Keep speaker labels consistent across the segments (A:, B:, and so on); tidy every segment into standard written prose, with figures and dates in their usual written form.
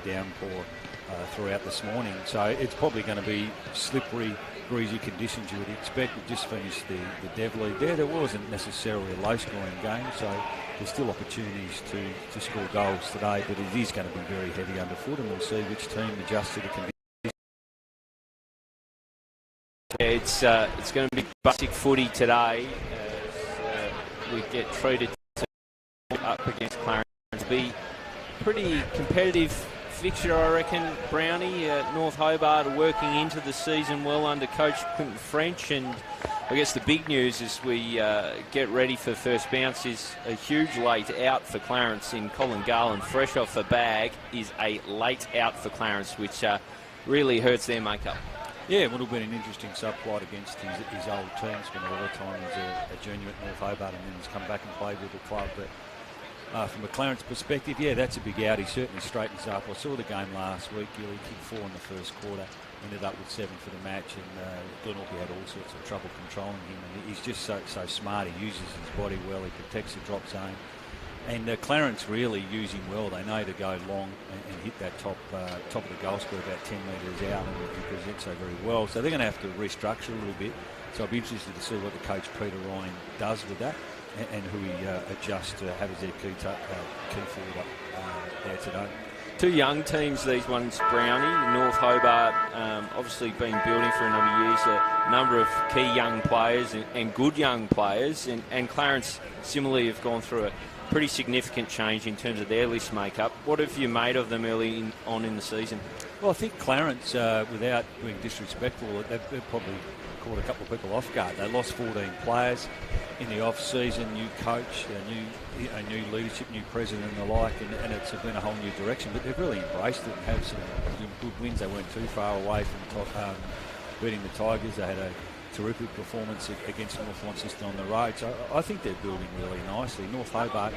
A: downpour throughout this morning. So it's probably going to be slippery, breezy conditions you would expect. We just finished the DALY there. There wasn't necessarily a low-scoring game, so there's still opportunities to score goals today, but it is going to be very heavy underfoot, and we'll see which team adjusts to the conditions.
B: Yeah, it's going to be basic footy today as we get treated up against Clarence. It'll be pretty competitive fixture, I reckon, Brownie. North Hobart are working into the season well under coach Quinton French, and I guess the big news as we get ready for first bounce is a huge late out for Clarence in Colin Garland. Fresh off the bag is a late out for Clarence, which really hurts their makeup.
A: Yeah, it would have been an interesting subplot against his old team. Spent a lot of time as a junior at North Hobart, and then he's come back and played with the club. But from a Clarence perspective, yeah, that's a big out. He certainly straightens up. I saw the game last week. He kicked 4 in the first quarter, ended up with 7 for the match, and Glenorchy had all sorts of trouble controlling him. And he's just so smart. He uses his body well. He protects the drop zone. And Clarence really use him well. They know to go long and hit that top of the goal square about 10 metres out, and he presents so very well. So they're going to have to restructure a little bit. So I'll be interested to see what the coach Peter Ryan does with that, and who he adjusts to have as their key forward up there today.
B: Two young teams, these ones, Brownie. North Hobart obviously been building for a number of years, a number of key young players and good young players, and Clarence similarly have gone through a pretty significant change in terms of their list makeup. What have you made of them early on in the season?
A: Well, I think Clarence, without being disrespectful, they've probably caught a couple of people off guard. They lost 14 players in the off-season, new coach, a new leadership, new president and the like, and it's been a whole new direction. But they've really embraced it and have some good wins. They weren't too far away from beating the Tigers. They had a terrific performance against North Launceston on the road. So I think they're building really nicely. North Hobart,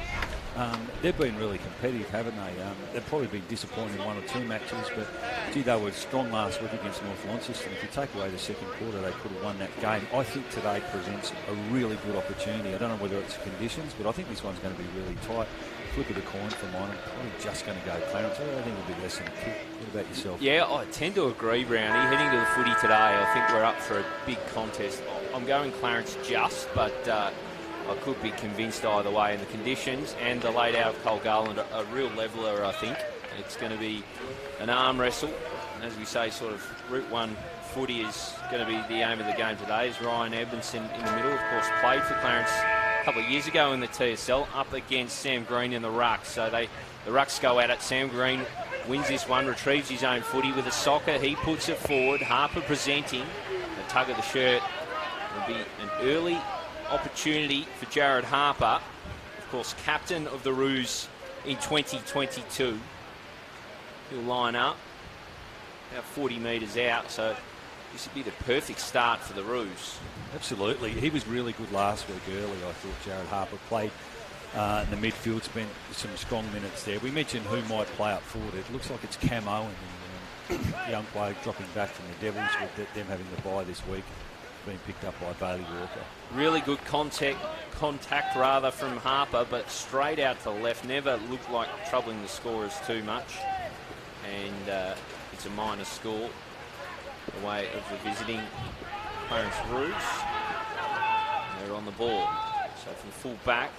A: they've been really competitive, haven't they? They've probably been disappointed in 1 or 2 matches, but gee, they were strong last week against North Launceston. If you take away the second quarter, they could have won that game. I think today presents a really good opportunity. I don't know whether it's conditions, but I think this one's going to be really tight. Flip of the coin for mine. I'm probably just going to go Clarence. I think it'll be less than a kick. What about yourself?
B: Yeah, I tend to agree, Brownie. Heading to the footy today, I think we're up for a big contest. I'm going Clarence just, but I could be convinced either way. In the conditions and the late out of Cole Garland, a real leveller, I think. It's going to be an arm wrestle. As we say, sort of Route 1 footy is going to be the aim of the game today. Is Ryan Edmondson in the middle, of course, played for Clarence a couple of years ago in the TSL, up against Sam Green in the ruck. So the rucks go at it. Sam Green wins this one, retrieves his own footy with a soccer. He puts it forward. Harper presenting. A tug of the shirt will be an early opportunity for Jared Harper, of course, captain of the Roos in 2022. He'll line up about 40 metres out, so this would be the perfect start for the Roos.
A: Absolutely. He was really good last week early. I thought Jared Harper played in the midfield, spent some strong minutes there. We mentioned who might play up forward. It looks like it's Cam Owen, and young player dropping back from the Devils with them having the bye this week, being picked up by Bailey Walker.
B: Really good contact from Harper, but straight out to the left. Never looked like troubling the scorers too much. And it's a minor score the way of the visiting Clarence Roos. They're on the ball. So from full back,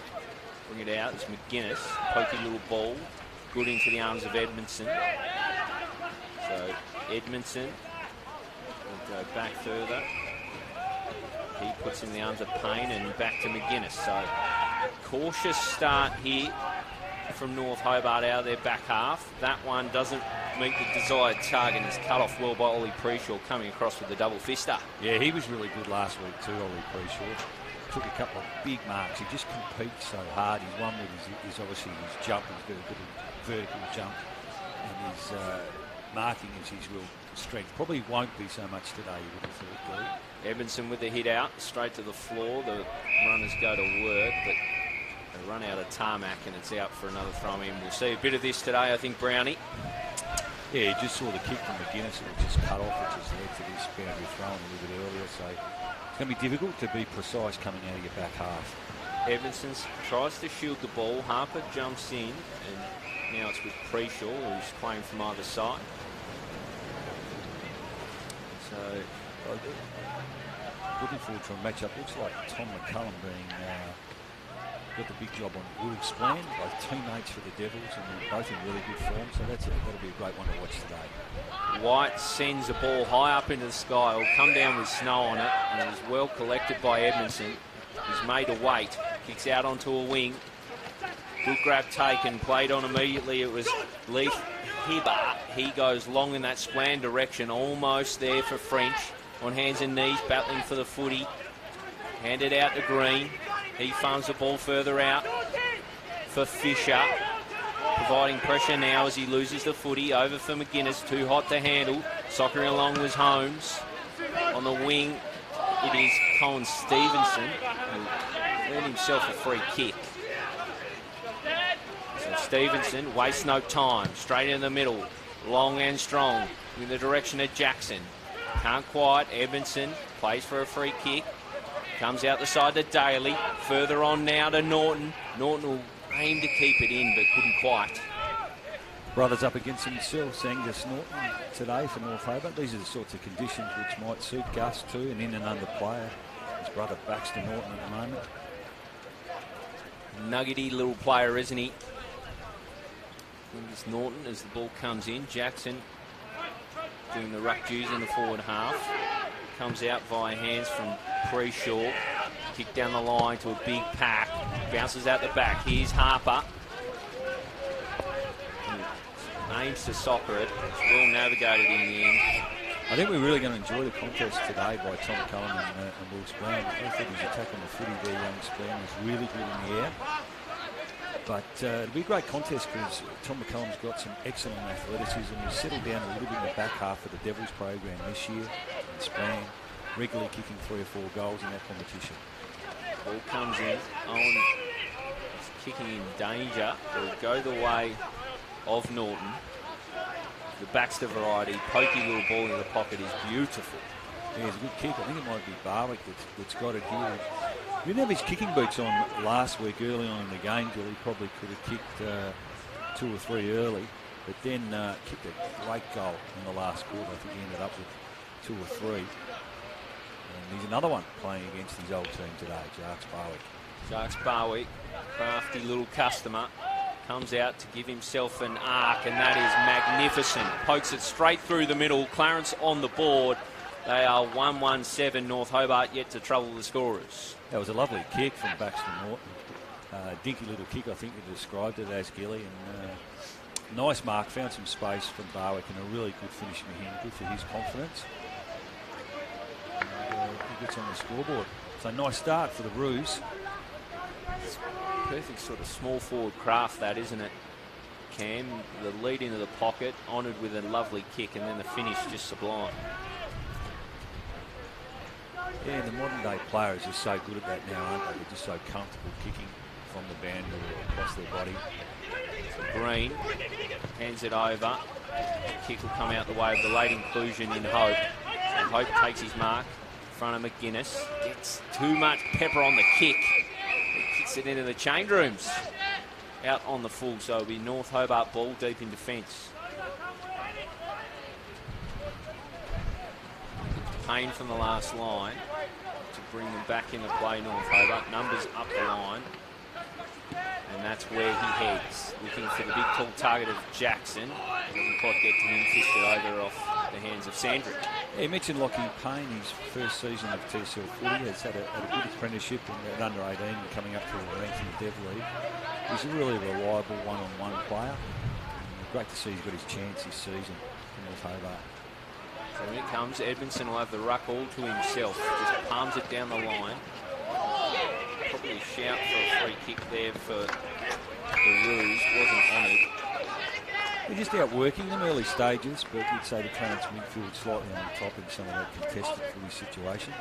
B: bring it out. It's McGuinness. Pokey little ball. Good into the arms of Edmondson. So Edmondson will go back further. He puts in the arms of Payne and back to McGuinness. So cautious start here from North Hobart out of their back half. That one doesn't meet the desired target. He's cut off well by Ollie Preshaw, coming across with the double fister.
A: Yeah, he was really good last week too, Ollie Preshaw. Took a couple of big marks. He just competes so hard. He's one with his obviously his jump. He's got a good vertical jump, and his marking is his real strength. Probably won't be so much today, you would have thought, Gary.
B: Edmondson with the hit out, straight to the floor. The runners go to work, but they run out of tarmac and it's out for another throw in. We'll see a bit of this today, I think, Brownie.
A: Yeah, you just saw the kick from McGuinness and it just cut off, which has led to this boundary throw a little bit earlier. So it's going to be difficult to be precise coming out of your back half.
B: Edmondson tries to shield the ball. Harper jumps in, and now it's with Preshaw, who's playing from either side. So
A: looking forward to a matchup. Looks like Tom McCullum being got the big job on Will Splan, both teammates for the Devils, and they're both in really good form. So that'll be a great one to watch today.
B: White sends the ball high up into the sky. It'll come down with snow on it, and it was well collected by Edmondson. He's made a wait. Kicks out onto a wing. Good grab taken. Played on immediately. It was Leaf Hobart. He goes long in that Splan direction. Almost there for French. On hands and knees, battling for the footy. Handed out to Green. He farms the ball further out for Fisher. Providing pressure now as he loses the footy. Over for McGuinness. Too hot to handle. Soccering along was Holmes. On the wing, it is Colin Stevenson, who earned himself a free kick. So Stevenson wastes no time. Straight in the middle. Long and strong. In the direction of Jackson. Can't quite. Edmondson plays for a free kick. Comes out the side to Daly. Further on now to Norton. Norton will aim to keep it in, but couldn't quite.
A: Brothers up against themselves, Angus Norton today for North Hobart. These are the sorts of conditions which might suit Gus too, an in and under player. His brother Baxter Norton at the moment.
B: Nuggety little player, isn't he? Angus Norton as the ball comes in. Jackson doing the ruck dues in the forward half. Comes out via hands from Preshaw. Kick down the line to a big pack. Bounces out the back. Here's Harper. Aims to soccer it. It's well navigated in the end.
A: I think we're really going to enjoy the contest today by Tom Cullen and Will Splan. I thought his attack on the footy there, young Splan, was really good in the air. But it'll be a great contest because Tom McCullum's got some excellent athleticism. He's settled down a little bit in the back half of the Devils program this year. And Splan regularly kicking 3 or 4 goals in that competition.
B: Ball comes in. Owen is kicking in danger. It'll go the way of Norton. The Baxter variety, pokey little ball in the pocket is beautiful.
A: Yeah, it's a good kick. I think it might be Barwick that's got it here. He didn't have his kicking boots on last week early on in the game, Bill. He probably could have kicked 2 or 3 early, but then kicked a great goal in the last quarter. I think he ended up with 2 or 3. And he's another one playing against his old team today, Jarks Barwick.
B: Jarks Barwick, crafty little customer, comes out to give himself an arc, and that is magnificent. Pokes it straight through the middle. Clarence on the board. They are 1-1-7. North Hobart yet to trouble the scorers.
A: That was a lovely kick from Baxter Norton. Dinky little kick, I think you described it as, Gilly. And nice mark, found some space from Barwick and a really good finish from him. Good for his confidence. And, he gets on the scoreboard. So nice start for the Roos.
B: Perfect sort of small forward craft, that, isn't it, Cam? The lead into the pocket, honoured with a lovely kick, and then the finish just sublime.
A: Yeah, the modern day players are so good at that now, aren't they? They're just so comfortable kicking from the band or across their body.
B: So Green hands it over. Kick will come out the way of the late inclusion in Hope. So Hope takes his mark in front of McGuinness. Gets too much pepper on the kick. He kicks it into the change rooms. Out on the full, so it'll be North Hobart ball deep in defence. Payne from the last line to bring them back into play, North Hobart. Numbers up the line. And that's where he heads. Looking for the big tall target of Jackson. Doesn't quite get to him. Fished it over off the hands of Sandrick.
A: Yeah, you mentioned Lockie Payne, his first season of TSL footy. Has had a good apprenticeship at under 18 and coming up to the ranks in the Dev League. He's a really reliable one-on-one player. And great to see he's got his chance this season in North Hobart.
B: So when it comes, Edmondson will have the ruck all to himself. Just palms it down the line. Probably shout for a free kick there for the Roos. Wasn't honoured.
A: They're just outworking them early stages, but you'd say the Clarence midfield slightly on top in some of that contested footy situation.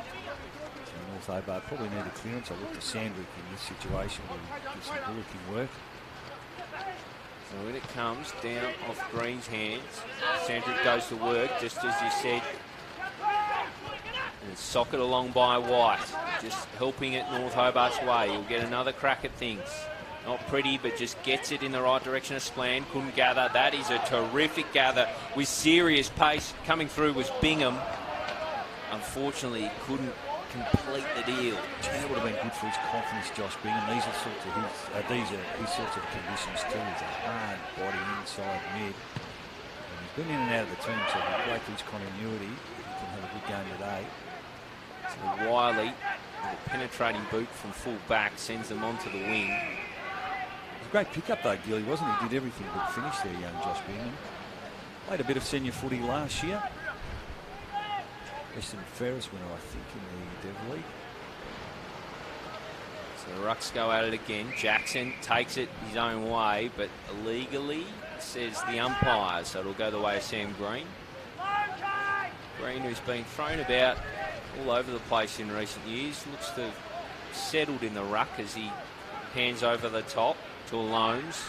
A: So North Hobart probably need a clearance. I look to Sandrick in this situation to do some bullocking work.
B: So when it comes down off Green's hands, Sandrick goes to work, just as you said. It's socket along by White, just helping it North Hobart's way. He'll get another crack at things. Not pretty, but just gets it in the right direction of Splan. Couldn't gather. That is a terrific gather with serious pace. Coming through was Bingham. Unfortunately, couldn't complete the deal.
A: That would have been good for his confidence, Josh Bingham. These are sorts of his sorts of conditions too. He's a hard body inside mid. And he's been in and out of the team, so it'll be great for his continuity. He can have a good game today.
B: So Wiley, with a penetrating boot from full back, sends them onto the wing.
A: It was a great pickup though, Gilly, wasn't he? He did everything but finish there, young Josh Bingham. Played a bit of senior footy last year. Western Ferris winner, I think, in the DALY.
B: So the Rucks go at it again. Jackson takes it his own way, but illegally, says the umpire, so it'll go the way of Sam Green. Green, who's been thrown about all over the place in recent years, looks to have settled in the ruck as he hands over the top to Alones.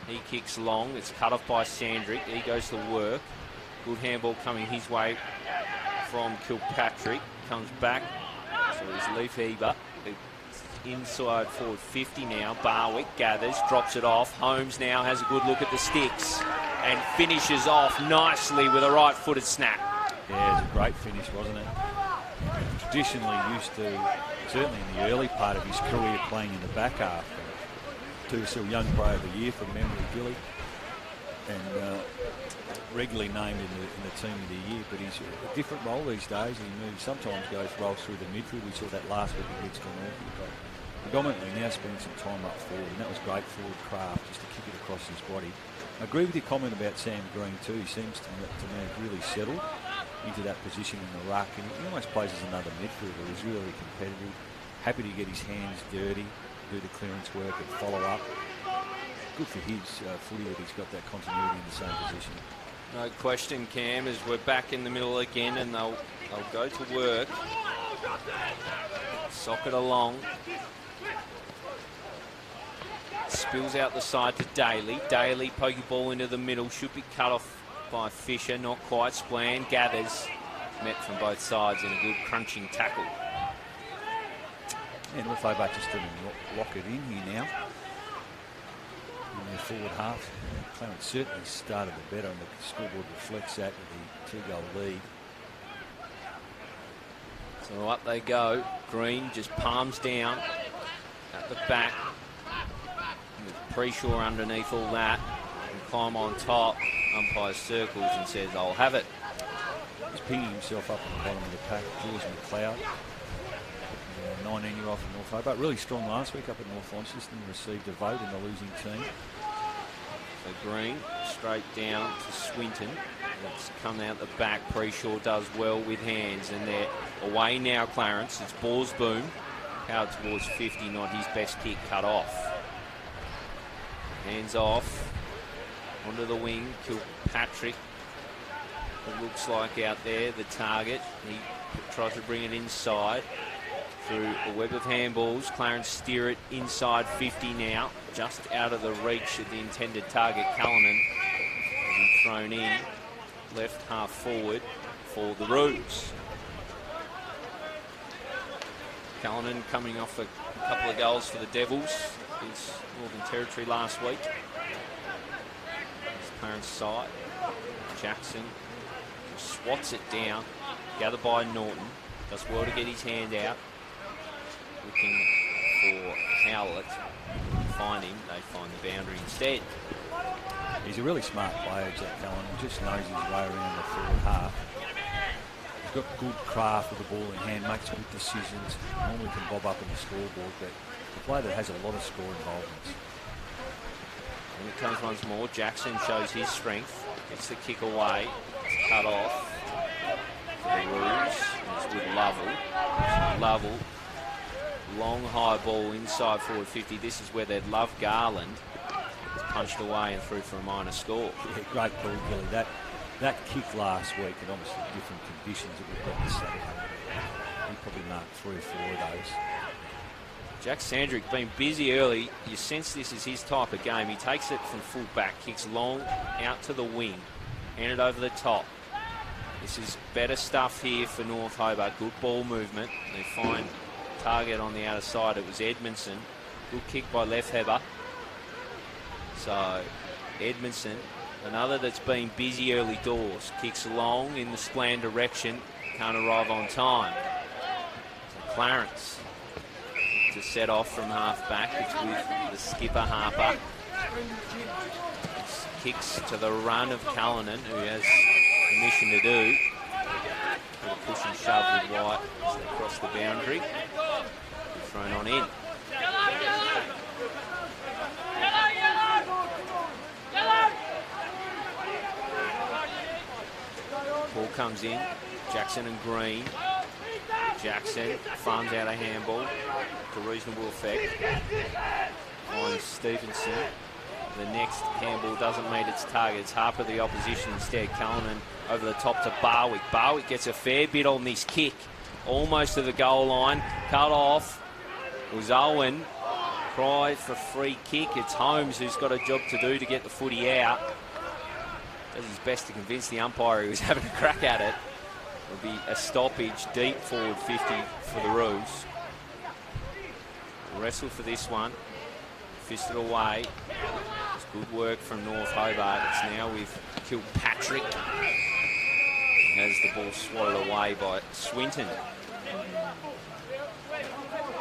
B: He kicks long. It's cut off by Sandrick. He goes to work. Good handball coming his way from Kilpatrick. Comes back. So he's Leaf Heber. Inside forward 50 now. Barwick gathers, drops it off. Holmes now has a good look at the sticks and finishes off nicely with a right-footed snap.
A: Yeah, it was a great finish, wasn't it? Traditionally used to, certainly in the early part of his career, playing in the back half. TSL Young Player of the Year from memory, Gilly, and regularly named in the team of the year. But he's a different role these days. He moves, sometimes rolls through the midfield. We saw that last week against Glenorchy, but predominantly now spending some time up forward, and that was great forward craft just to kick it across his body. I agree with your comment about Sam Green too. He seems to me have really settled into that position in the ruck, and he almost plays as another midfielder. He's really competitive, happy to get his hands dirty, do the clearance work and follow up. Good for his footy that he's got that continuity in the same position.
B: No question, Cam, as we're back in the middle again, and they'll go to work. Socket along. Spills out the side to Daly. Daly pokey ball into the middle. Should be cut off by Fisher. Not quite. Splan gathers. Met from both sides in a good crunching tackle.
A: And North Hobart just didn't lock it in here now. In their forward half. Clarence certainly started the better, and the scoreboard reflects that with the 2-goal lead.
B: So up they go. Green just palms down at the back. With Preshaw underneath all that. And climb on top. Umpire circles and says, I'll have it.
A: He's pinging himself up on the bottom of the pack. George McLeod, 19-year-old from North Hobart. Really strong last week up at North Launceston. Received a vote in the losing team.
B: So Green straight down to Swinton. Let's come out the back. Preshaw does well with hands, and they're away now, Clarence. It's balls boom. Powered towards 50, not his best kick, cut off. Hands off. Onto the wing. Kilpatrick. It looks like out there, the target. He tries to bring it inside through a web of handballs. Clarence steer it inside 50 now. Just out of the reach of the intended target. Cullinan has been thrown in. Left half forward for the Roos. Cullinan coming off a couple of goals for the Devils against Northern Territory last week. It's Clarence side. Jackson swats it down. Gathered by Norton. Does well to get his hand out. Looking for Howlett. Find him. They find the boundary instead.
A: He's a really smart player, Jack Cullen. He just knows his way around the forward half. He's got good craft with the ball in hand, makes good decisions. Normally can bob up in the scoreboard, but a player that has a lot of score involvements.
B: And it comes once more. Jackson shows his strength. Gets the kick away. It's cut off. For the Roos. It's with Lovell. Lovell. Long high ball inside forward 50. This is where they'd love Garland. It's punched away and through for a minor score.
A: Yeah, great ball, Billy. That kick last week, and obviously different conditions that we've got this Saturday. He probably marked 3 or 4 of those.
B: Jack Sandrick been busy early. You sense this is his type of game. He takes it from full back, kicks long out to the wing, hand it over the top. This is better stuff here for North Hobart. Good ball movement. They find target on the outer side. It was Edmondson. Good kick by Lefebvre. So Edmondson, another that's been busy early doors. Kicks long in the Splan direction. Can't arrive on time. So Clarence to set off from half back. It's with the skipper Harper. Kicks to the run of Cullinan, who has permission to do. A push and shove with White as they cross the boundary. Thrown on in. Ball comes in. Jackson and Green. Jackson farms out a handball to reasonable effect. Finds Stevenson. The next handball doesn't meet its target. It's Harper the opposition instead. Cullinan over the top to Barwick. Barwick gets a fair bit on this kick. Almost to the goal line. Cut off. It was Owen. Cries for free kick. It's Holmes who's got a job to do to get the footy out. Does his best to convince the umpire he was having a crack at it. It'll be a stoppage deep forward 50 for the Roos. Wrestle for this one. Fisted away. It's good work from North Hobart. It's now with Kilpatrick. Has the ball swallowed away by Swinton.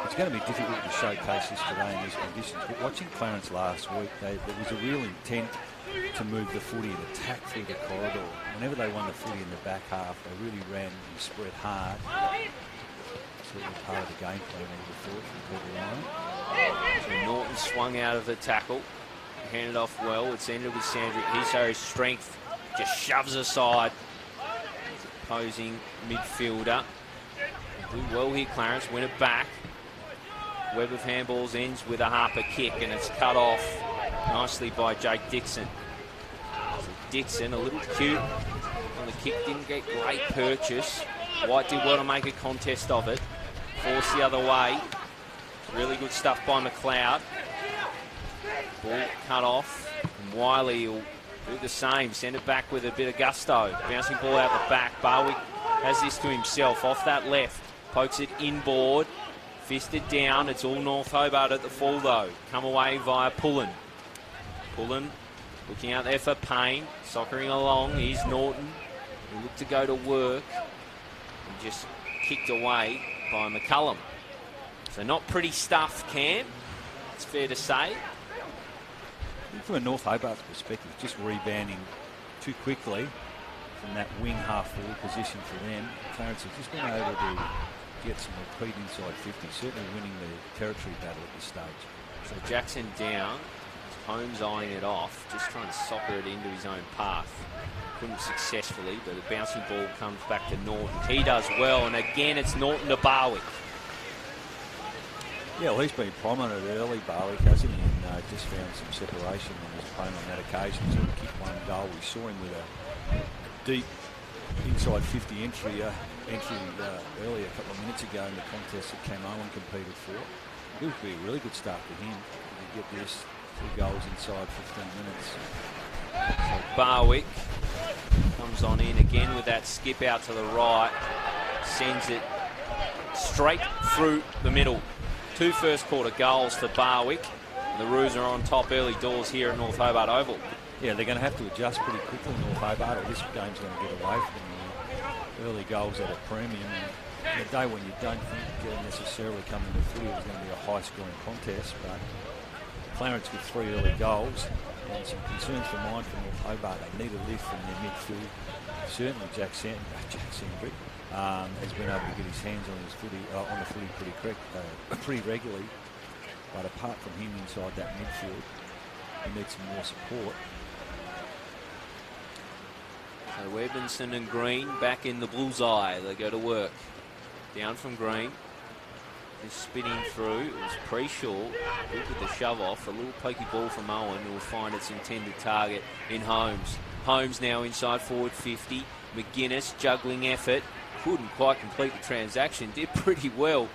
A: It's going to be difficult to showcase this today in these conditions, but watching Clarence last week, there was a real intent to move the footy and attack through the corridor. Whenever they won the footy in the back half, they really ran and spread hard. Certainly part of the game plan, I would have thought, from Purple Line.
B: So Norton swung out of the tackle, handed off well. It's ended with Sandrick. Hiso's strength just shoves aside his opposing midfielder. Do well here, Clarence. Win it back. Web of handballs ends with a Harper kick, and it's cut off nicely by Jake Dixon. So Dixon, a little cute on the kick, didn't get great purchase. White did well to make a contest of it. Force the other way. Really good stuff by McLeod. Ball cut off. And Wiley will do the same. Send it back with a bit of gusto. Bouncing ball out the back. Barwick has this to himself. Off that left. Pokes it inboard. Fisted down. It's all North Hobart at the full though. Come away via Pullen. Pullen looking out there for Payne. Soccering along. Here's Norton. He looked to go to work. And just kicked away by McCullum. So not pretty stuff, Cam. It's fair to say.
A: From a North Hobart perspective, just rebounding too quickly from that wing half forward position for them. Clarence has just been able to get some repeat inside 50, certainly winning the territory battle at this stage.
B: So Jackson down. Holmes eyeing it off, just trying to soccer it into his own path. Couldn't successfully, but the bouncing ball comes back to Norton. He does well, and again it's Norton to Barwick.
A: Yeah, well, he's been prominent early, Barwick, hasn't he? And just found some separation on his opponent on that occasion. So he kicked one goal. We saw him with a deep inside 50 entry earlier a couple of minutes ago in the contest that Cam Owen competed for. It would be a really good start for him to get this 2 goals inside 15 minutes.
B: So Barwick comes on in again with that skip out to the right. Sends it straight through the middle. 2 first quarter goals for Barwick. The Roos are on top early doors here at North Hobart Oval.
A: Yeah, they're going to have to adjust pretty quickly, North Hobart, or this game's going to get away from them. Early goals at a premium. And a day when you don't think necessarily coming to footy it was going to be a high-scoring contest, but Clarence with 3 early goals and some concerns for mine for North Hobart. They need a lift from their midfield. Certainly Jack Sandrick has been able to get his hands on his footy on the footy pretty regularly, but apart from him inside that midfield, he needs some more support.
B: So Edmondson and Green back in the bullseye. They go to work. Down from Green. Just spinning through. It was pre-short. Good with the shove off. A little pokey ball from Owen who will find its intended target in Holmes. Holmes now inside forward 50. McGuinness juggling effort. Couldn't quite complete the transaction. Did pretty well.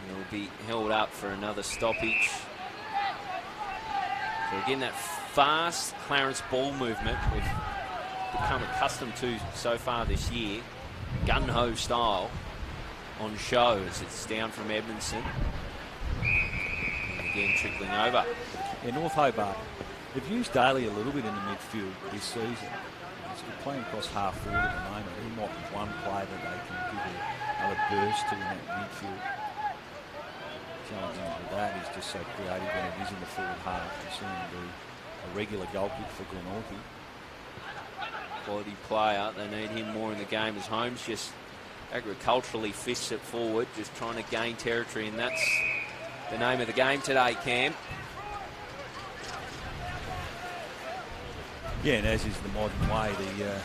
B: And will be held up for another stoppage. So again, that fast Clarence ball movement with become accustomed to so far this year. Gun-ho style on show as it's down from Edmondson. And again, trickling over.
A: Yeah, North Hobart, they've used Daly a little bit in the midfield this season. He's playing across half forward at the moment. He might be one player that they can give another burst to in that midfield. Challenging with that is just so creative when it is in the forward half. You're seeing him do a regular goal kick for Glenorchy.
B: Quality player. They need him more in the game as Holmes just agriculturally fists it forward, just trying to gain territory, and that's the name of the game today, Cam.
A: Yeah, and as is the modern way, the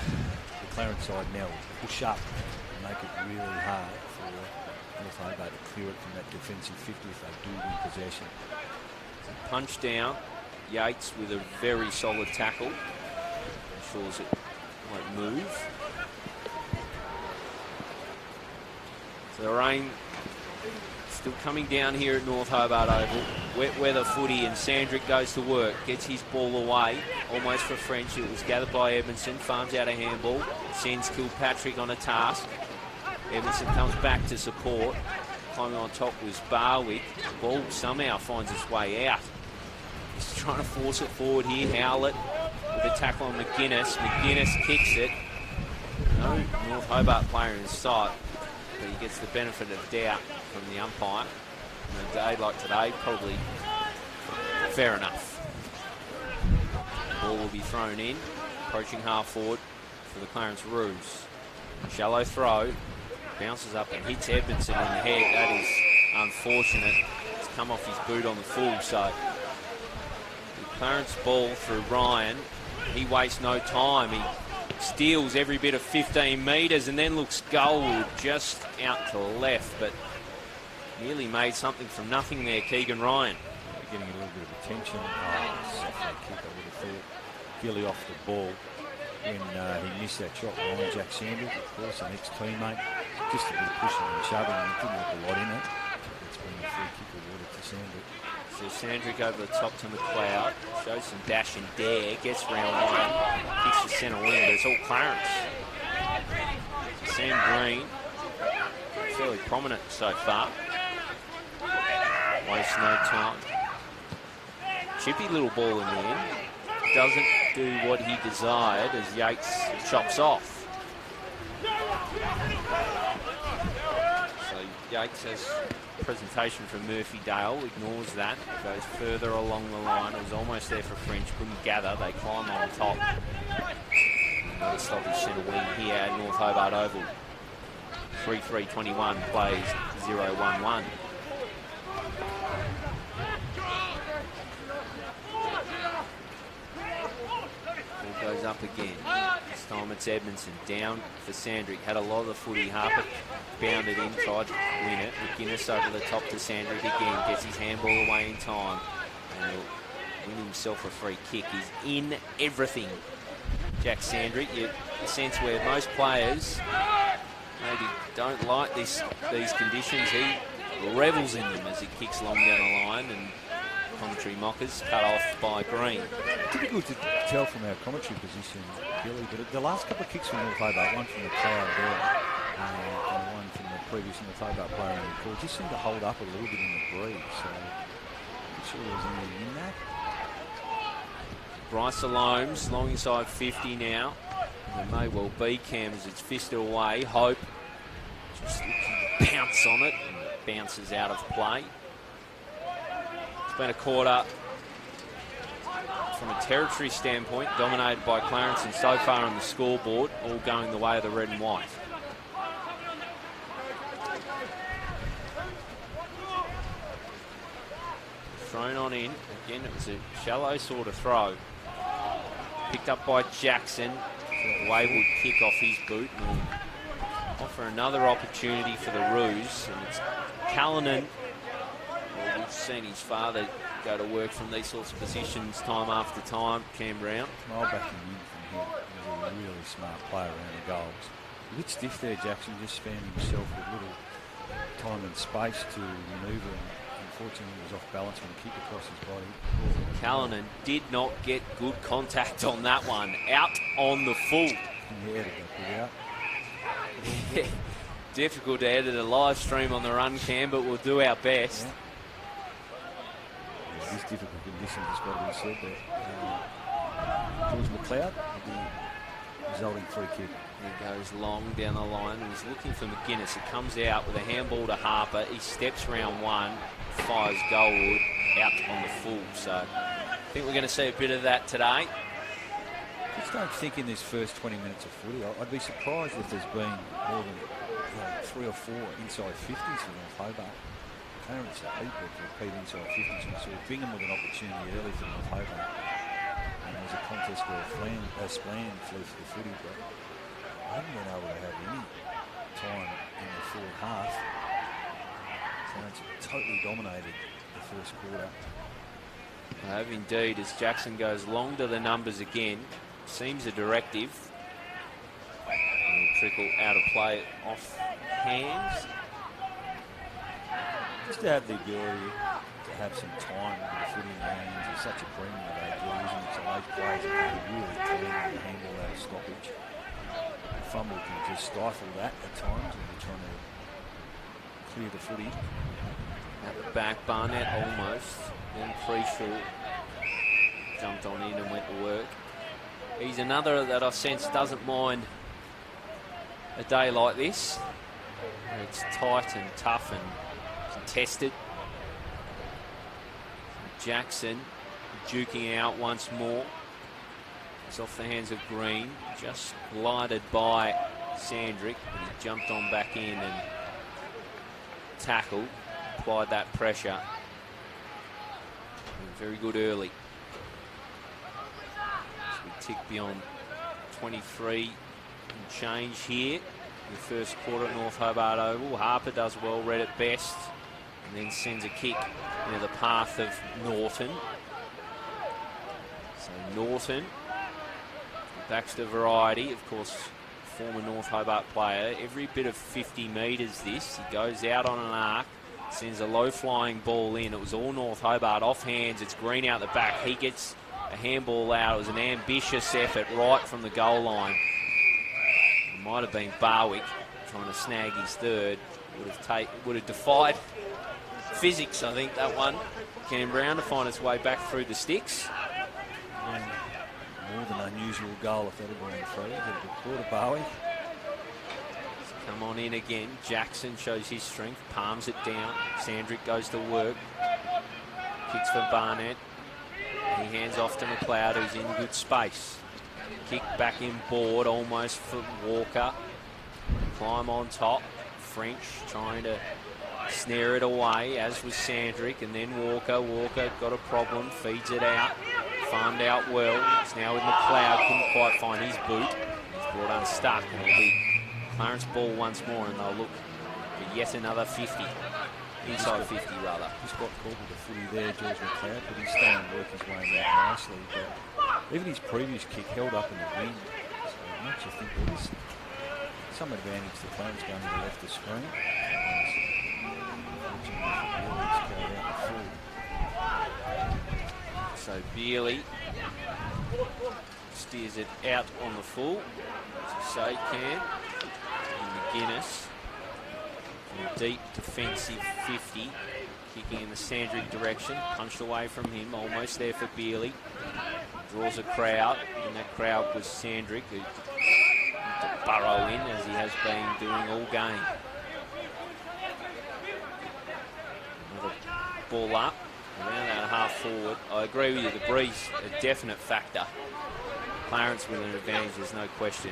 A: Clarence side now push up and make it really hard for North Hobart to clear it from that defensive 50 if they do win possession.
B: Punch down. Yates with a very solid tackle. Ensures it won't move. So the rain still coming down here at North Hobart Oval. Wet weather footy, and Sandrick goes to work. Gets his ball away, almost for French. It was gathered by Edmondson. Farms out a handball. Sends Kilpatrick on a task. Edmondson comes back to support. Climbing on top was Barwick. The ball somehow finds its way out. He's trying to force it forward here. Howlett with a tackle on McGuinness. McGuinness kicks it. No North Hobart player in sight, but he gets the benefit of doubt from the umpire. On a day like today, probably fair enough. The ball will be thrown in. Approaching half forward for the Clarence Roos. Shallow throw. Bounces up and hits Edmondson in the head. That is unfortunate. It's come off his boot on the full, so the Clarence ball through Ryan. He wastes no time. He steals every bit of 15 metres and then looks goalward just out to the left, but nearly made something from nothing there, Keegan Ryan.
A: Getting a little bit of attention. Soft kick, I would have thought. Gilly off the ball when he missed that shot. Ryan Jack Sanders, of course, an ex-teammate. Just a bit of pushing and shoving. He didn't look a lot in it. It's been a free kick awarded to Sanders.
B: So Sandrick over the top to McLeod. Shows some dash and dare. Gets round one. Kicks the centre wing, but it's all Clarence. Sam Green, fairly prominent so far. Waste no time. Chippy little ball in the end. Doesn't do what he desired as Yates chops off. So Yates has presentation from Murphy Dale, ignores that, goes further along the line. It was almost there for French, couldn't gather. They climb on top. Another stop his centre wing here at North Hobart Oval. 3-3-21 plays 0-1-1. Goes up again. This time it's Edmondson down for Sandrick. Had a lot of the footy. Harper bounded in, tried to win it. McGuinness over the top to Sandrick again. Gets his handball away in time. And he'll win himself a free kick. He's in everything. Jack Sandrick, you sense where most players maybe don't like these conditions. He revels in them as he kicks long down the line, and commentary mockers cut off by Green.
A: Difficult to tell from our commentary position, Billy, but the last couple of kicks from North Hobart, one from the crowd there and one from the previous North Hobart player in the call, just seemed to hold up a little bit in the breeze. So I'm not sure there was anything in that.
B: Bryce Alomes, long inside 50 now. It may well be Cam as it's fisted away. Hope just pounce on it and bounces out of play. It's been a quarter from a territory standpoint dominated by Clarence, and so far on the scoreboard all going the way of the red and white. Thrown on in. Again, it was a shallow sort of throw. Picked up by Jackson. Wayward kick off his boot and will offer another opportunity for the Roos. And it's Callanan. Well, we've seen his father go to work from these sorts of positions time after time. Cam Brown.
A: I'll back him in from here. He's a really smart player around the goals. A bit stiff there, Jackson. Just found himself with little time and space to manoeuvre, and unfortunately he was off balance when he kicked across his body.
B: Callanan did not get good contact on that one. Out on the full.
A: Yeah, to go out.
B: Yeah. Difficult to edit a live stream on the run cam, but we'll do our best.
A: Yeah. These difficult conditions has got to be said there. George McLeod with the resulting free kick.
B: He goes long down the line. He's looking for McGuinness. He comes out with a handball to Harper. He steps round one, fires goalward out on the full. So I think we're going to see a bit of that today.
A: I just don't think in this first 20 minutes of footy, I'd be surprised if there's been more than 3 or 4 inside 50s for North Hobart. Clarence a heap of repeat inside 50s. We saw Bingham with an opportunity early for North Hobart. And there was a contest where Splan flew for the footy, but I haven't been able to have any time in the forward half. Clarence totally dominated the first quarter.
B: They have indeed, as Jackson goes long to the numbers again. Seems a directive. It'll trickle out of play off hands.
A: Just to have the ability to have some time with the footy in the hands is such a premium that they do, isn't it? So those players are really clean with the handball out of stoppage. The fumble can just stifle that at times when you're trying to clear the footy.
B: At the back, Barnett almost. Then Preschall jumped on in and went to work. He's another that I sense doesn't mind a day like this. It's tight and tough and contested. Jackson duking out once more. It's off the hands of Green. Just glided by Sandrick, but he jumped on back in and tackled. Applied that pressure. Very good early. So we tick beyond 23 and change here. In the first quarter at North Hobart Oval. Harper does well, read it best, and then sends a kick into the path of Norton. So Norton, Baxter variety, of course, former North Hobart player. Every bit of 50 metres this. He goes out on an arc. Sends a low-flying ball in. It was all North Hobart off hands. It's Green out the back. He gets a handball out. It was an ambitious effort right from the goal line. It might have been Barwick trying to snag his third. Would have defied physics, I think, that one. Cam Brown to find its way back through the sticks.
A: More than unusual goal if that had been free. Good quarter, Barwick.
B: Come on in again. Jackson shows his strength, palms it down. Sandrick goes to work. Kicks for Barnett. He hands off to McLeod, who's in good space. Kick back in board, almost for Walker. Climb on top. French trying to snare it away, as was Sandrick, and then Walker. Walker got a problem, feeds it out. Farmed out well. It's now with McLeod, couldn't quite find his boot. He's brought unstuck, and it'll be Clarence ball once more, and they'll look for yet another 50. Inside 50, rather.
A: He's got caught with the footy there, George McLeod, but he's starting to work his way out nicely. But even his previous kick held up in the wind. So it makes you think there is some advantage to Clarence going to the left of the screen.
B: So Bealey steers it out on the full, as you say, Cam. And McGuinness, in a deep defensive 50, kicking in the Sandrick direction, punched away from him, almost there for Bealey. Draws a crowd, and that crowd was Sandrick, who had to burrow in, as he has been doing all game. Another ball up, around that half forward. I agree with you, the breeze, a definite factor. Clarence with an advantage, there's no question.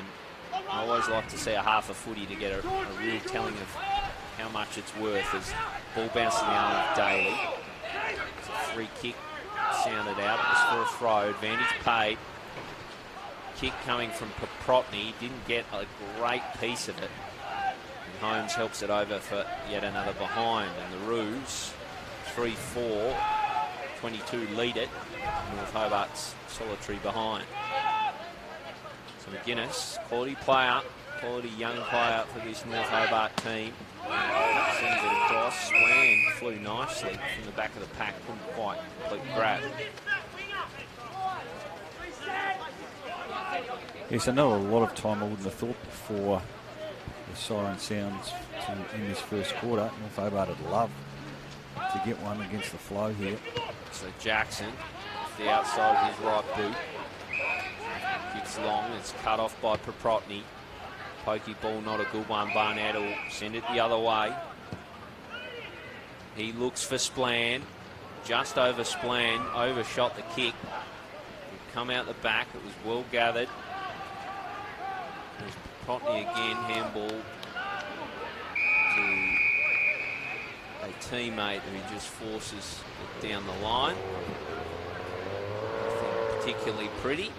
B: I always like to see a half a footy to get a real telling of how much it's worth, as ball bounces down with DALY. It's a free kick sounded out. It was for a throw. Advantage paid. Kick coming from Paprotny. Didn't get a great piece of it. And Holmes helps it over for yet another behind. And the Roos, 3-4, 22 lead it. North Hobart's solitary behind. So McGuinness, quality player, quality young player for this North Hobart team. Sends it across. Swan flew nicely from the back of the pack, couldn't quite complete grab.
A: Yes, I know a lot of time I wouldn't have thought before the siren sounds in this first quarter. North Hobart would love to get one against the flow here.
B: So Jackson, off the outside of his right boot. Kicks long, it's cut off by Proprotny. Pokey ball, not a good one. Barnett will send it the other way. He looks for Splan. Just over Splan, overshot the kick. He'll come out the back, it was well gathered. There's Proprotny again, handball to a teammate who just forces it down the line. Nothing particularly pretty.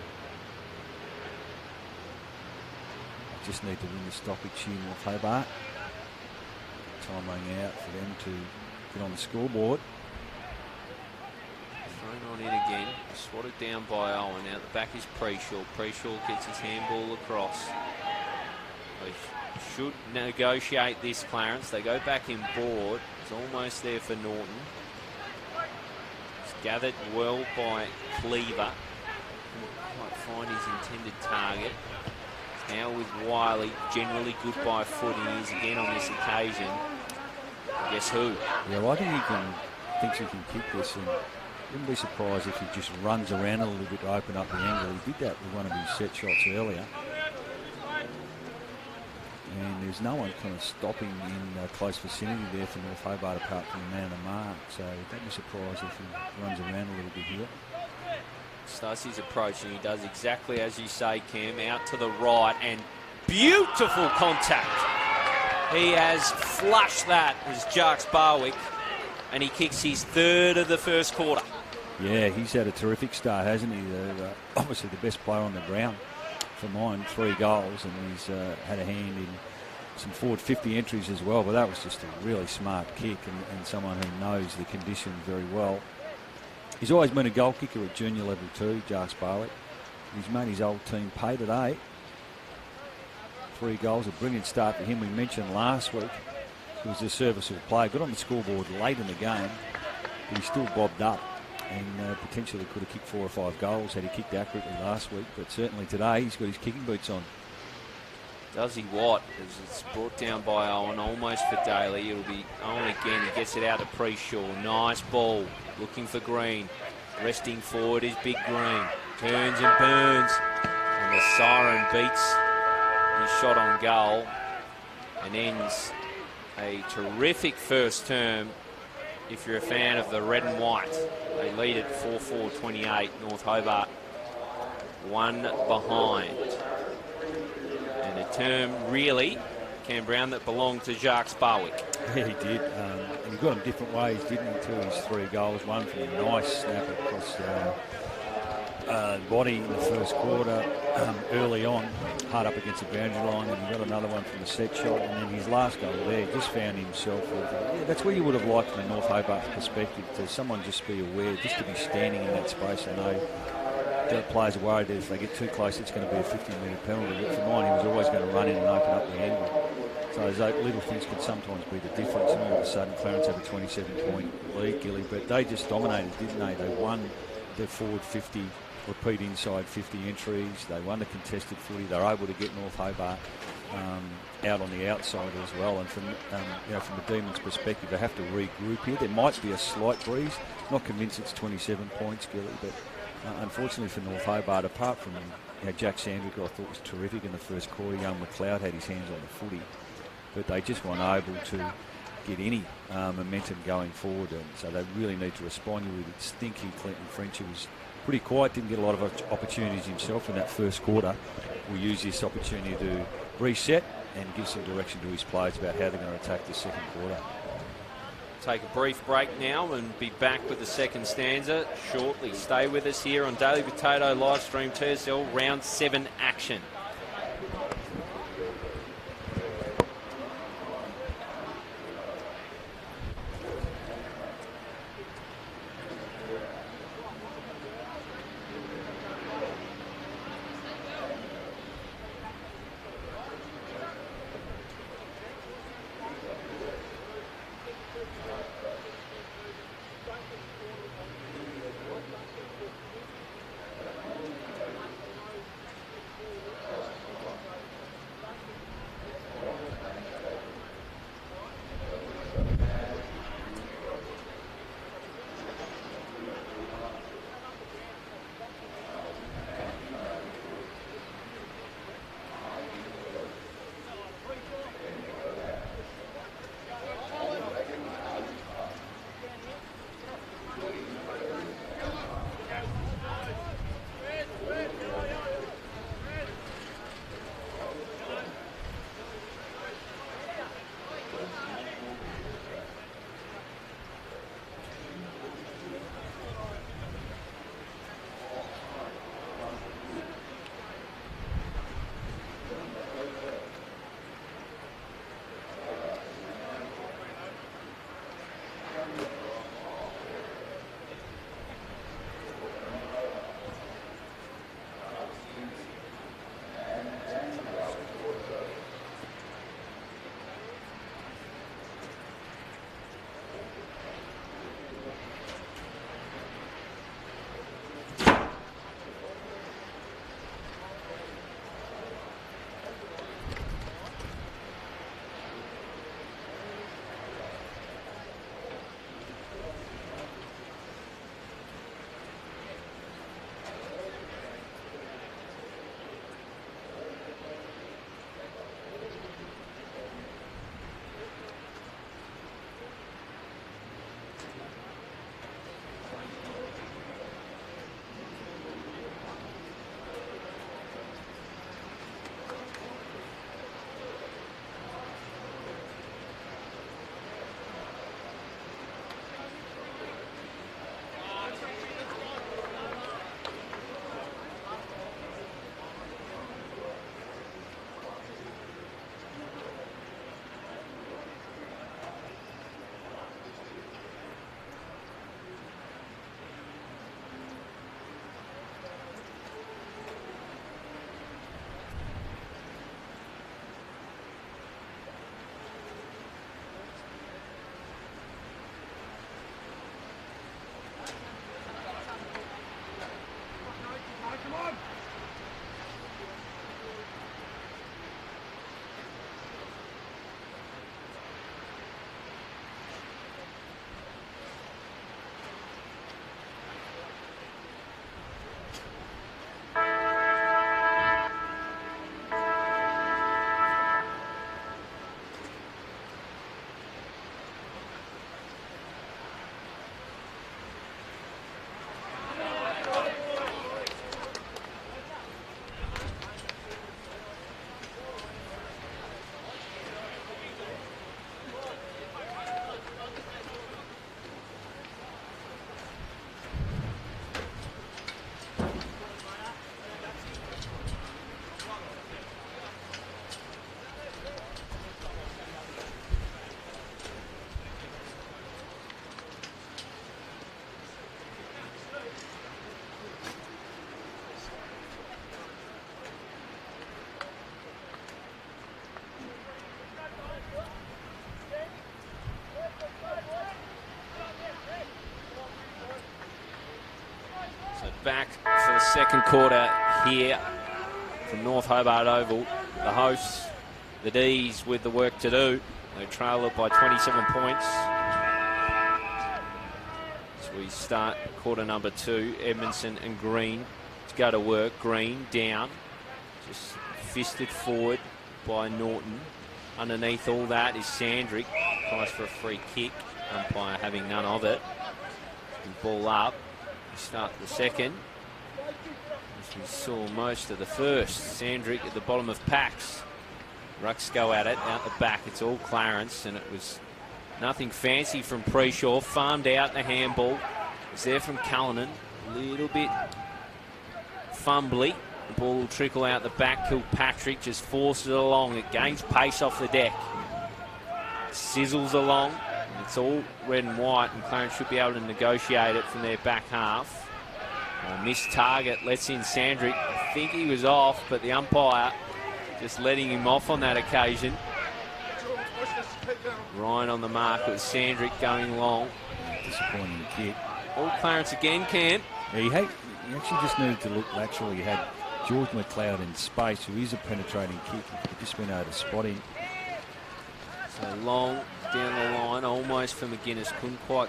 A: Just need to win the stoppage here, North Hobart. Time running out for them to get on the scoreboard.
B: Thrown on in again, swatted down by Owen. Out the back is Preshaw. Preshaw gets his handball across. They should negotiate this, Clarence. They go back in board. It's almost there for Norton. It's gathered well by Cleaver. Couldn't quite find his intended target. Now with Wiley, generally good by foot. He is again on this occasion. Guess who?
A: Yeah, well, I think thinks he can kick this, and wouldn't be surprised if he just runs around a little bit to open up the angle. He did that with one of his set shots earlier. And there's no one kind of stopping in close vicinity there for North Hobart apart from the man of the mark. So don't be surprised if he runs around a little bit here.
B: Starts his approach and he does exactly as you say, Cam, out to the right, and beautiful contact. He has flushed that as Jarks Barwick, and he kicks his third of the first quarter.
A: Yeah, he's had a terrific start, hasn't he? Obviously the best player on the ground for mine, 3 goals, and he's had a hand in some forward 50 entries as well, but that was just a really smart kick and someone who knows the condition very well. He's always been a goal kicker at junior level too, Jarks Barwick. He's made his old team pay today. 3 goals, a brilliant start for him. We mentioned last week he was a serviceable player. Got on the scoreboard late in the game, but he still bobbed up and potentially could have kicked 4 or 5 goals had he kicked accurately last week. But certainly today he's got his kicking boots on.
B: Does he what? As it's brought down by Owen, almost for Daly. It'll be Owen again. He gets it out to Preshaw. Nice ball. Looking for Green. Resting forward is Big Green. Turns and burns. And the siren beats his shot on goal and ends a terrific first term if you're a fan of the red and white. They lead at 4-4-28. North Hobart 1 behind. And a term really, Cam Brown, that belonged to Jarks Barwick.
A: Yeah, he did. And he got him different ways, didn't he, to his 3 goals. One from a nice snap across the body in the first quarter early on, hard up against the boundary line, and he got another one from the set shot, and then his last goal there just found himself. That's where you would have liked from a North Hobart perspective, to someone just be aware, just to be standing in that space. I know the players are worried that if they get too close, it's going to be a 15-metre penalty. But for mine, he was always going to run in and open up the angle. So those little things could sometimes be the difference. And all of a sudden, Clarence had a 27-point lead, Gilly, but they just dominated, didn't they? They won their forward 50, repeat inside 50 entries. They won the contested footy. They're able to get North Hobart out on the outside as well. And from from the Demons' perspective, they have to regroup here. There might be a slight breeze. Not convinced it's 27 points, Gilly, but unfortunately for North Hobart, apart from Jack Sandwick, who I thought was terrific in the first quarter, young McLeod had his hands on the footy, but they just weren't able to get any momentum going forward, and so they really need to respond. You would think Clinton French, who was pretty quiet, didn't get a lot of opportunities himself in that first quarter, will use this opportunity to reset and give some direction to his players about how they're going to attack the second quarter.
B: Take a brief break now and be back with the second stanza shortly. Stay with us here on Daily Potato live stream TSL round 7 action. back for the second quarter here from North Hobart Oval. The hosts, the D's, with the work to do. They trail it by 27 points. As we start quarter number 2, Edmondson and Green to go to work. Green down, just fisted forward by Norton. Underneath all that is Sandrick. Tries for a free kick. Umpire having none of it. Ball up. We start the second. As we saw most of the first. Sandrick at the bottom of packs. Rucks go at it out the back. It's all Clarence, and it was nothing fancy from Preshaw. Farmed out the handball. It's there from Cullinan. A little bit fumbly. The ball will trickle out the back. Kilpatrick just forces it along. It gains pace off the deck. Sizzles along. It's all red and white, and Clarence should be able to negotiate it from their back half. Missed target, lets in Sandrick. I think he was off, but the umpire just letting him off on that occasion. Ryan on the mark with Sandrick going long.
A: Disappointing kick.
B: All Clarence again, Cam.
A: Yeah, he actually just needed to look lateral. He had George McLeod in space, who is a penetrating kick. He just went over to spot him.
B: So long down the line, almost for McGuinness. Couldn't quite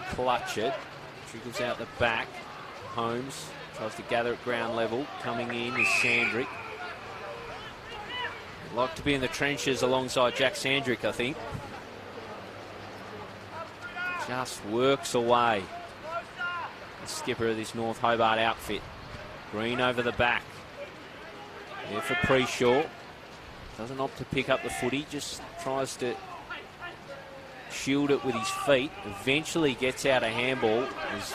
B: clutch it. Trickles out the back. Holmes tries to gather at ground level. Coming in is Sandrick. Like to be in the trenches alongside Jack Sandrick, I think. Just works away. The skipper of this North Hobart outfit. Green over the back. There for Preshaw. Doesn't opt to pick up the footy, just tries to shield it with his feet. Eventually gets out a handball. There's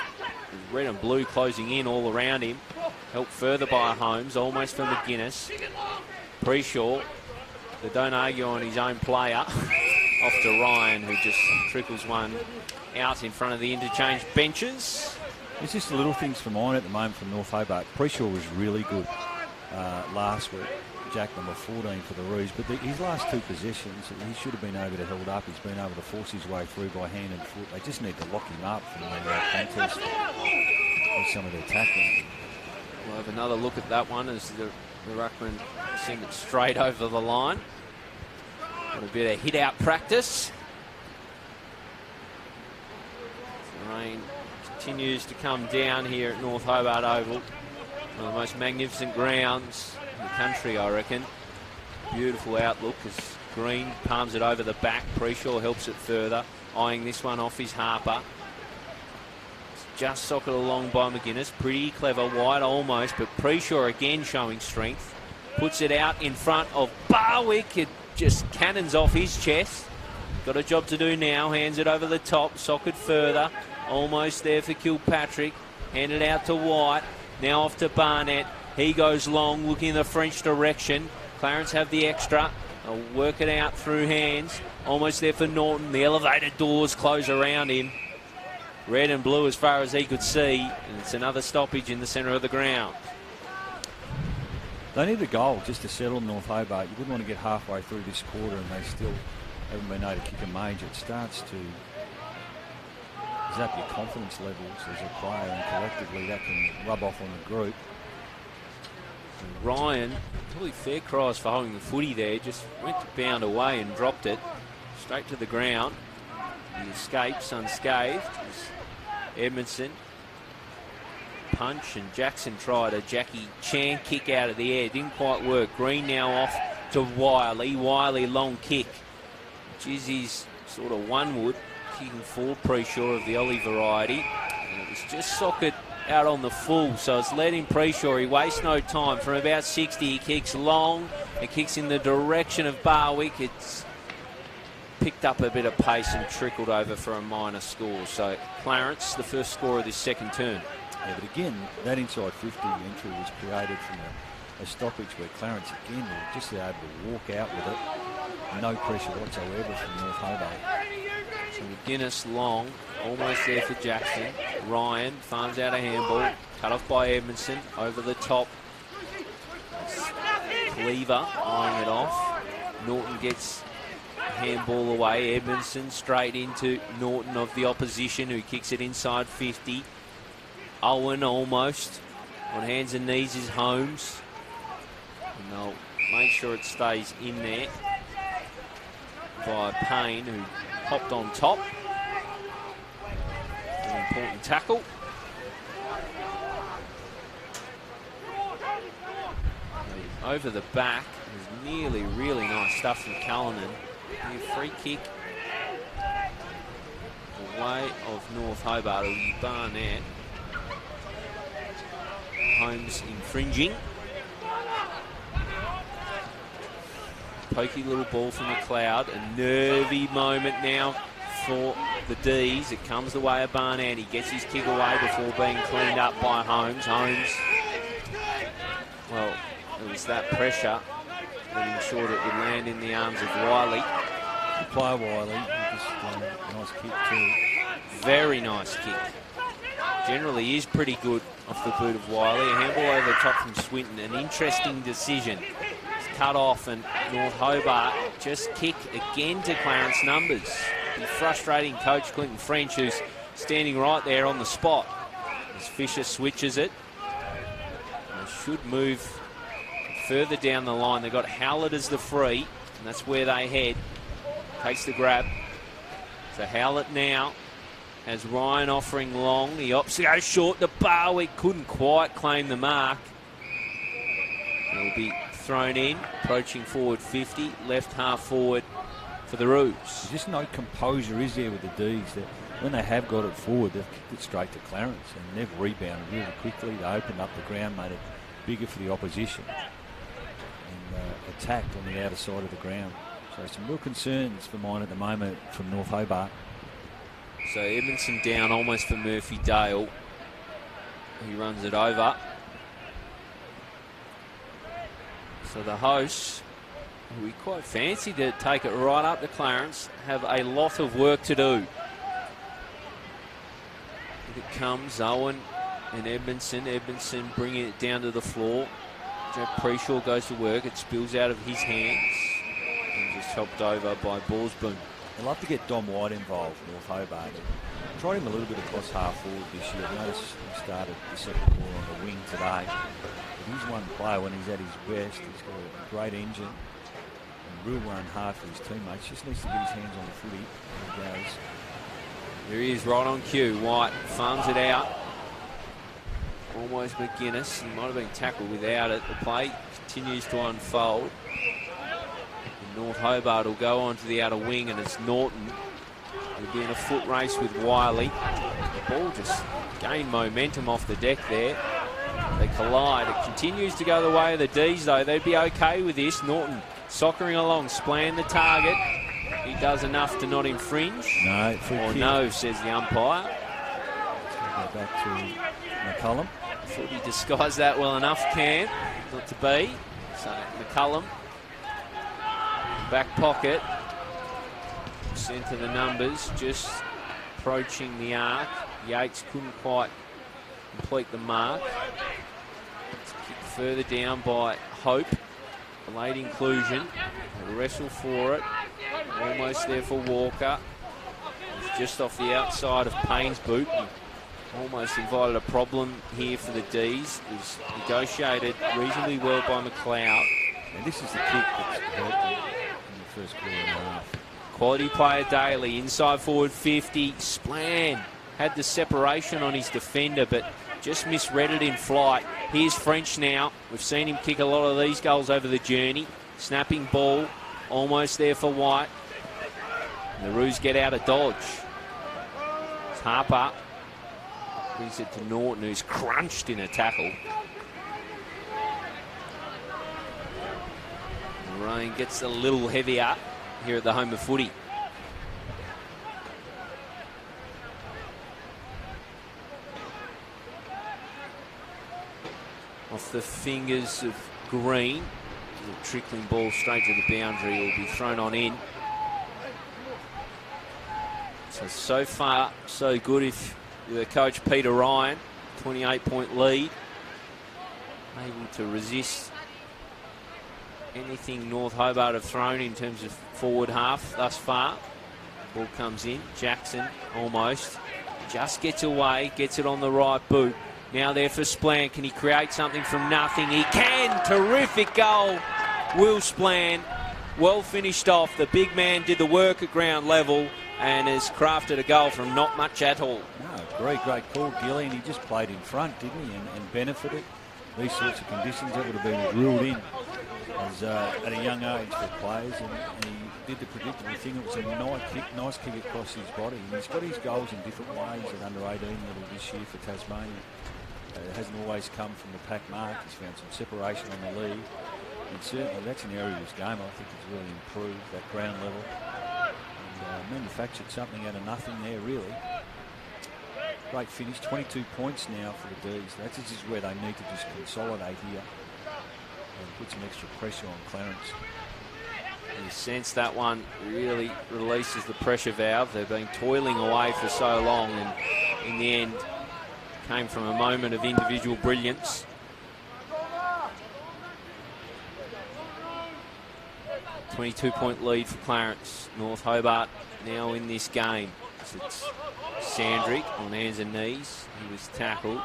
B: red and blue closing in all around him. Helped further by Holmes, almost for McGuinness. Preshaw, they don't argue on his own player. Off to Ryan, who just trickles one out in front of the interchange benches.
A: It's just the little things from mine at the moment from North Hobart. Preshaw was really good last week. Jack number 14 for the Roos, but his last 2 possessions, he should have been able to hold up. He's been able to force his way through by hand and foot. They just need to lock him up from the contest with some of their tackling.
B: We'll have another look at that one as the ruckman sent it straight over the line. Got a bit of hit-out practice. The rain continues to come down here at North Hobart Oval. One of the most magnificent grounds in the country, I reckon. Beautiful outlook as Green palms it over the back. Preshaw helps it further. Eyeing this one off is Harper. It's just socketed along by McGuinness. Pretty clever, wide almost, but Preshaw again showing strength. Puts it out in front of Barwick. It just cannons off his chest. Got a job to do now. Hands it over the top. Socket further. Almost there for Kilpatrick. Handed out to White. Now off to Barnett. He goes long, looking in the French direction. Clarence have the extra. They'll work it out through hands. Almost there for Norton. The elevated doors close around him. Red and blue as far as he could see. And it's another stoppage in the centre of the ground.
A: They need a goal just to settle North Hobart. You wouldn't want to get halfway through this quarter and they still haven't been able to kick a major. It starts to zap your confidence levels as a player, and collectively that can rub off on the group.
B: And Ryan, probably fair cries for holding the footy there, just went to bound away and dropped it straight to the ground. He escapes unscathed. Edmondson punch, and Jackson tried a Jackie Chan kick out of the air. Didn't quite work. Green now off to Wiley. Wiley long kick, which is his sort of one wood. Kicking for Preshaw of the Ollie variety. And it was just socket out on the full, so it's led in Preshaw. He wastes no time. From about 60, he kicks long. It kicks in the direction of Barwick. It's picked up a bit of pace and trickled over for a minor score. So Clarence, the first score of this second term.
A: Yeah, but again, that inside 50 entry was created from a stoppage where Clarence again will just be able to walk out with it. No pressure whatsoever from North Hobart.
B: So McGuinness long, almost there for Jackson. Ryan farms out a handball, cut off by Edmondson, over the top. Cleaver eyeing it off. Norton gets handball away. Edmondson straight into Norton of the opposition, who kicks it inside 50. Owen almost. On hands and knees is Holmes. And they'll make sure it stays in there by Payne, who hopped on top. An important tackle. Over the back is nearly really nice stuff from Cullinan. A free kick away of North Hobart. It'll be Barnett. Holmes infringing. Pokey little ball from McLeod. A nervy moment now for the D's. It comes the way of Barnett. He gets his kick away before being cleaned up by Holmes. Holmes, well, it was that pressure that ensured it would land in the arms of Wiley.
A: Good player, Wiley. Just nice kick too.
B: Very nice kick. Generally is pretty good off the boot of Wiley. A handball over the top from Swinton. An interesting decision. It's cut off, and North Hobart just kick again to Clarence numbers. The frustrating coach Clinton French, who's standing right there on the spot as Fisher switches it. They should move further down the line. They've got Howlett as the free, and that's where they head. Takes the grab. So Howlett now has Ryan offering long. He opts to go short. The Barwick couldn't quite claim the mark. It'll be thrown in, approaching forward 50, left half forward for the Roos.
A: There's just no composure, is there, with the D's? That when they have got it forward, they've kicked it straight to Clarence, and they've rebounded really quickly. They opened up the ground, made it bigger for the opposition, and attacked on the outer side of the ground. So some real concerns for mine at the moment from North Hobart.
B: So Edmondson down almost for Murphy Dale. He runs it over. So the hosts, who we quite fancy to take it right up to Clarence, have a lot of work to do. Here it comes, Owen and Edmondson. Edmondson bringing it down to the floor. Jack Preshaw goes to work. It spills out of his hands and just helped over by Borsboom.
A: I'd love to get Dom White involved, North Hobart. Tried him a little bit across half forward this year. I noticed he started the second ball on the wing today. But he's one player when he's at his best. He's got a great engine and real run hard for his teammates. Just needs to get his hands on the footy. There he goes.
B: There he is, right on cue. White farms it out. Almost McGuinness. He might have been tackled without it. The play continues to unfold. North Hobart will go on to the outer wing, and it's Norton. He'll be in a foot race with Wiley. The ball just gained momentum off the deck there. They collide. It continues to go the way of the D's, though. They'd be okay with this. Norton soccering along, Splan the target. He does enough to not infringe.
A: No,
B: or no, says the umpire.
A: Go back to McCullum.
B: I thought he disguised that well enough, Cam. Not to be. So McCullum. Back pocket, centre the numbers, just approaching the arc. Yates couldn't quite complete the mark. It's kicked further down by Hope. A late inclusion. They wrestle for it. Almost there for Walker. It's just off the outside of Payne's boot. Almost invited a problem here for the D's. It was negotiated reasonably well by McLeod.
A: And this is the kick that's hurt them. First quarter and a half.
B: Quality player Daly, inside forward 50. Splan had the separation on his defender, but just misread it in flight. Here's French now. We've seen him kick a lot of these goals over the journey. Snapping ball, almost there for White. And the Roos get out of dodge. It's Harper. Brings it to Norton, who's crunched in a tackle. Rain gets a little heavier here at the home of footy. Off the fingers of Green. A trickling ball straight to the boundary will be thrown on in. So far, so good if you're the coach Peter Ryan. 28-point lead. Able to resist anything North Hobart have thrown in terms of forward half thus far. Ball comes in. Jackson almost just gets away, gets it on the right boot. Now there for Splan. Can he create something from nothing? He can. Terrific goal. Will Splan. Well finished off. The big man did the work at ground level and has crafted a goal from not much at all.
A: No, great call, Gilly, and he just played in front, didn't he, and benefited. These sorts of conditions, that would have been ruled in as, at a young age for players, and he did the predictable thing. It was a nice kick across his body. And he's got his goals in different ways at under 18 level this year for Tasmania. It hasn't always come from the pack mark. He's found some separation on the lead. And certainly that's an area of his game I think has really improved, that ground level. And manufactured something out of nothing there, really. Great finish, 22 points now for the D's. This is where they need to just consolidate here and put some extra pressure on Clarence.
B: You sense that one really releases the pressure valve. They've been toiling away for so long, and in the end came from a moment of individual brilliance. A 22-point lead for Clarence. North Hobart now in this game. So it's Sandrick on hands and knees. He was tackled.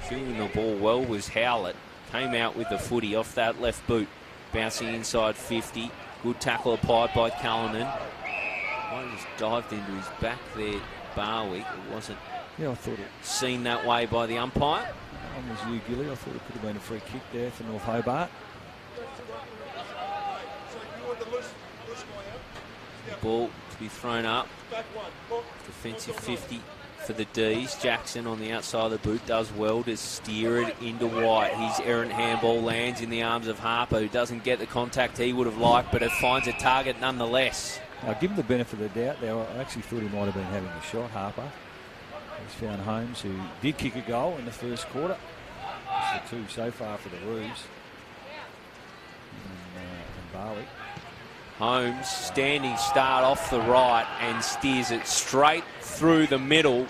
B: Shooting the ball well was Howlett. Came out with the footy off that left boot. Bouncing inside 50. Good tackle applied by Cullinan. Might have just dived into his back there, Barwick. It wasn't seen that way by the umpire.
A: I'm with you, Gilly. I thought it could have been a free kick there for North Hobart.
B: Ball to be thrown up. Defensive 50 for the D's. Jackson on the outside of the boot does well to steer it into White. His errant handball lands in the arms of Harper, who doesn't get the contact he would have liked, but it finds a target nonetheless.
A: I'll give him the benefit of the doubt there. I actually thought he might have been having a shot, Harper. He's found Holmes, who did kick a goal in the first quarter. It's the two so far for the Roos. And Barwick.
B: Holmes standing start off the right and steers it straight through the middle.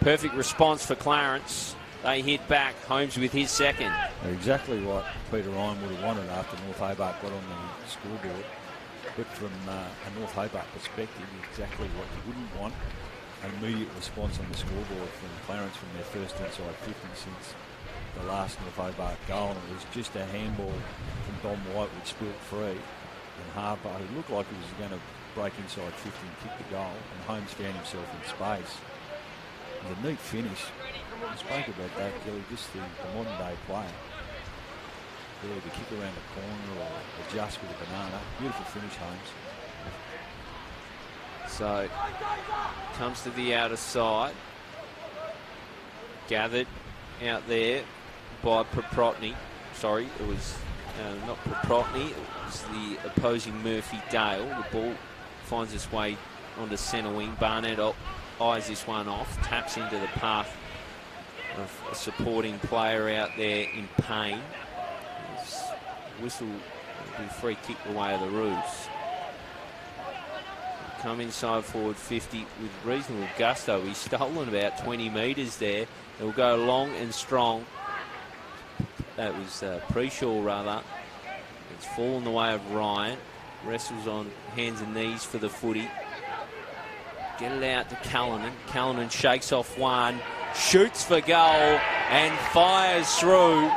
B: Perfect response for Clarence. They hit back. Holmes with his second.
A: Exactly what Peter Ryan would have wanted after North Hobart got on the scoreboard. But from a North Hobart perspective, exactly what you wouldn't want. An immediate response on the scoreboard from Clarence from their first inside 50 since the last North Hobart goal. And it was just a handball from Dom White which spilled free. And Harper, who looked like he was going to break inside 50 and kick the goal, and Holmes found himself in space. It was a neat finish. We spoke about that, Gilly, just the modern day player. Really, to kick around the corner or adjust with a banana. Beautiful finish, Holmes.
B: So, comes to the outer side. Gathered out there by Proprotny. Sorry, it was not Proprotny. It was the opposing Murphy Dale. The ball finds its way onto centre wing. Barnett eyes this one off. Taps into the path of a supporting player out there in pain. His whistle will be free kick away of the Roos. Come inside forward 50 with reasonable gusto. He's stolen about 20 metres there. He'll go long and strong. That was Preshaw rather. It's fallen the way of Ryan. Wrestles on hands and knees for the footy. Get it out to Cullinan. Cullinan shakes off one. Shoots for goal and fires through.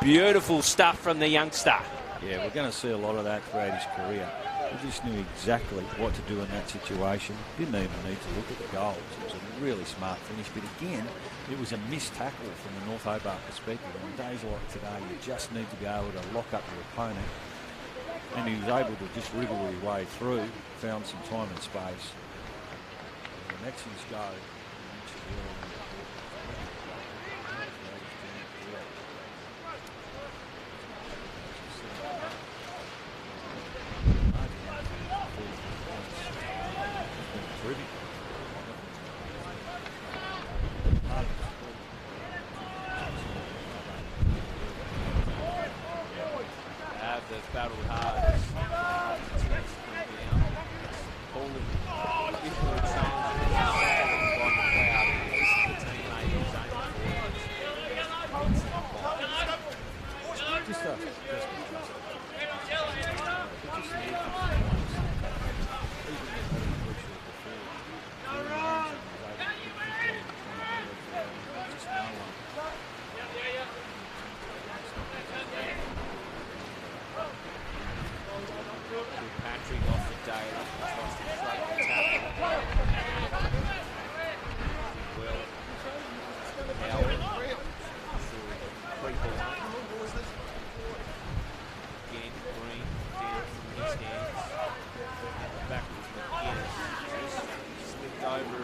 B: Beautiful stuff from the youngster.
A: Yeah, we're going to see a lot of that throughout his career. He just knew exactly what to do in that situation. Didn't even need to look at the goals. It was a really smart finish. But again, it was a missed tackle from the North Hobart perspective. On days like today, you just need to be able to lock up your opponent. And he was able to just wriggle his way through, found some time and space. And the Mexicans go.
B: Battled hard.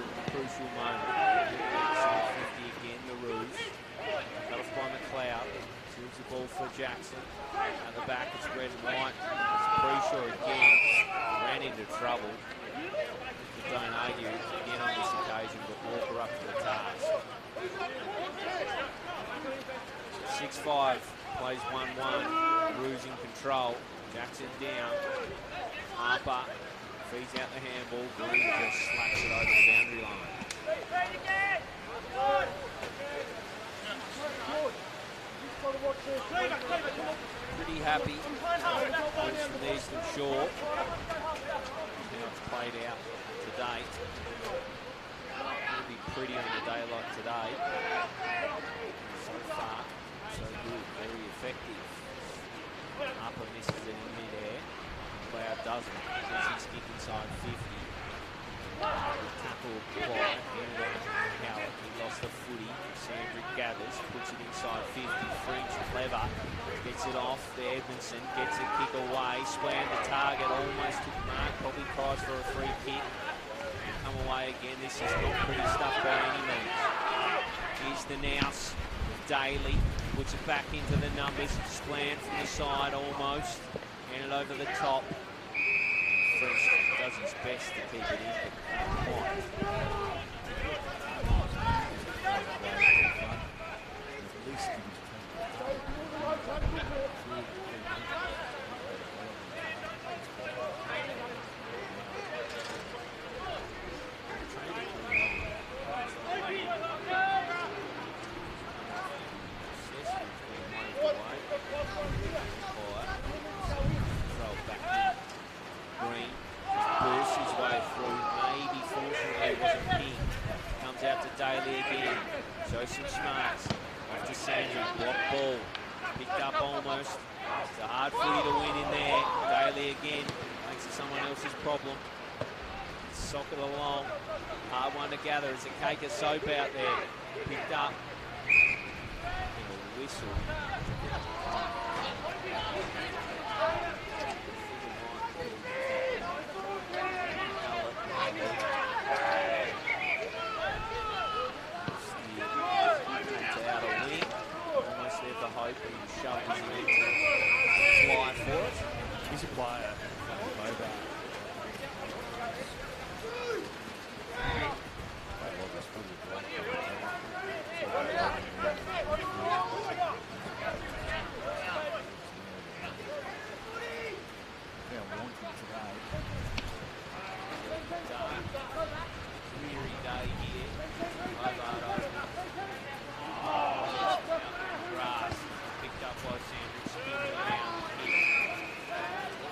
B: a crucial moment. Inside 50 again, the Roos. Cut off by McLeod. Moves the ball for Jackson. At the back, it's red and white. It's Preshaw again. Ran into trouble. Don't argue again on this occasion, but Walker up to the task. 6-5, plays 1-1. Roos in control. Jackson down. Harper feeds out the handball. Green just slaps it over the boundary line. Pretty happy. Points from Eastern Shore. How it's played out to date. It'll be pretty on a day like today. So far, so good. Very effective. Upper misses it in mid-air. Cloud doesn't. Easy stick inside 50. Tackle applied. Howard. He lost the footy. Sandrick gathers. Puts it inside 50. Fringe clever. Gets it off. The Edmondson gets a kick away. Splan the target. Almost took mark. Probably tries for a free kick. Come away again. This is not pretty stuff by any means. Here's the Nouse. DALY. Puts it back into the numbers. Splan from the side almost. And it over the top. French does his best to keep it in, but quite. Green bursts his way through. Maybe fortunately it wasn't King. Comes out to DALY again. Shows some smarts. Off to Sandry. Block ball. Picked up almost. It's a hard footy to win in there. DALY again. Makes it someone else's problem. Sock it along. Hard one to gather. It's a cake of soap out there. Picked up. And a whistle. Almost there for hope and shoved his leg to fly for it.
A: He's a player. Hobart.
B: Weary day here. Hobart over. Grass. Picked up by Sanders. Spinning around.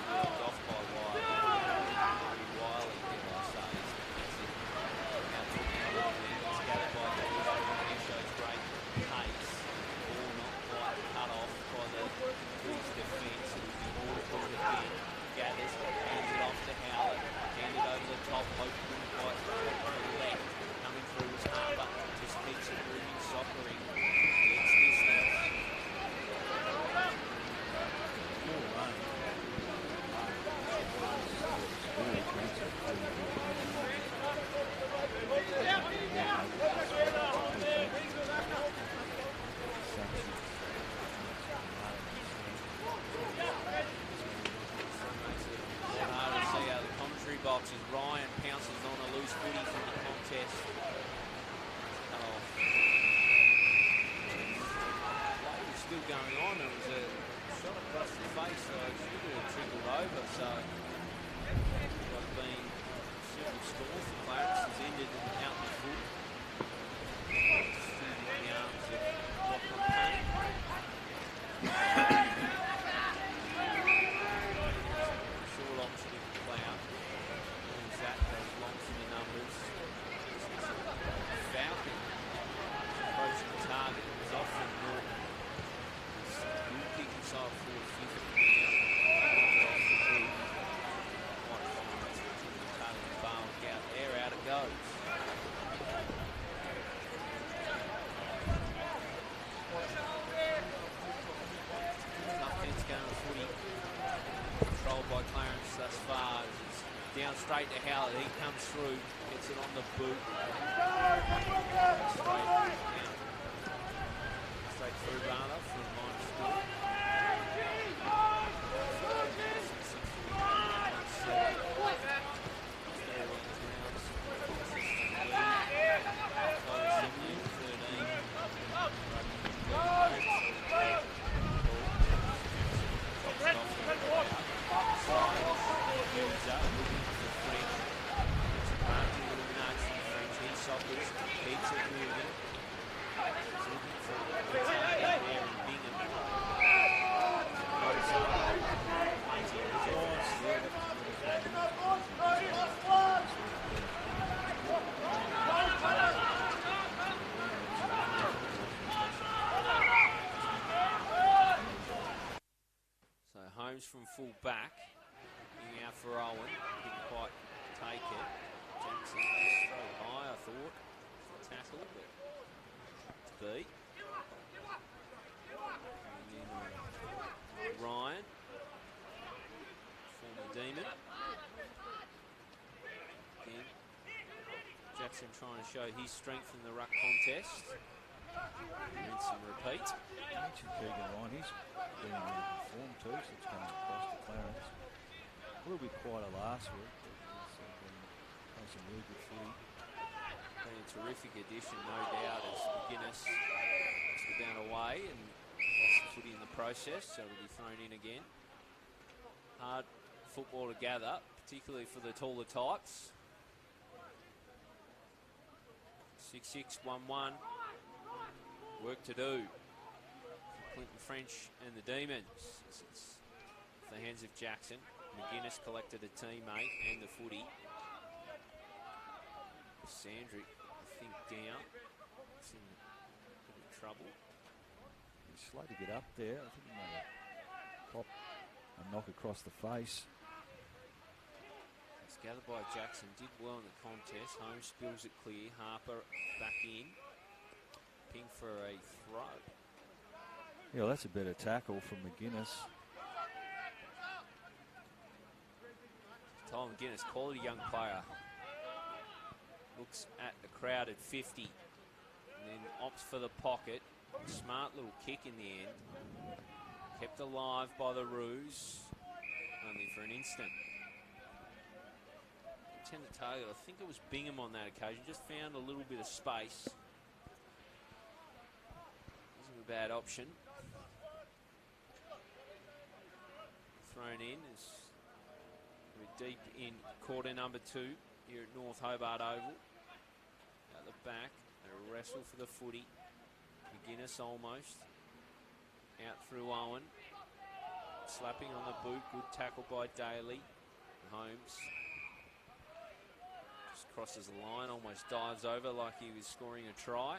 B: Knocked off by Wiley. Wiley, did I say. It's gathered by the shows great pace. Ball not quite cut off by the Greece defence. It would be more to put it again. Gathers, hands it off to Howard. Handed over the top, hoping quite to the left. Coming through was Harper. Just keeps it moving, soccering. Gets distance. Hard to see out of the commentary box as Ryan pounces on a loose footy from the contest. Play was still going on. It was a shot across the face, so it should have trickled over. So it's been simple score for Clarence has ended out in the foot. Still in the arms of Lachlan Payne. Short option of Cloud. Pulls that, goes long for the numbers. Falcon approaching the target. It was off from Norton. Good kick inside 450 now. Off the boot. Quite fine. It's the target bar out. There, out it goes. Down straight to Howard. He comes through, gets it on the boot. Straight through rather for the minus goal. Keeps it moving. So Holmes from full back, looking out for Owen. Didn't quite take it. Jackson just so high, I thought. Tackle, but to be. And then Ryan, former Demon. Again, Jackson trying to show his strength in the ruck contest. And some repeat.
A: Mentioned Keegan Ryan, he's been in really good form too since coming across to Clarence. A little bit quieter last week, but he's playing some really good footy.
B: Been a terrific addition, no doubt, as McGuinness was down away and lost the footy in the process, so it'll be thrown in again. Hard football to gather, particularly for the taller types. 6-6, 1-1. Work to do for Clinton French and the Demons. It's the hands of Jackson. McGuinness collected a teammate and the footy. Sandrick, I think, down. It's in a bit of trouble.
A: He's slow to get up there. I think he made a pop and knock across the face.
B: It's gathered by Jackson. Did well in the contest. Holmes spills it clear. Harper back in. Ping for a throw.
A: Yeah, well, that's a better tackle from McGuinness.
B: Tom McGuinness, quality young player. Looks at a crowded 50 and then opts for the pocket. Smart little kick in the end. Kept alive by the ruse, only for an instant. Intended target, I think it was Bingham on that occasion. Just found a little bit of space. Wasn't a bad option. Thrown in as we're deep in quarter number 2 here at North Hobart Oval. Out the back, a wrestle for the footy. McGuinness almost. Out through Owen. Slapping on the boot, good tackle by DALY. Holmes just crosses the line, almost dives over like he was scoring a try.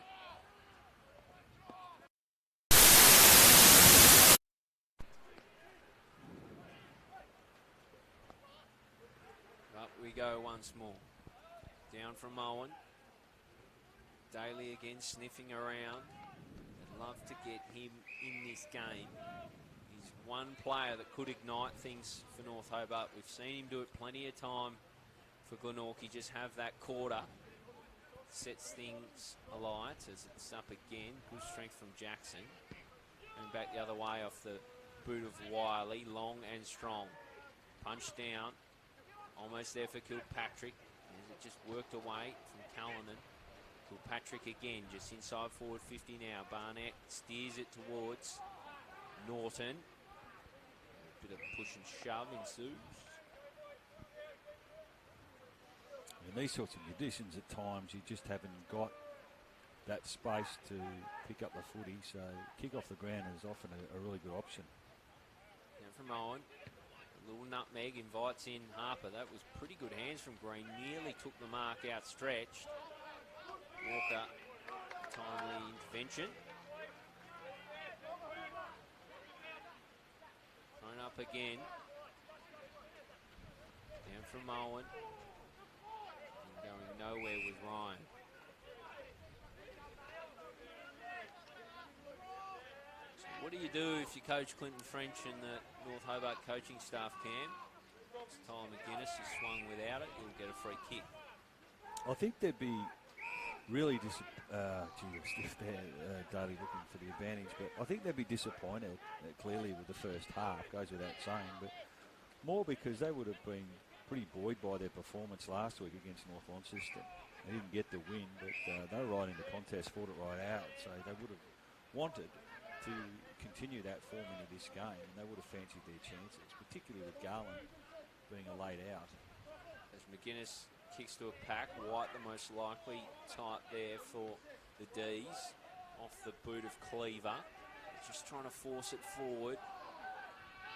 B: Up we go once more. Down from Owen. DALY again sniffing around. I'd love to get him in this game. He's one player that could ignite things for North Hobart. We've seen him do it plenty of time for Glenorchy. Just have that quarter. Sets things alight as it's up again. Good strength from Jackson. And back the other way off the boot of Wiley. Long and strong. Punch down. Almost there for Kilpatrick. As it just worked away from Cullinan. Kilpatrick again, just inside forward 50 now. Barnett steers it towards Norton. A bit of push and shove ensues.
A: In these sorts of conditions, at times you just haven't got that space to pick up the footy, so kick off the ground is often a really good option.
B: Now from Owen. A little nutmeg invites in Harper. That was pretty good hands from Green. Nearly took the mark outstretched. Walker, timely intervention. Thrown up again. Down from Owen. And going nowhere with Ryan. So what do you do if you coach Clinton French and the North Hobart coaching staff, Cam? Tyler McGuinness has swung without it. He'll get a free kick.
A: I think they'd be really if they're Daly looking for the advantage, but I think they'd be disappointed clearly with the first half, goes without saying, but more because they would have been pretty buoyed by their performance last week against North Launceston. They didn't get the win, but they were right in the contest, fought it right out, so they would have wanted to continue that form into this game, and they would have fancied their chances, particularly with Garland being a laid out.
B: As McGuinness kicks to a pack, White the most likely type there for the D's, off the boot of Cleaver. Just trying to force it forward.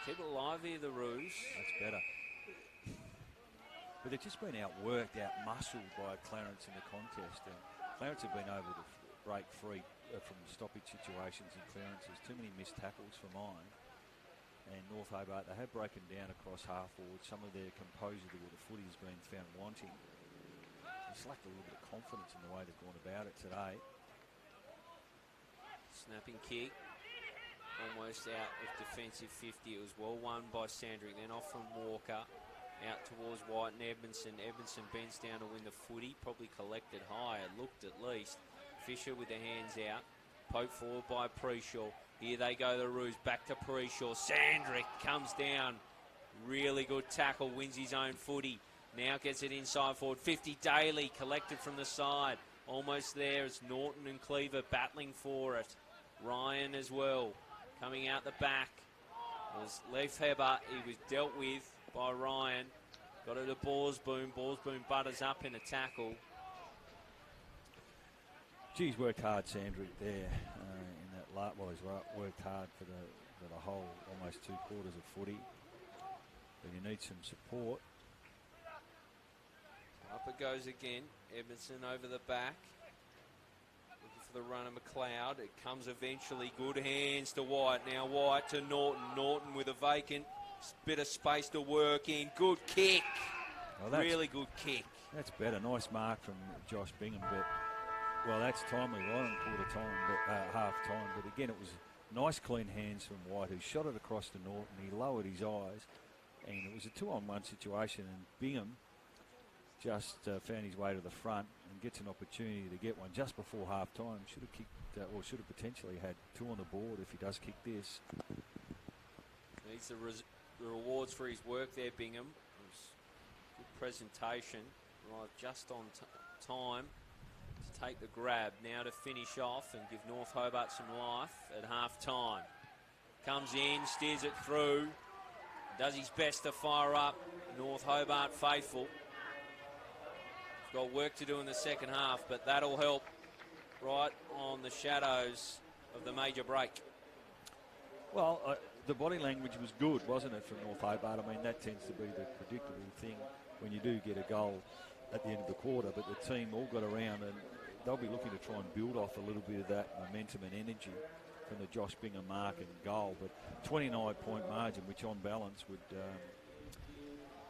B: Keep it alive here, the Roos.
A: That's better. But they've just been outworked, out-muscled by Clarence in the contest, and Clarence have been able to break free from stoppage situations and clearances. Too many missed tackles for mine. And North Hobart, they have broken down across half forward. Some of their composure with the footy has been found wanting. It's lacked a little bit of confidence in the way they've gone about it today.
B: Snapping kick. Almost out of defensive 50. It was well won by Sandrick. Then off from Walker. Out towards White and Edmondson. Edmondson bends down to win the footy. Probably collected higher. Looked at least. Fisher with the hands out. Poked forward by Preshaw. Here they go, the Roos. Back to Preshaw. Sandrick comes down. Really good tackle. Wins his own footy. Now gets it inside forward. 50 Daly collected from the side. Almost there. It's Norton and Cleaver battling for it. Ryan as well. Coming out the back. It was Leif Heber. He was dealt with by Ryan. Got it to Borsboom. Borsboom butters up in a tackle.
A: Geez, worked hard, Sandrick, there in that last. Well, he's worked hard for the whole almost 2 quarters of footy. But you need some support.
B: Up it goes again. Edmondson over the back. Looking for the run of McLeod. It comes eventually. Good hands to White. Now White to Norton. Norton with a vacant bit of space to work in. Good kick. Well, really good kick.
A: That's better. Nice mark from Josh Bingham, but well, that's timely, right on quarter time, but half time. But again, it was nice, clean hands from White, who shot it across to Norton. He lowered his eyes, and it was a 2-on-1 situation. And Bingham just found his way to the front and gets an opportunity to get one just before half time. Should have kicked, or should have potentially had 2 on the board if he does kick this.
B: Needs the rewards for his work there, Bingham. It was good presentation, right, just on time to take the grab. Now to finish off and give North Hobart some life at half time. Comes in, steers it through, does his best to fire up North Hobart faithful. He's got work to do in the second half, but that'll help right on the shadows of the major break.
A: Well, the body language was good, wasn't it, from North Hobart? I mean, that tends to be the predictable thing when you do get a goal at the end of the quarter, but the team all got around and they'll be looking to try and build off a little bit of that momentum and energy from the Josh Bingham mark and goal. But 29-point margin, which on balance would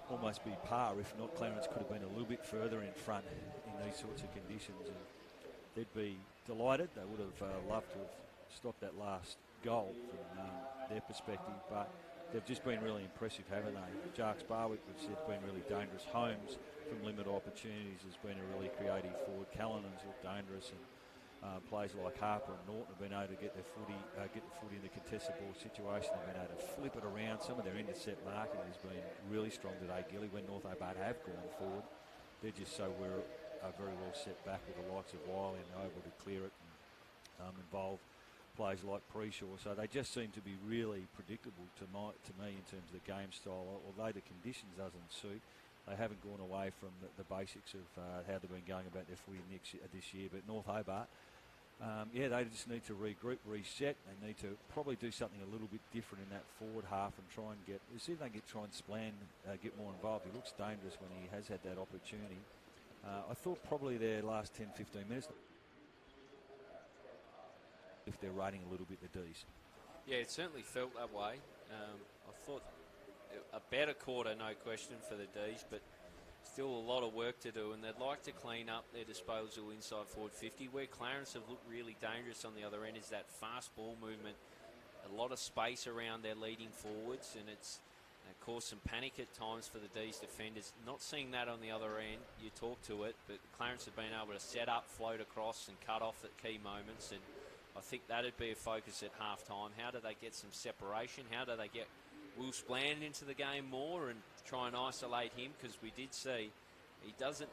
A: almost be par. If not, Clarence could have been a little bit further in front in these sorts of conditions, and they'd be delighted. They would have loved to have stopped that last goal from their perspective, but they've just been really impressive, haven't they? Jarks Barwick, we've said, been really dangerous. Holmes, from limited opportunities, has been a really creative forward. Callanan's looked dangerous, and players like Harper and Norton have been able to get the footy in the contested ball situation. They've been able to flip it around. Some of their intercept marking has been really strong today, Gilly. When North Hobart have gone forward, they're just so very well set back with the likes of Wiley and able to clear it and involve players like Preshaw. So they just seem to be really predictable to me in terms of the game style. Although the conditions doesn't suit, they haven't gone away from the basics of how they've been going about their footy this year. But North Hobart, they just need to regroup, reset. They need to probably do something a little bit different in that forward half and try and see if they can try and Splan get more involved. He looks dangerous when he has had that opportunity. I thought probably their last 10-15 minutes, if they're rating a little bit the D's.
B: Yeah, it certainly felt that way. I thought a better quarter, no question, for the D's, but still a lot of work to do, and they'd like to clean up their disposal inside forward 50. Where Clarence have looked really dangerous on the other end is that fast ball movement, a lot of space around their leading forwards, and it's It caused some panic at times for the D's defenders. Not seeing that on the other end. You talk to it, but Clarence have been able to set up, float across and cut off at key moments, and I think that'd be a focus at half-time. How do they get some separation? How do they get Will Spland into the game more and try and isolate him? Because we did see it doesn't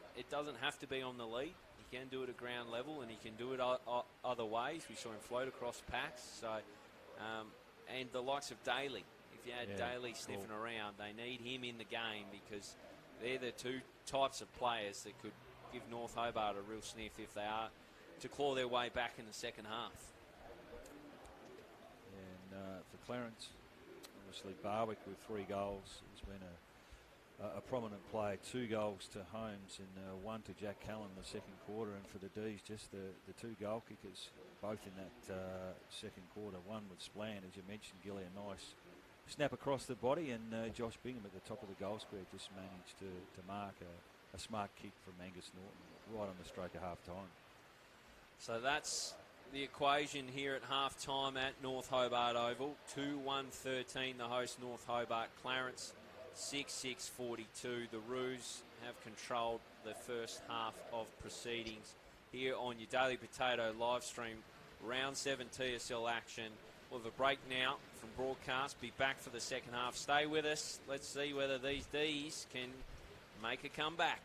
B: have to be on the lead. He can do it at ground level, and he can do it other ways. We saw him float across packs. So, and the likes of DALY. If you had DALY sniffing around, they need him in the game, because they're the two types of players that could give North Hobart a real sniff if they are to claw their way back in the second half.
A: And for Clarence, obviously Barwick with 3 goals. He's been a prominent player. 2 goals to Holmes and 1 to Jack Cullen in the second quarter. And for the D's, just the 2 goal kickers, both in that second quarter. One with Spland, as you mentioned, Gilly, a nice snap across the body, and Josh Bingham at the top of the goal square just managed to mark a smart kick from Angus Norton right on the stroke of half-time. So
B: that's the equation here at half-time at North Hobart Oval. 2-1-13, the host North Hobart. Clarence 6-6-42. The Roos have controlled the first half of proceedings here on your Daily Potato live stream. Round 7 TSL action. We'll have a break now from broadcast. Be back for the second half. Stay with us. Let's see whether these D's can make a comeback.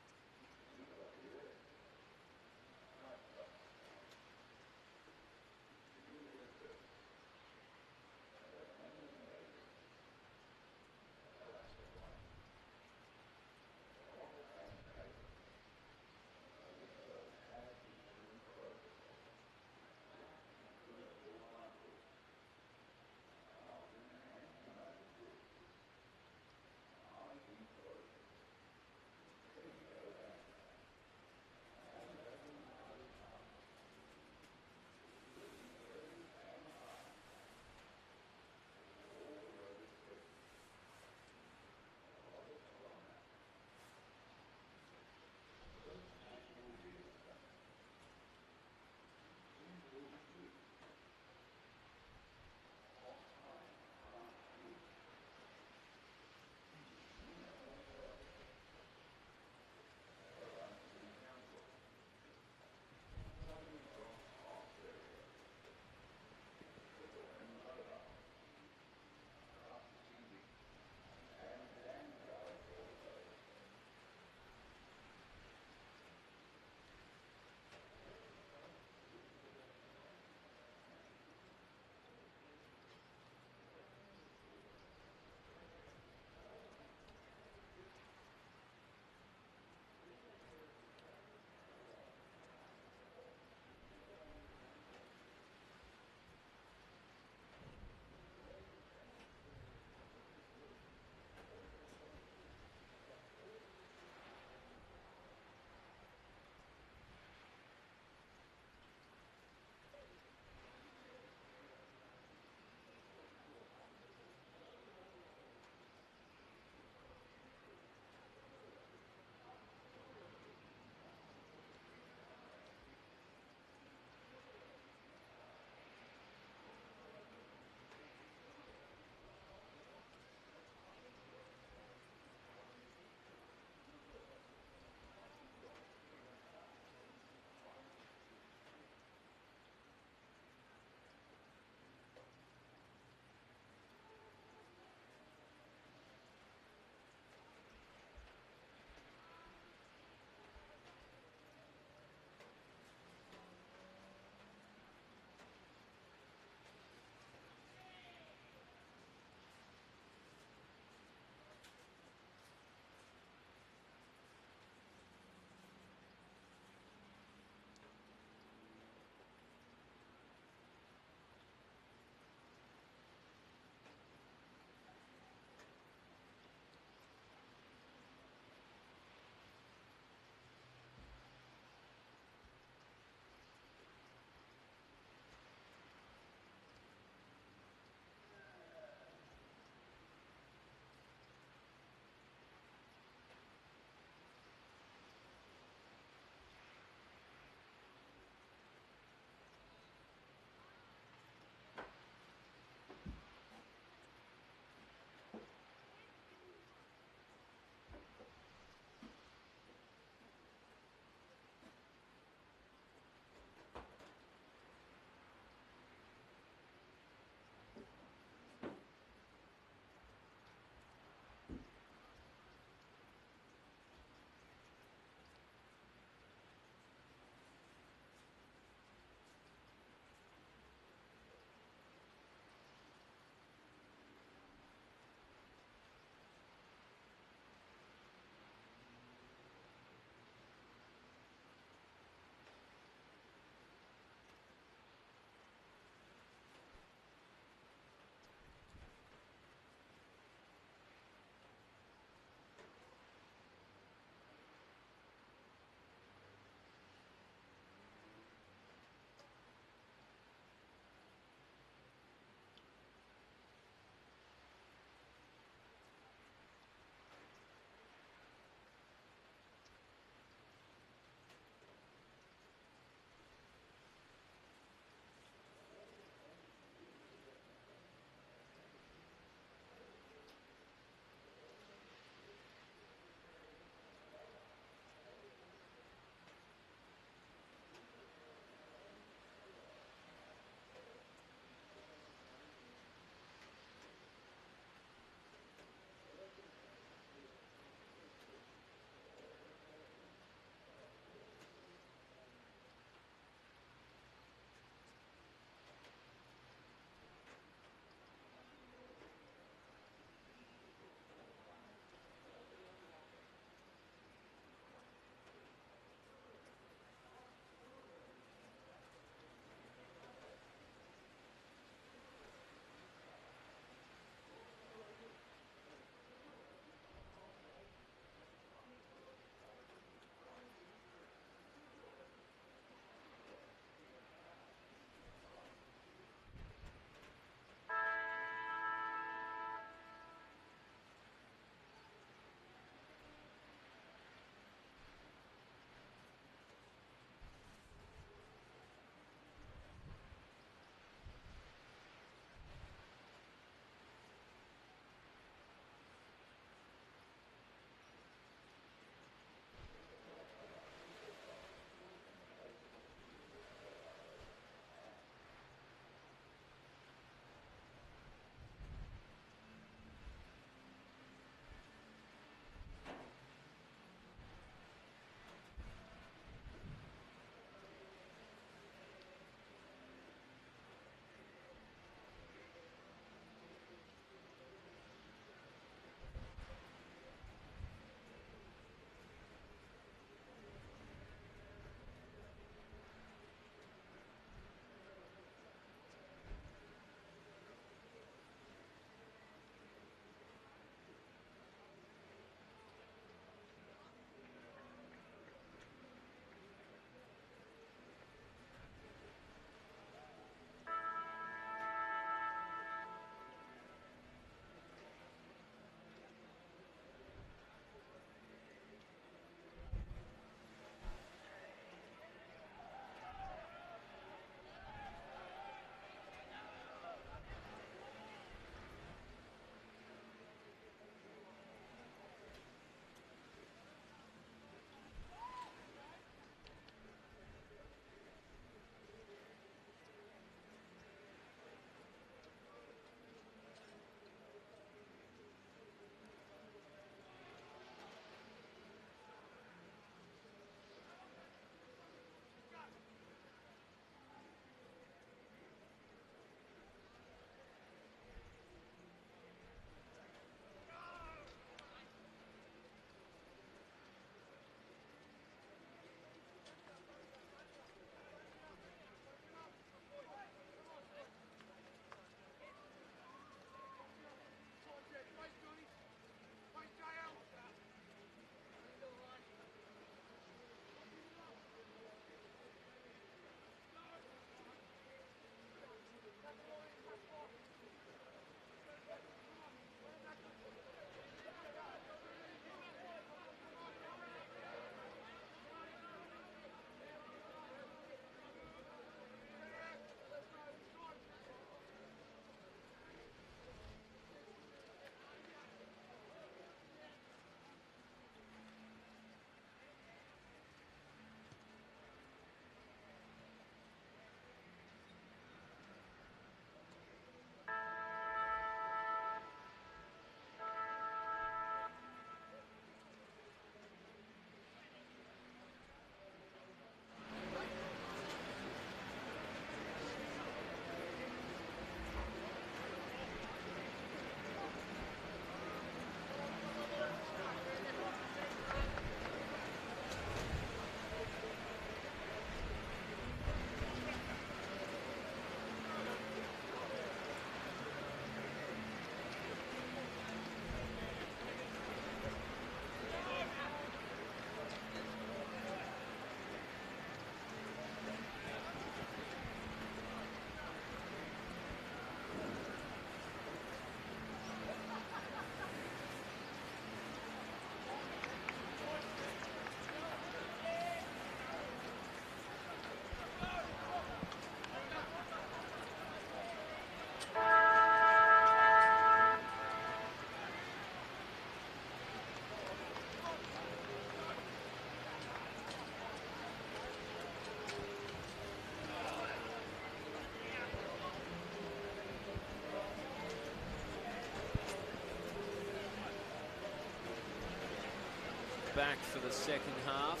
B: back for the second half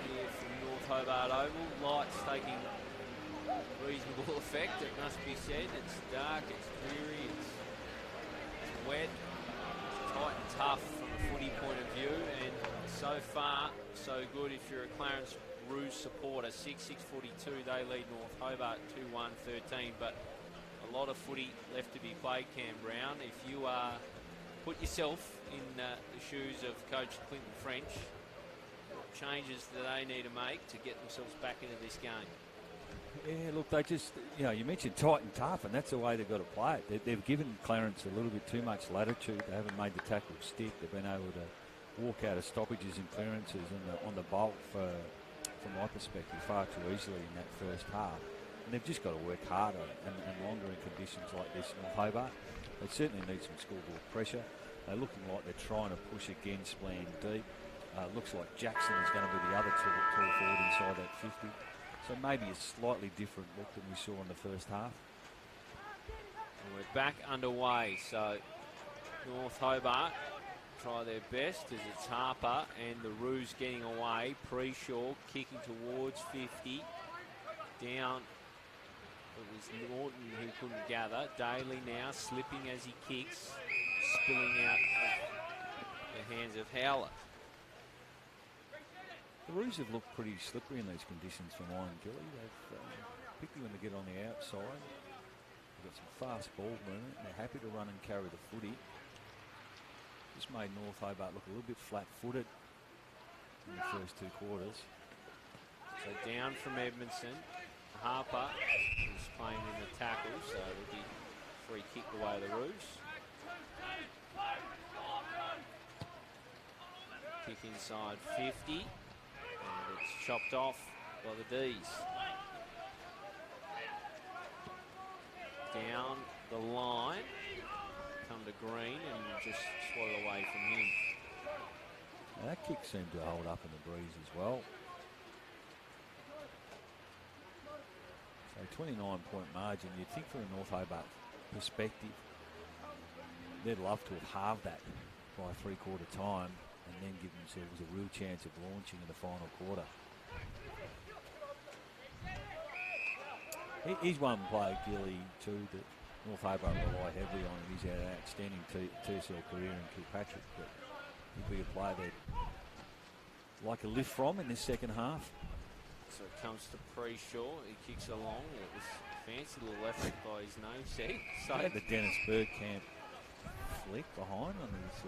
B: here from North Hobart Oval. Lights taking reasonable effect, it must be said. It's dark, it's dreary, it's wet, it's tight and tough from a footy point of view, and so far so good if you're a Clarence Rouge supporter. 6-6-42, they lead North Hobart 2-1-13, but a lot of footy left to be played, Cam Brown. If you put yourself in the shoes of Coach Clinton French, what changes do they need to make to get themselves back into this game?
A: Yeah, look, they just, you mentioned tight and tough, and that's the way they've got to play it. They've given Clarence a little bit too much latitude. They haven't made the tackle stick. They've been able to walk out of stoppages and clearances on the bulk, from my perspective, far too easily in that first half. And they've just got to work harder and longer in conditions like this in North Hobart. They certainly need some scoreboard pressure. They're looking like they're trying to push against playing deep. Looks like Jackson is going to be the other tall forward inside that 50. So maybe a slightly different look than we saw in the first half.
B: And we're back underway. So North Hobart try their best as it's Harper and the Roos getting away. Pre-Shaw kicking towards 50. Down. It was Norton who couldn't gather. Daly now slipping as he kicks. Spilling out of the hands of Howlett.
A: The Roos have looked pretty slippery in these conditions from Iron Gilly. They've, particularly when they get on the outside, they've got some fast ball movement. They're happy to run and carry the footy. Just made North Hobart look a little bit flat-footed in the first two quarters.
B: So down from Edmondson. Harper is playing in the tackle, so it'll be free kick away the Roos. Kick inside 50. And it's chopped off by the D's. Down the line. Come to Green and just swat it away from him.
A: Now that kick seemed to hold up in the breeze as well. So 29-point margin. You'd think from a North Hobart perspective, they'd love to have halved that by three-quarter time and then give themselves a real chance of launching in the final quarter. He's one player, Gilly, too, that North Hobart rely heavily on. He's had an outstanding TSL career in Kilpatrick, but he'd be a player they'd like a lift from in this second half.
B: So it comes to Pre-Shaw. He kicks along. It was a fancy little effort by his namesake. So
A: the Dennis Bergkamp flick behind on his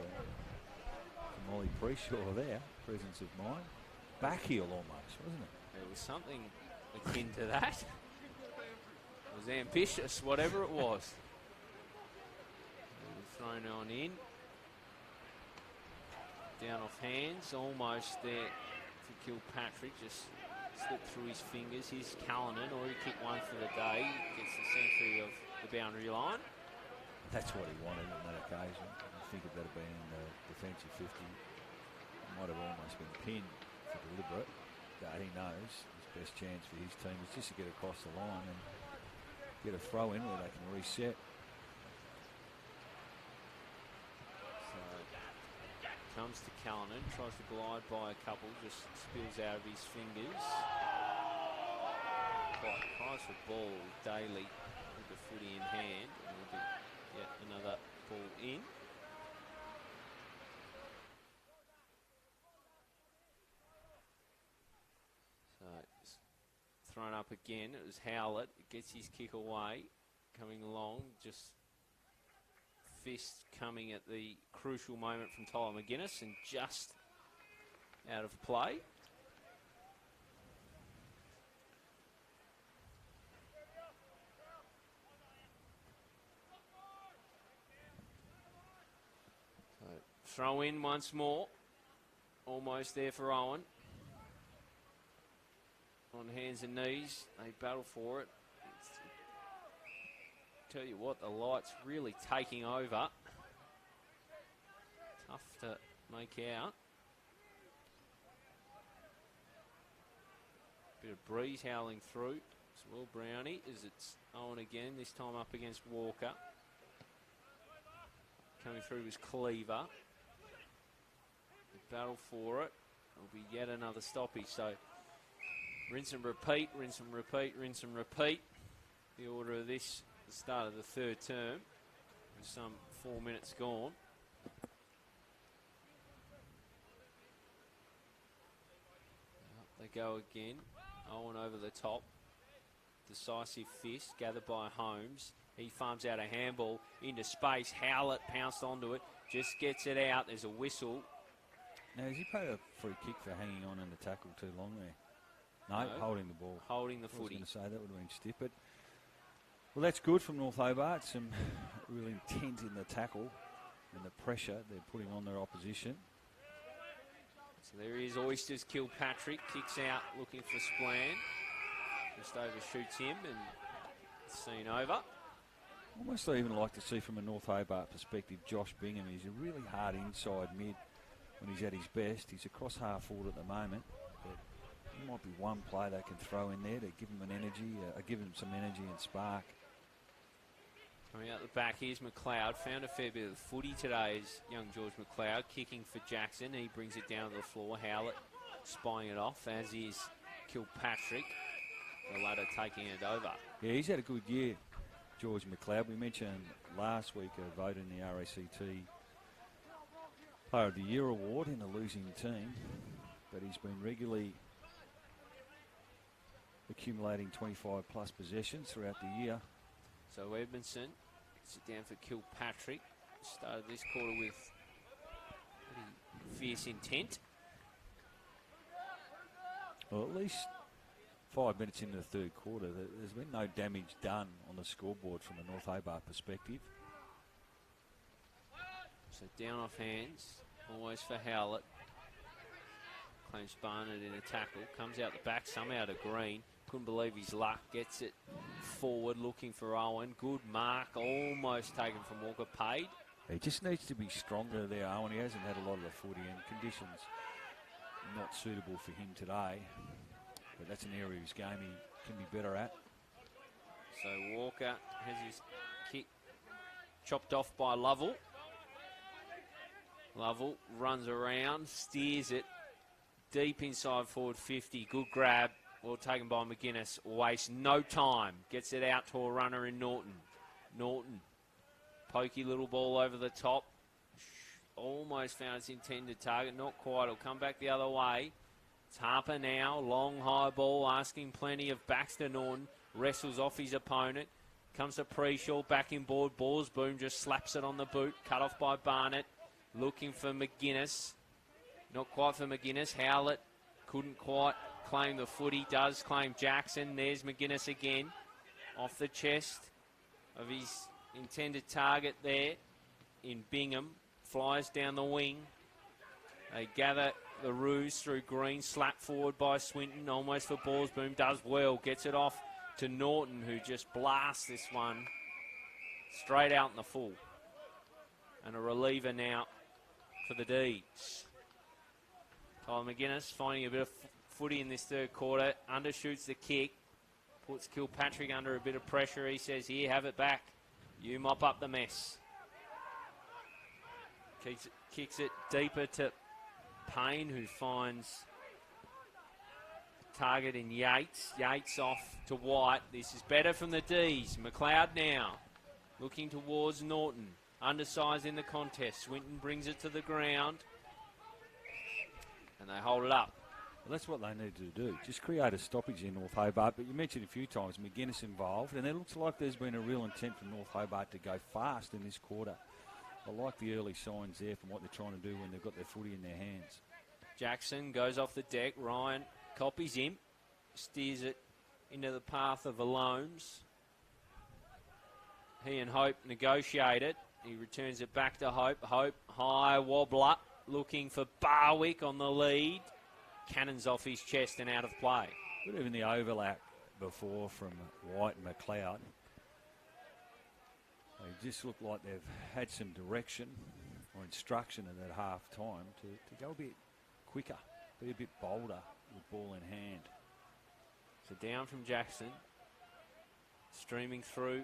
A: Molly Pre-Shaw there. Presence of mind. Back heel almost, wasn't it?
B: It was something akin to that. It was ambitious, whatever it was. Thrown on in. Down off hands, almost there to Kilpatrick. Just slipped through his fingers. Here's Callanan, or he kicked one for the day. Gets the century of the boundary line.
A: That's what he wanted on that occasion. I think if that had been in the defensive 50, it might have almost been pinned for deliberate. But he knows his best chance for his team is just to get across the line and get a throw in where they can reset.
B: So comes to Callanan, tries to glide by a couple, just spills out of his fingers. Quite price for ball, Daly with the footy in hand, and will be yet another ball in. So it's thrown up again. It was Howlett. It gets his kick away, coming along, just fist coming at the crucial moment from Tyler McGuinness and just out of play. So throw in once more. Almost there for Owen. On hands and knees, they battle for it. Tell you what, the light's really taking over. Tough to make out. Bit of breeze howling through as well, Brownie, as it's Owen again, this time up against Walker. Coming through was Cleaver. battle for it. It'll be yet another stoppage. So rinse and repeat, rinse and repeat, rinse and repeat. The order of this, the start of the third term. With some 4 minutes gone. Up they go again. Owen over the top. Decisive fist gathered by Holmes. He farms out a handball into space. Howlett pounced onto it. Just gets it out. There's a whistle.
A: Now, has he paid a free kick for hanging on in the tackle too long there? No, holding the ball.
B: Holding the footy.
A: I was going to say that would have been stiff, but well, that's good from North Hobart. Some real intent in the tackle and the pressure they're putting on their opposition.
B: So there he is. Oysters Kilpatrick kicks out looking for Splan. Just overshoots him and it's seen over.
A: Almost I even like to see from a North Hobart perspective Josh Bingham. He's a really hard inside mid when he's at his best. He's across half forward at the moment. But there might be one play they can throw in there to give him an energy, give him some energy and spark.
B: Coming out the back, here's McLeod. Found a fair bit of footy today is young George McLeod kicking for Jackson. He brings it down to the floor. Howlett spying it off, as is Kilpatrick. The latter taking it over.
A: Yeah, he's had a good year, George McLeod. We mentioned last week a vote in the RACT Player of the Year award in a losing team, but he's been regularly accumulating 25 plus possessions throughout the year.
B: So Edmondson sit down for Kilpatrick. Started this quarter with pretty fierce intent.
A: Well, at least 5 minutes into the third quarter, there's been no damage done on the scoreboard from a North Hobart perspective.
B: So down off hands, always for Howlett. Claims Barnett in a tackle, comes out the back somehow to Green. Couldn't believe his luck, gets it forward looking for Owen. Good mark, almost taken from Walker. Paid.
A: He just needs to be stronger there, Owen. He hasn't had a lot of the footy and conditions not suitable for him today. But that's an area of his game he can be better at.
B: So Walker has his kick chopped off by Lovell. Lovell runs around, steers it deep inside forward 50. Good grab. Well taken by McGuinness. Wastes no time. Gets it out to a runner in Norton. Norton. Pokey little ball over the top. Almost found its intended target. Not quite. It'll come back the other way. It's Harper now. Long high ball asking plenty of Baxter. Norton wrestles off his opponent. Comes to Preshaw. Back in board. Balls boom. Just slaps it on the boot. Cut off by Barnett. Looking for McGuinness. Not quite for McGuinness. Howlett couldn't quite claim the footy. Does claim Jackson. There's McGuinness again. Off the chest of his intended target there in Bingham. Flies down the wing. They gather the ruse through Green. Slap forward by Swinton. Almost for Ballsboom. Does well. Gets it off to Norton, who just blasts this one straight out in the full. And a reliever now for the Deeds. Tyler McGuinness finding a bit of footy in this third quarter. Undershoots the kick. Puts Kilpatrick under a bit of pressure. He says, here, have it back. You mop up the mess. Kicks it deeper to Payne, who finds target in Yates. Yates off to White. This is better from the D's. McLeod now looking towards Norton. Undersized in the contest. Swinton brings it to the ground. And they hold it up.
A: Well, that's what they need to do. Just create a stoppage in North Hobart. But you mentioned a few times McGuinness involved. And it looks like there's been a real intent from North Hobart to go fast in this quarter. I like the early signs there from what they're trying to do when they've got their footy in their hands.
B: Jackson goes off the deck. Ryan copies him. Steers it into the path of the Alones. He and Hope negotiate it. He returns it back to Hope. Hope, high wobbler, looking for Barwick on the lead. Cannons off his chest and out of play.
A: But even the overlap before from White and McLeod, they just look like they've had some direction or instruction at that half time to go a bit quicker, be a bit bolder with ball in hand.
B: So down from Jackson, streaming through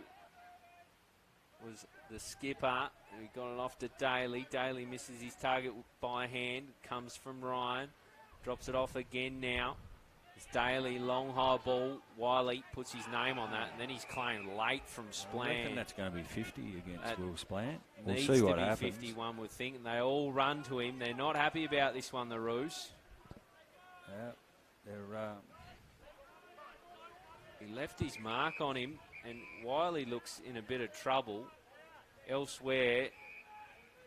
B: was the skipper. He got it off to Daly. Daly misses his target by hand. Comes from Ryan. Drops it off again now. It's Daly, long high ball. Wiley puts his name on that, and then he's claimed late from Splan.
A: I reckon that's going to be 50 against Will Splan. We'll
B: Needs
A: see
B: to
A: what
B: be
A: happens.
B: 50, one would think, and they all run to him. They're not happy about this one, the Roos.
A: Yeah, they're...
B: He left his mark on him, and Wiley looks in a bit of trouble. Elsewhere,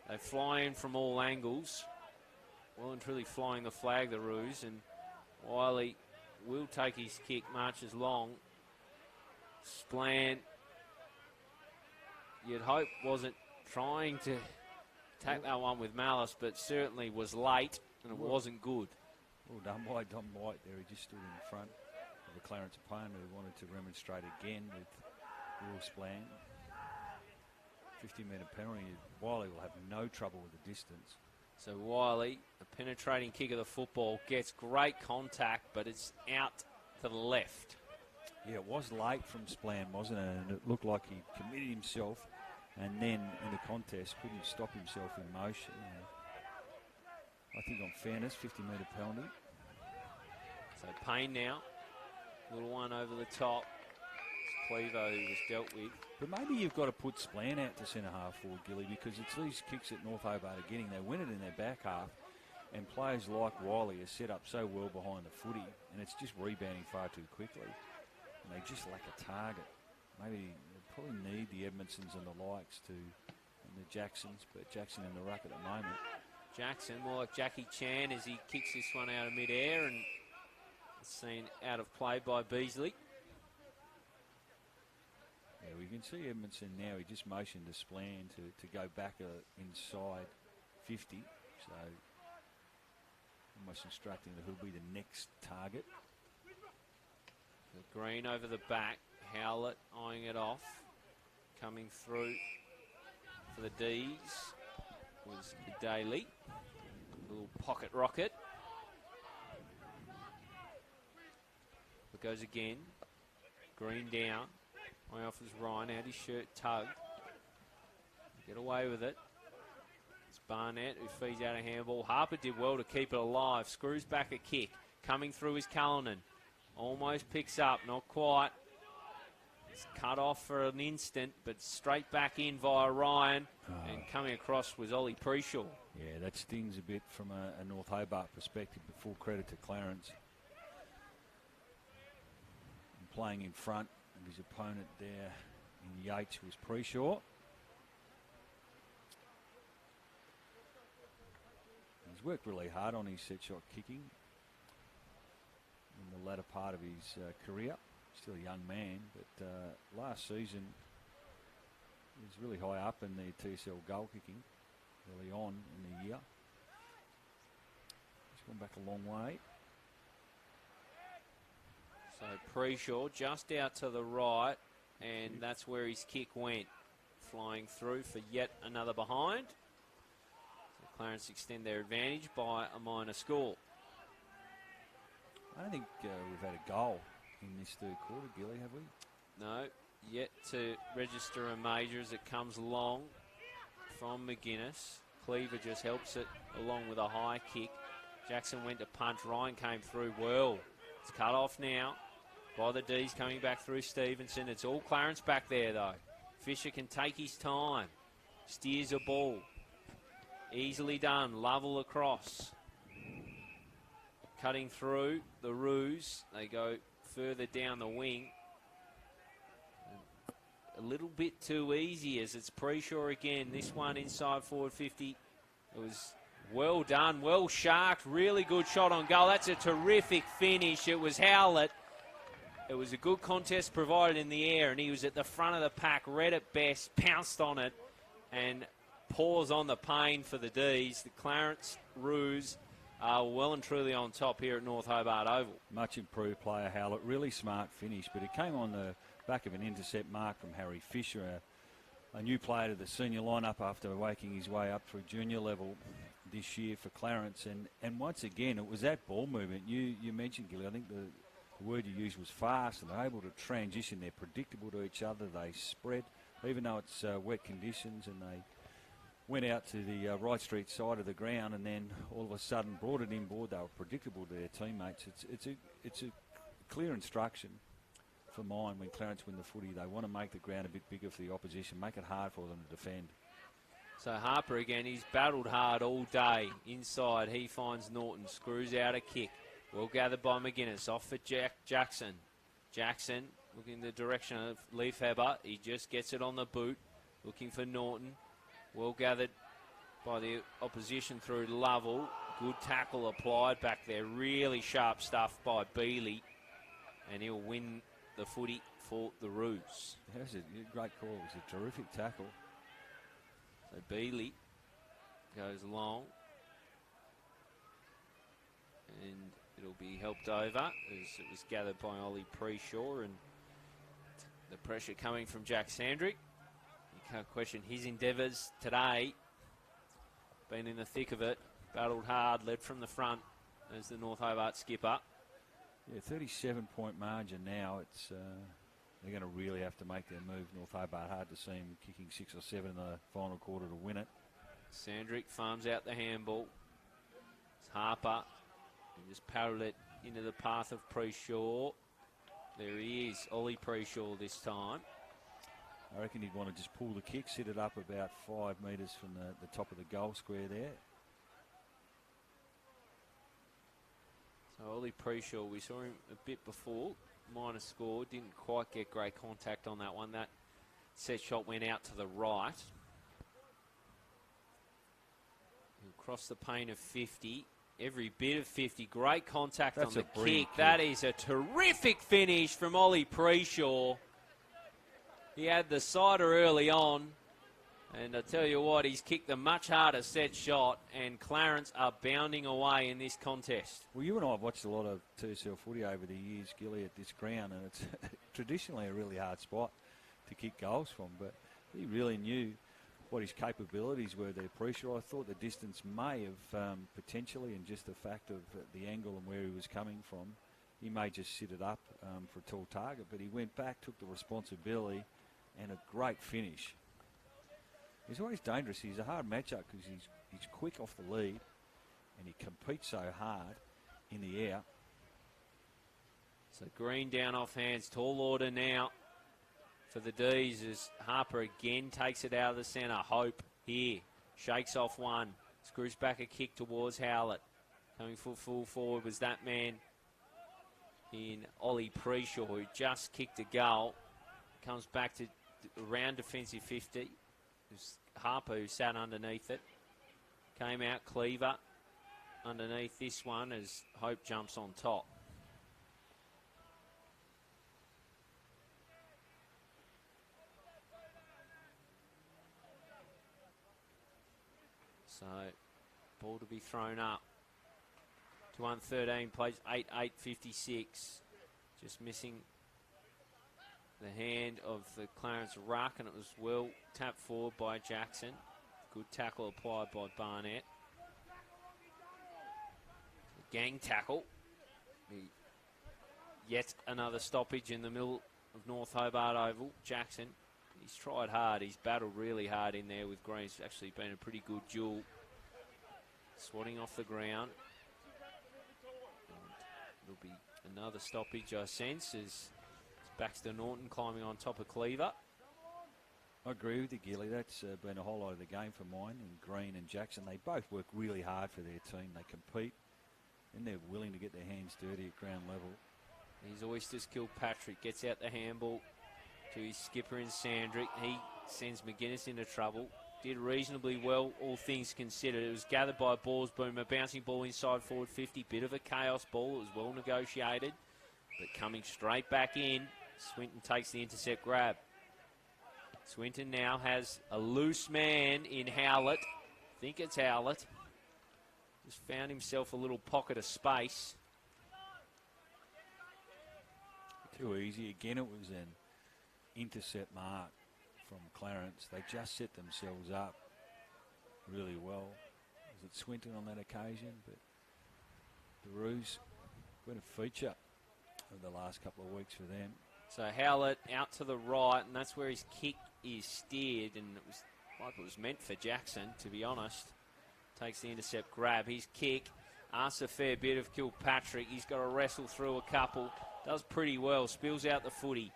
B: they fly in from all angles. Well and truly flying the flag, the Roos, and Wiley will take his kick, marches long. Splan, you'd hope wasn't trying to take that one with malice, but certainly was late, and it wasn't good.
A: Well done by Dom White there. He just stood in front of the Clarence opponent who wanted to remonstrate again with Will Splan. 50-metre penalty. Wiley will have no trouble with the distance.
B: So Wiley, the penetrating kick of the football, gets great contact, but it's out to the left.
A: Yeah, it was late from Splan, wasn't it? And it looked like he committed himself and then in the contest couldn't stop himself in motion. I think on fairness, 50-metre penalty.
B: So Payne now, little one over the top. It's Clevo who was dealt with.
A: But maybe you've got to put Splan out to centre-half forward, Gilly, because it's these kicks that North Hobart are getting. They win it in their back half, and players like Wiley are set up so well behind the footy, and it's just rebounding far too quickly. And they just lack a target. Maybe they probably need the Edmondsons and the likes to, and the Jacksons, but Jackson in the ruck at the moment.
B: Jackson, more like Jackie Chan as he kicks this one out of mid-air, and it's seen out of play by Beasley.
A: Yeah, we can see Edmondson now. He just motioned to Splan to go back inside 50. So almost instructing that he'll be the next target.
B: The Green over the back. Howlett eyeing it off. Coming through for the D's was Daly. Little pocket rocket. It goes again. Green down. Way off is Ryan, out his shirt tugged. Get away with it. It's Barnett who feeds out a handball. Harper did well to keep it alive. Screws back a kick. Coming through is Cullinan. Almost picks up, not quite. It's cut off for an instant, but straight back in via Ryan. And coming across was Ollie Preshaw.
A: Yeah, that stings a bit from a North Hobart perspective, but full credit to Clarence. And playing in front of his opponent there in Yates was Preshaw. He's worked really hard on his set shot kicking in the latter part of his career. Still a young man, but last season he was really high up in the TSL goal kicking early on in the year. He's gone back a long way.
B: So Preshaw just out to the right, and that's where his kick went. Flying through for yet another behind. So Clarence extend their advantage by a minor score.
A: I don't think we've had a goal in this third quarter, Gilly, have we?
B: No, yet to register a major as it comes along from McGuinness. Cleaver just helps it along with a high kick. Jackson went to punch. Ryan came through well. It's cut off now by the D's coming back through Stevenson. It's all Clarence back there, though. Fisher can take his time. Steers a ball. Easily done. Lovell across. Cutting through the Roos. They go further down the wing. A little bit too easy as it's Preshaw again. This one inside forward 50. It was well done, well sharked, really good shot on goal. That's a terrific finish. It was Howlett. It was a good contest provided in the air, and he was at the front of the pack, read it best, pounced on it, and paws on the pain for the D's. The Clarence Roos are well and truly on top here at North Hobart Oval.
A: Much improved player, Howlett. Really smart finish, but it came on the back of an intercept mark from Harry Fisher, a new player to the senior lineup after making his way up through junior level this year for Clarence. And once again, it was that ball movement. You mentioned, Gilly, I think the word you used was fast, and they're able to transition. They're predictable to each other. They spread. even though it's wet conditions, and they went out to the Wright Street side of the ground and then all of a sudden brought it inboard. They were predictable to their teammates. It's a clear instruction for mine when Clarence win the footy. They want to make the ground a bit bigger for the opposition, make it hard for them to defend.
B: So Harper again, he's battled hard all day. Inside, he finds Norton, screws out a kick. Well gathered by McGuinness, off for Jackson. Jackson looking in the direction of Leafheber. He just gets it on the boot, looking for Norton. Well gathered by the opposition through Lovell. Good tackle applied back there. Really sharp stuff by Bealey. And he'll win the footy for the Roos.
A: That's a great call. It was a terrific tackle.
B: So Bealey goes long. And it'll be helped over as it was gathered by Ollie Preshaw. And the pressure coming from Jack Sandrick. You can't question his endeavours today. Been in the thick of it. Battled hard, led from the front as the North Hobart skipper.
A: Yeah, 37-point margin now. It's they're going to really have to make their move. North Hobart, hard to see him kicking 6 or 7 in the final quarter to win it.
B: Sandrick farms out the handball. It's Harper. He just paddled it into the path of Preshaw. There he is, Ollie Preshaw this time.
A: I reckon he'd want to just pull the kick, sit it up about 5 metres from the top of the goal square there.
B: So Ollie Preshaw, we saw him a bit before. Minor score, didn't quite get great contact on that one. That set shot went out to the right. He'll cross the pane of 50. Every bit of 50. Great contact on the kick. That is a terrific finish from Ollie Preshaw. He had the cider early on. And I tell you what, he's kicked a much harder set shot, and Clarence are bounding away in this contest.
A: Well, you and I have watched a lot of TSL footy over the years, Gilly, at this ground, and it's traditionally a really hard spot to kick goals from, but he really knew what his capabilities were there, Preshaw. I thought the distance may have potentially, and just the fact of the angle and where he was coming from, he may just sit it up for a tall target, but he went back, took the responsibility, and a great finish. He's always dangerous. He's a hard matchup because he's quick off the lead and he competes so hard in the air.
B: So Green down off hands. Tall order now for the D's as Harper again takes it out of the centre. Hope here. Shakes off one. Screws back a kick towards Howlett. Coming full forward was that man in Ollie Preshaw who just kicked a goal. Comes back to around defensive 50. It was Harper who sat underneath it. Came out Cleaver underneath this one as Hope jumps on top. So, ball to be thrown up. To 113, plays 8-8-56. Just missing the hand of the Clarence ruck, and it was well tapped forward by Jackson. Good tackle applied by Barnett. Gang tackle. Yet another stoppage in the middle of North Hobart Oval. Jackson, he's tried hard. He's battled really hard in there with Green. It's actually been a pretty good duel. Swatting off the ground. And it'll be another stoppage, I sense, as Baxter Norton climbing on top of Cleaver.
A: I agree with you, Gilly. That's been a highlight of the game for mine. And Green and Jackson, they both work really hard for their team. They compete and they're willing to get their hands dirty at ground level.
B: His Oysters Kilpatrick gets out the handball to his skipper in Sandrick. He sends McGuinness into trouble. Did reasonably well, all things considered. It was gathered by Ballsboom, a bouncing ball inside forward 50. Bit of a chaos ball. It was well negotiated. But coming straight back in, Swinton takes the intercept grab. Swinton now has a loose man in Howlett. I think it's Howlett. Just found himself a little pocket of space.
A: Too easy. Again, it was an intercept mark from Clarence. They just set themselves up really well. Was it Swinton on that occasion? But the Roos been a feature of the last couple of weeks for them.
B: So Howlett out to the right, and that's where his kick is steered, and it was like it was meant for Jackson, to be honest. Takes the intercept grab. His kick asks a fair bit of Kilpatrick. He's got to wrestle through a couple. Does pretty well. Spills out the footy.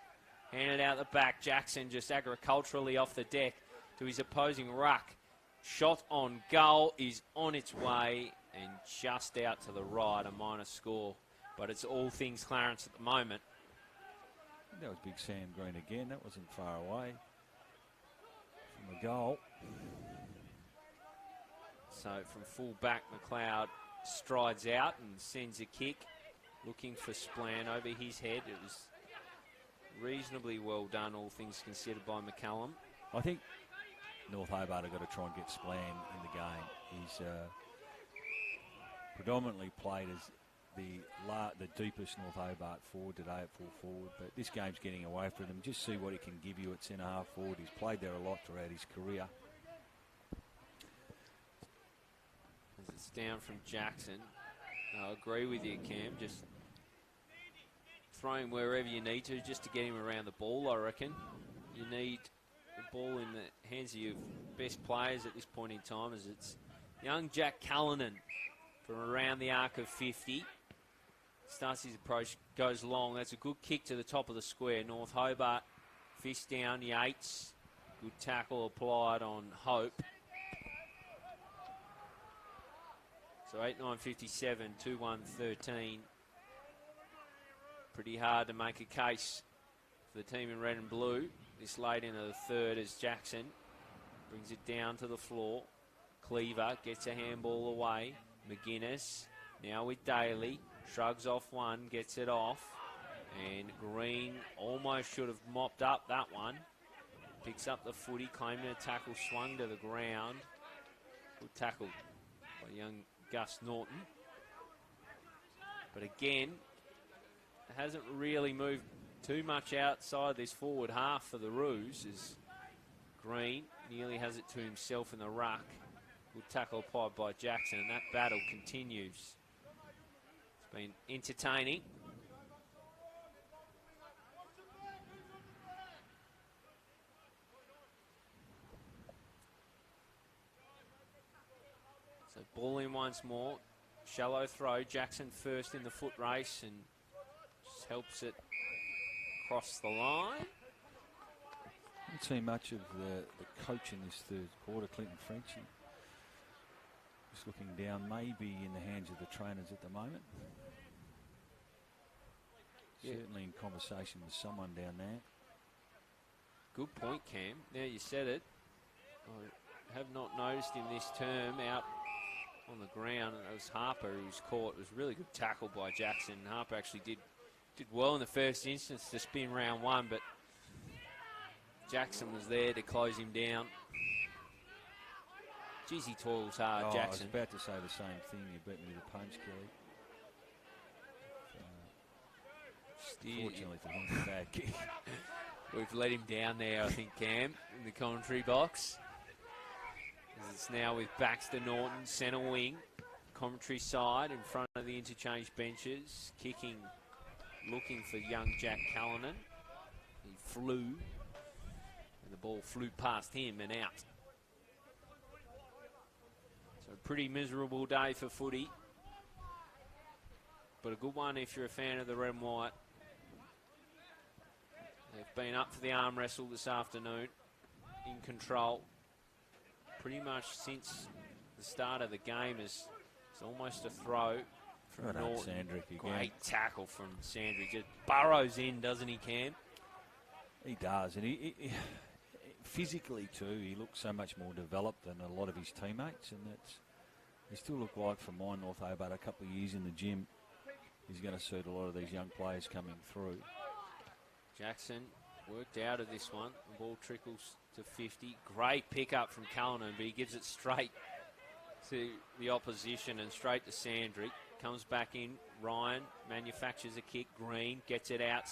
B: Handed out the back. Jackson just agriculturally off the deck to his opposing ruck. Shot on goal is on its way and just out to the right, a minor score. But it's all things Clarence at the moment.
A: That was Big Sam Green again. That wasn't far away from the goal.
B: So from full back, McLeod strides out and sends a kick, looking for Splan over his head. It was reasonably well done, all things considered, by McCallum.
A: I think North Hobart have got to try and get Splan in the game. He's predominantly played as the deepest North Hobart forward today at full forward, but this game's getting away from him. Just see what he can give you at centre half forward. He's played there a lot throughout his career.
B: As it's down from Jackson. I agree with you, Cam. Just throw him wherever you need to, just to get him around the ball, I reckon. You need the ball in the hands of your best players at this point in time, as it's young Jack Callanan from around the arc of 50. Starts his approach, goes long. That's a good kick to the top of the square. North Hobart, fist down, Yates. Good tackle applied on Hope. So 8-9-57, 2-1-13. Pretty hard to make a case for the team in red and blue this late into the third, as Jackson brings it down to the floor. Cleaver gets a handball away. McGuinness now with Daly. Shrugs off one, gets it off. And Green almost should have mopped up that one. Picks up the footy, claiming a tackle, swung to the ground. Good tackle by young Gus Norton. But again, it hasn't really moved too much outside this forward half for the Roos, as Green nearly has it to himself in the ruck. Good tackle applied by Jackson, and that battle continues. It's been entertaining. So ball in once more. Shallow throw. Jackson first in the foot race and just helps it across the line.
A: Haven't seen much of the coach in this third quarter, Clinton Frenchie. Just looking down, maybe in the hands of the trainers at the moment. Yeah. Certainly in conversation with someone down there.
B: Good point, Cam. Now you said it. I have not noticed him this term out on the ground. It was Harper who was caught. It was a really good tackle by Jackson. Harper actually did well in the first instance to spin round one, but Jackson was there to close him down. Geez, he toils hard, Jackson.
A: I was about to say the same thing. You beat me to the punch, Kelly. Fortunately for him, it's a bad kick.
B: We've let him down there, I think, Cam, in the commentary box. As it's now with Baxter Norton, centre wing, commentary side in front of the interchange benches, kicking, looking for young Jack Callanan. He flew, and the ball flew past him and out. So a pretty miserable day for footy, but a good one if you're a fan of the red and white. They've been up for the arm wrestle this afternoon, in control. Pretty much since the start of the game, it's almost a throw from Norton. Great tackle from Sandrick. Just burrows in, doesn't he, Cam?
A: He does, and he physically too, he looks so much more developed than a lot of his teammates, and they still look like, for mine, North Hobart, a couple of years in the gym, he's going to suit a lot of these young players coming through.
B: Jackson worked out of this one. The ball trickles to 50. Great pickup from Callanan, but he gives it straight to the opposition and straight to Sandrick. Comes back in. Ryan manufactures a kick. Green gets it out.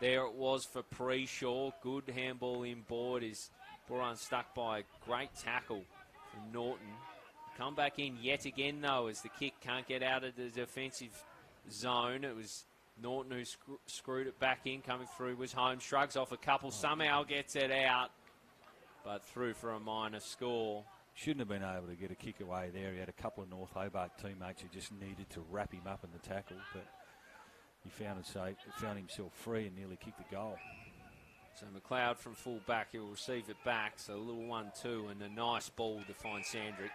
B: There it was for Preshaw. Good handball in board. Is ball unstuck by a great tackle from Norton. Come back in yet again, though, as the kick can't get out of the defensive zone. It was Norton who screwed it back in. Coming through was Holmes. Shrugs off a couple. Somehow gets it out. but through for a minor score.
A: Shouldn't have been able to get a kick away there. He had a couple of North Hobart teammates who just needed to wrap him up in the tackle, but he found himself free and nearly kicked the goal.
B: So McLeod from full back, he'll receive it back. So a little 1-2 and a nice ball to find Sandrick.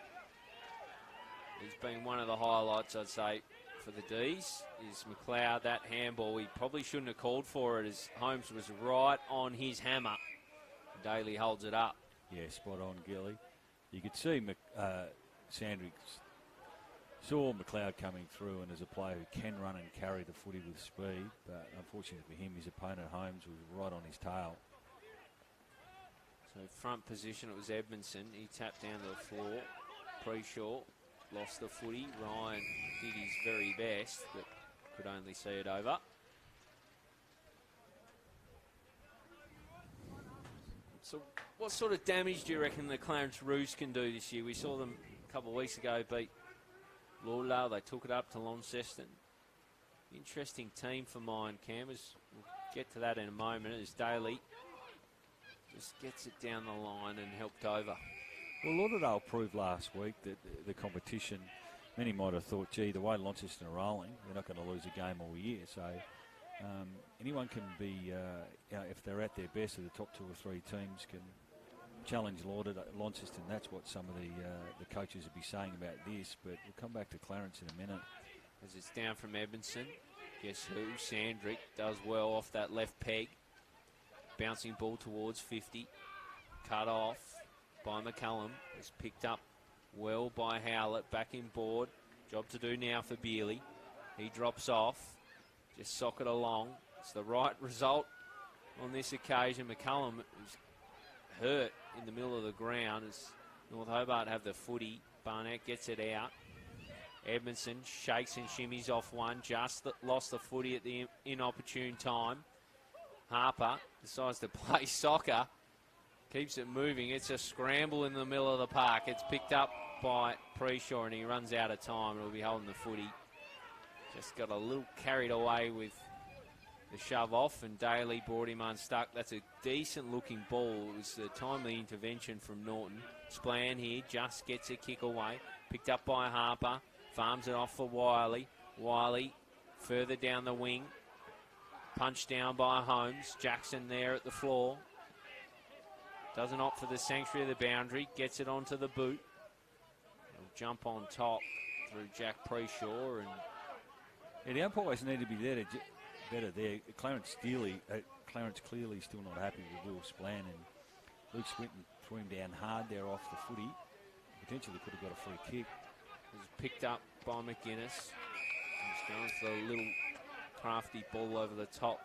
B: He's been one of the highlights, I'd say, for the D's, is McLeod. That handball, he probably shouldn't have called for it, as Holmes was right on his hammer. Daly holds it up.
A: Yeah, spot on, Gilly. You could see Sandrick saw McLeod coming through, and as a player who can run and carry the footy with speed, but unfortunately for him, his opponent Holmes was right on his tail.
B: So front position, it was Edmondson. He tapped down to the floor. Preshaw lost the footy. Ryan did his very best, but could only see it over. So what sort of damage do you reckon the Clarence Roos can do this year? We saw them a couple of weeks ago beat Lauderdale. They took it up to Launceston. Interesting team for mine, Cam. We'll get to that in a moment as Daly just gets it down the line and helped over.
A: Well, Lauderdale proved last week that the competition, many might have thought, gee, the way Launceston are rolling, they're not going to lose a game all year. So anyone can be, if they're at their best, the top 2 or 3 teams can challenge Launceston. That's what some of the coaches would be saying about this. But we'll come back to Clarence in a minute.
B: As it's down from Edmondson. Guess who? Sandrick does well off that left peg. Bouncing ball towards 50. Cut off by McCullum. It's picked up well by Howlett. Back in board. Job to do now for Bealey. He drops off. Just sock it along. It's the right result on this occasion. McCullum is hurt in the middle of the ground as North Hobart have the footy. Barnett gets it out. Edmondson shakes and shimmies off one. Just lost the footy at the inopportune time. Harper decides to play soccer. Keeps it moving. It's a scramble in the middle of the park. It's picked up by Preshaw and he runs out of time. He'll be holding the footy. Just got a little carried away with the shove off and Daly brought him unstuck. That's a decent looking ball. It was a timely intervention from Norton. Splan here just gets a kick away. Picked up by Harper. Farms it off for Wiley. Wiley further down the wing. Punched down by Holmes. Jackson there at the floor. Doesn't opt for the sanctuary of the boundary. Gets it onto the boot. He'll jump on top through Jack Preshaw. And
A: yeah, the umpires need to be better there. Clarence clearly still not happy with Will Splan, and Luke Swinton threw him down hard there off the footy. Potentially could have got a free kick.
B: It was picked up by McGuinness. He's going for the little crafty ball over the top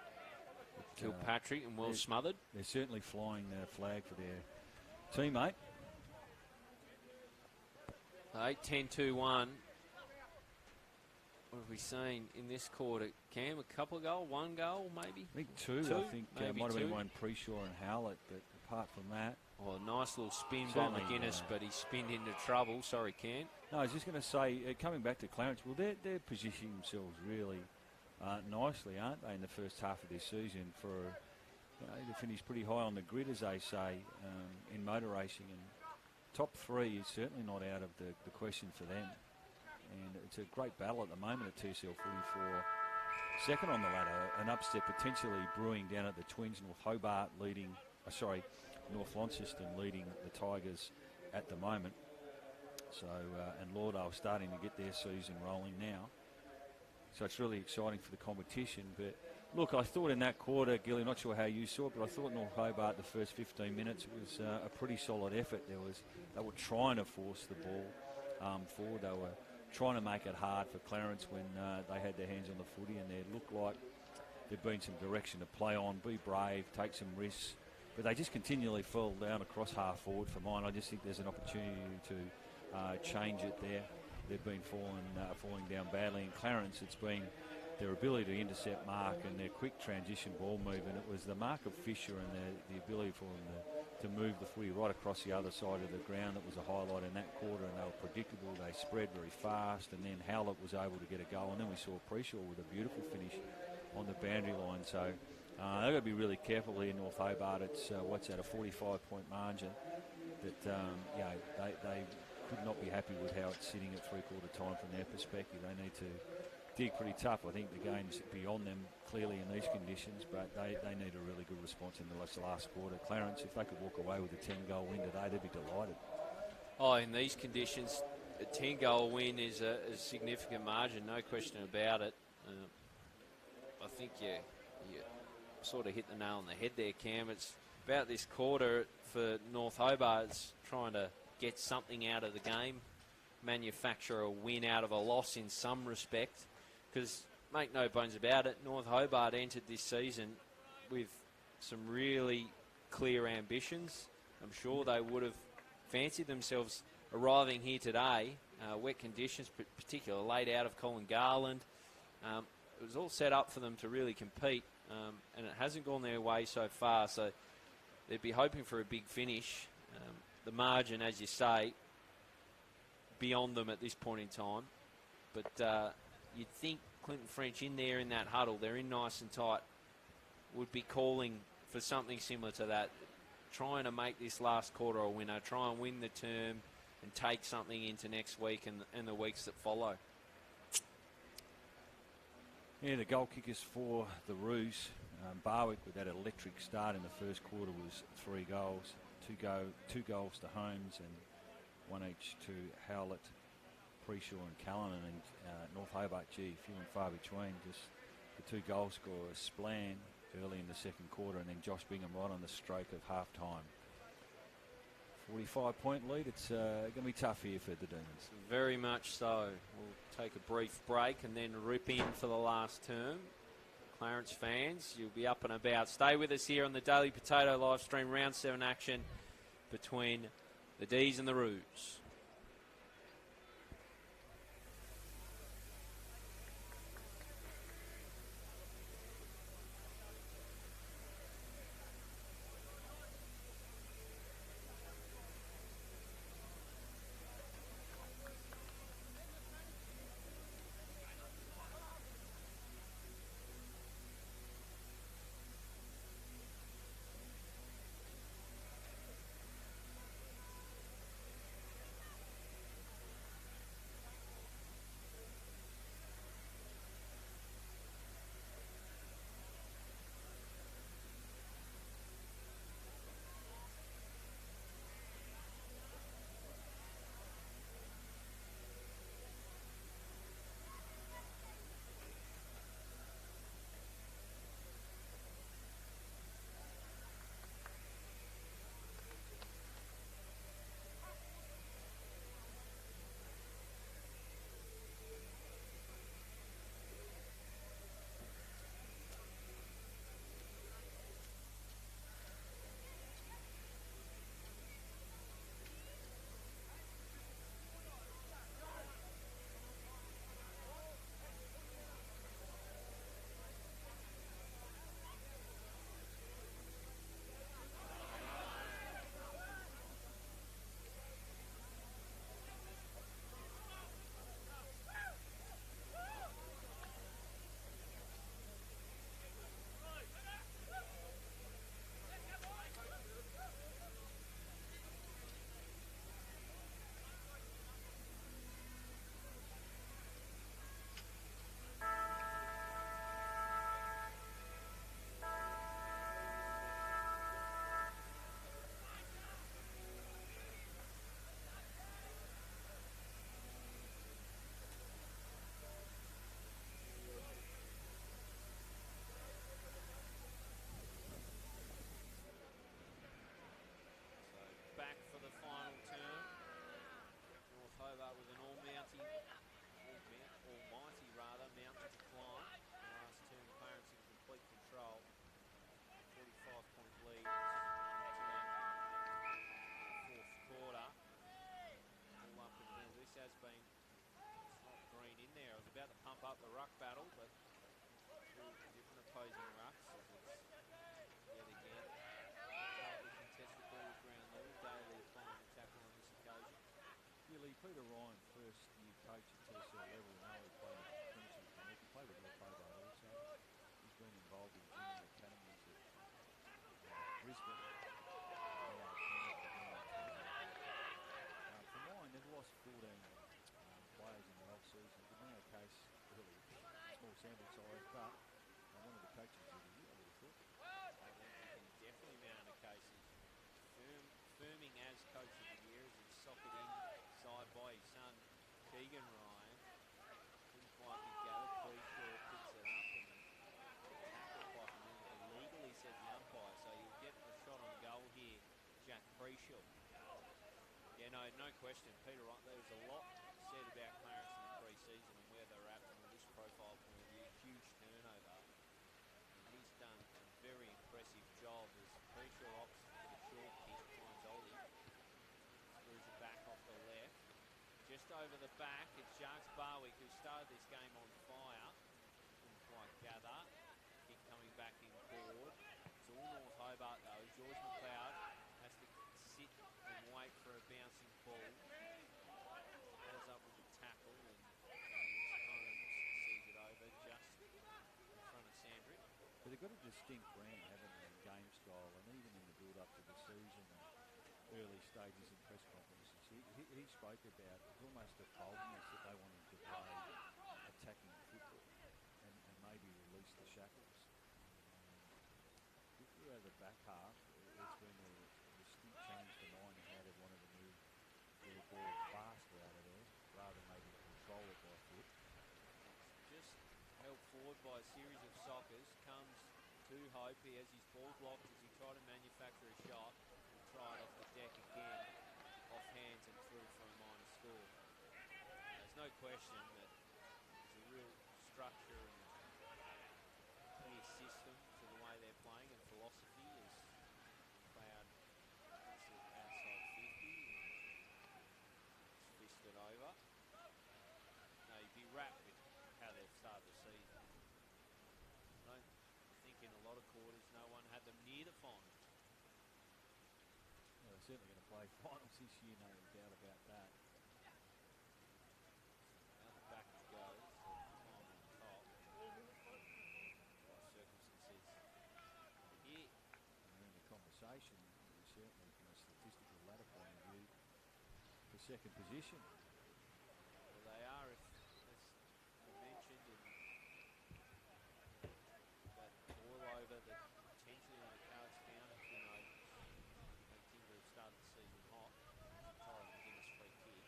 B: with Kilpatrick and well smothered.
A: They're certainly flying the flag for their teammate.
B: 8-10-2-1. What have we seen in this quarter? Cam, a couple of goals, one goal maybe?
A: I think two. I think might have been one Preshaw and Howlett, but apart from that.
B: Oh, a nice little spin
A: Certainly,
B: by McGuinness, but he spinned into trouble. Sorry, Cam.
A: No, I was just going to say, coming back to Clarence, well, they're positioning themselves really nicely, aren't they, in the first half of this season for to finish pretty high on the grid, as they say, in motor racing. And top 3 is certainly not out of the question for them. And it's a great battle at the moment at TSL 44. Second on the ladder, an upset potentially brewing down at the Twins. North Hobart leading, North Launceston leading the Tigers at the moment. So, and Lauderdale starting to get their season rolling now. So it's really exciting for the competition. But look, I thought in that quarter, Gilly, not sure how you saw it, but I thought North Hobart the first 15 minutes, it was a pretty solid effort. They were trying to force the ball forward. They were trying to make it hard for Clarence when they had their hands on the footy, and they looked like there'd been some direction to play on, be brave, take some risks. But they just continually fell down across half forward for mine. I just think there's an opportunity to change it there. They've been falling down badly. In Clarence, it's been their ability to intercept mark and their quick transition ball movement. It was the mark of Fisher and the ability for them to move the footy right across the other side of the ground that was a highlight in that quarter, and they were predictable. They spread very fast, and then Howlett was able to get a goal, and then we saw Preshaw with a beautiful finish on the boundary line. So they've got to be really careful here, North Hobart. It's, a 45-point margin. that they could not be happy with how it's sitting at three-quarter time from their perspective. They need to dig pretty tough. I think the game's beyond them clearly in these conditions, but they need a really good response in the last quarter. Clarence, if they could walk away with a 10-goal win today, they'd be delighted.
B: Oh, in these conditions, a 10-goal win is a significant margin, no question about it. I think you sort of hit the nail on the head there, Cam. It's about this quarter for North Hobart. It's trying to get something out of the game, manufacture a win out of a loss in some respect. Because, make no bones about it, North Hobart entered this season with some really clear ambitions. I'm sure they would have fancied themselves arriving here today. Wet conditions, particularly laid out of Colin Garland. It was all set up for them to really compete, and it hasn't gone their way so far. So they'd be hoping for a big finish. The margin, as you say, beyond them at this point in time. But you'd think Clinton French in there in that huddle, they're in nice and tight, would be calling for something similar to that, trying to make this last quarter a winner, try and win the term and take something into next week and the weeks that follow.
A: Yeah, the goal kickers for the Roos. Barwick, with that electric start in the first quarter, was 3 goals. Two goals to Holmes and one each to Howlett, Preshaw and Callanan. And North Hobart, few and far between. Just the 2 goal scorers, Splan early in the second quarter, and then Josh Bingham right on the stroke of half-time. 45-point lead. It's going to be tough here for the Demons.
B: Very much so. We'll take a brief break and then rip in for the last term. Clarence fans, you'll be up and about. Stay with us here on the Daily Potato live stream. Round 7 action between the D's and the Roos. Back for the final term. North Hobart with an almighty mountain to climb. The last term, Clarence in complete control. 45-point lead into the fourth quarter. All up and down. This has been, it's not green in there. I was about to pump up the ruck battle, but two different opposing rucks. As it's yet again tightly contested ball with ground level. DALY applying the tackle on this occasion.
A: Really, Peter Ryan, first year coach at TSL level, now he played at Crimson Connect. He played with North Hobart also. He's been involved in junior academies at Brisbane. players in the off-season. The now case, really small sample size, but one of the coaches of the year, I would have thought.
B: I think we can definitely mount a case. He's firming as coach of the year as he's socketed inside by his son, Keegan Ryan. Didn't quite be gathered. Pre-Shaw picks it up and tackle quite illegally, said the umpire. So you'll get a shot on goal here, Jack Pre-Shaw. Yeah, no question. Peter, there was a lot said about Clarence in the pre-season and where they're at from a list profile point of view. Huge turnover. And he's done a very impressive job as Pre-Shaw opts for the short kick, finds Ollie. Screws it back off the left. Just over the back, it's Sharks Barwick who started this game on fire. Didn't quite gather. Kick coming back in forward. It's all North Hobart though. George McLeod has to sit and wait for a bouncing ball. Goes up with the tackle and James Holmes sees it over just in front of Sandrick.
A: But they've got a distinct brand, haven't they, in game style, and even in the build-up to the season and early stages in press conferences. He spoke about almost a boldness that they wanted to play attacking football and maybe release the shackles. Throughout the back half, it's been a distinct change to mind in how they wanted to move the ball faster out of there rather than maybe control it by foot.
B: Just held forward by a series of sockers, comes to Hope. He has his ball blocked as he tried to manufacture a shot and tried off the deck again, off hands and through for a minor score. There's no question that there's a real structure and clear system to the way they're playing and philosophy as Cloud gets it outside 50 and it's fisted over. No, you'd be wrapped with how they've started the season. I don't think in a lot of quarters no one had them near the finals.
A: Well, they're certainly going to play finals this year, no doubt about that.
B: Now the back it goes, time on top. Circumstances here.
A: And in the conversation, certainly from a statistical ladder point of view, the second position.
B: Well, they are, as you mentioned, in that boil over that potentially on the cards down, you know, they seem to have started the season hot. Tyler McGuinness free kick.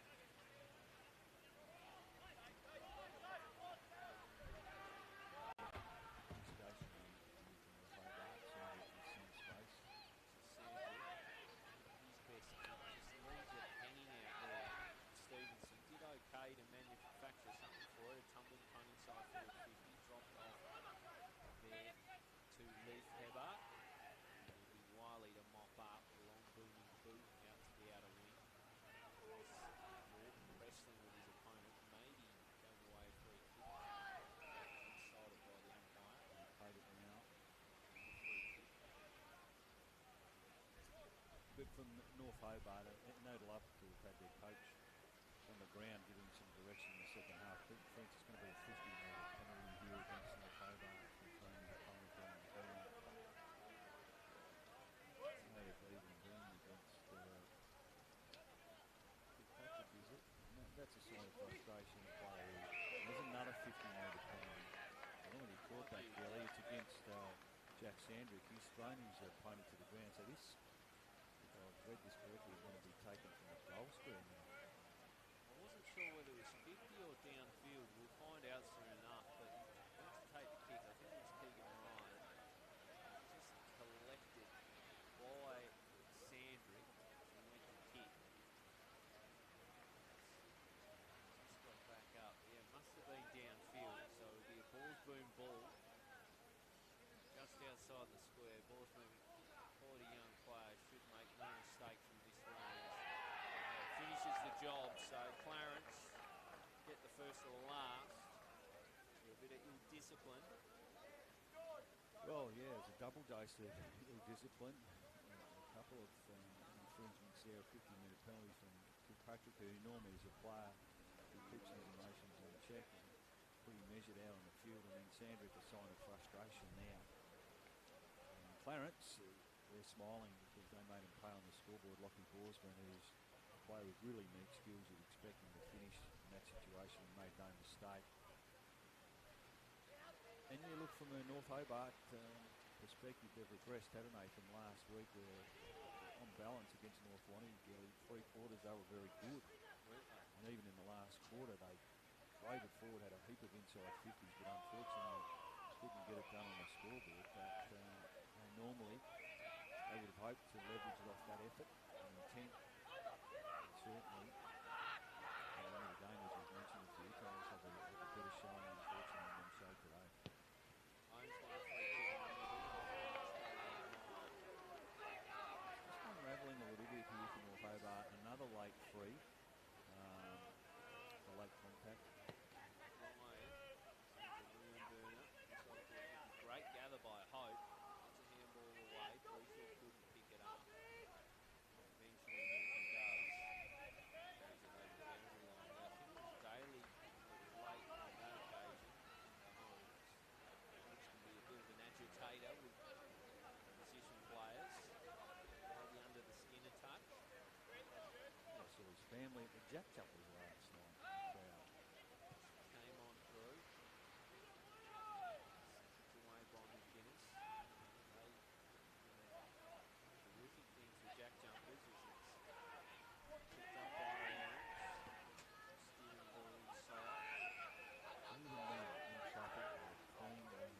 B: Just leaves it hanging out there. Stevenson did okay to manufacture something for it. A tumbling punt inside forward 50, dropped off there to Leith Hobart. It'll be Wiley to mop up, a long booming boot out to the outer wing. Wrestling with his opponent, maybe going away for a kick. Insulted by the umpire.
A: He played it now.
B: Free kick.
A: But from North Hobart, no love to have had their coach on the ground giving some direction in the second half. Pete thinks it's going to be a 50-metre penalty here against North Hobart for throwing the opponent down the ground. Native leaving green against Patrick, is it? And that's a sign of frustration of play. There's another 50-metre penalty. I already caught that, Billy. It's against Jack Sandrick. He's thrown his opponent to the ground. So this, if I've read this correctly, is going to be taken from a goal square now.
B: I wasn't sure whether it was 50 or downfield. We'll find out soon enough. But went to take the kick. I think it was Keegan Ryan. Just collected by Sandrick and went to kick. Just got back up. Yeah, it must have been downfield. So it'll be a balls boom ball. Just outside the square. Balls moving. 40 young players should make no mistake from this range. Finishes the job, so Clarence get the first or the last. A bit of ill discipline.
A: Well, yeah, it's a double dose of ill discipline. A couple of infringements there, a 50-metre penalty from Kilpatrick, who normally is a player who keeps his emotions in check and pretty measured out on the field. And then Sandrick, a sign of frustration now. And Clarence, they're smiling because they made him play on the scoreboard. Lockie Borsman, who's a player with really neat skills, you'd expect him to made no mistake. And you look from a North Hobart perspective, they've regressed, haven't they, from last week, where on balance against North Wanty, three quarters they were very good. And even in the last quarter, they flavoured forward, had a heap of inside 50s, but unfortunately couldn't get it done on the scoreboard. But normally they would have hoped to leverage it off that effort and intent. And certainly, at the end of the game, as we've mentioned a few times, have a better showing, unfortunately, than them showed today. Just unravelling a little bit here for North Hobart. Another late free. A late contact.
B: Great gather by Hope. It's a handball away. Bluefield couldn't pick it up. Eventually Norton does. Goes it over the boundary line. Now, I think it was DALY that was late on that occasion. Which can be a bit of an agitator with position players. Maybe under the skin a touch.
A: I saw his family at the Jack Jumpers last night. Crowd.
B: Came on through. Kicked away by McGuinness. Terrific things with Jack Jumpers is it's picked up by Clarence. Steering ball inside.
A: Even then, in traffic, they're clean and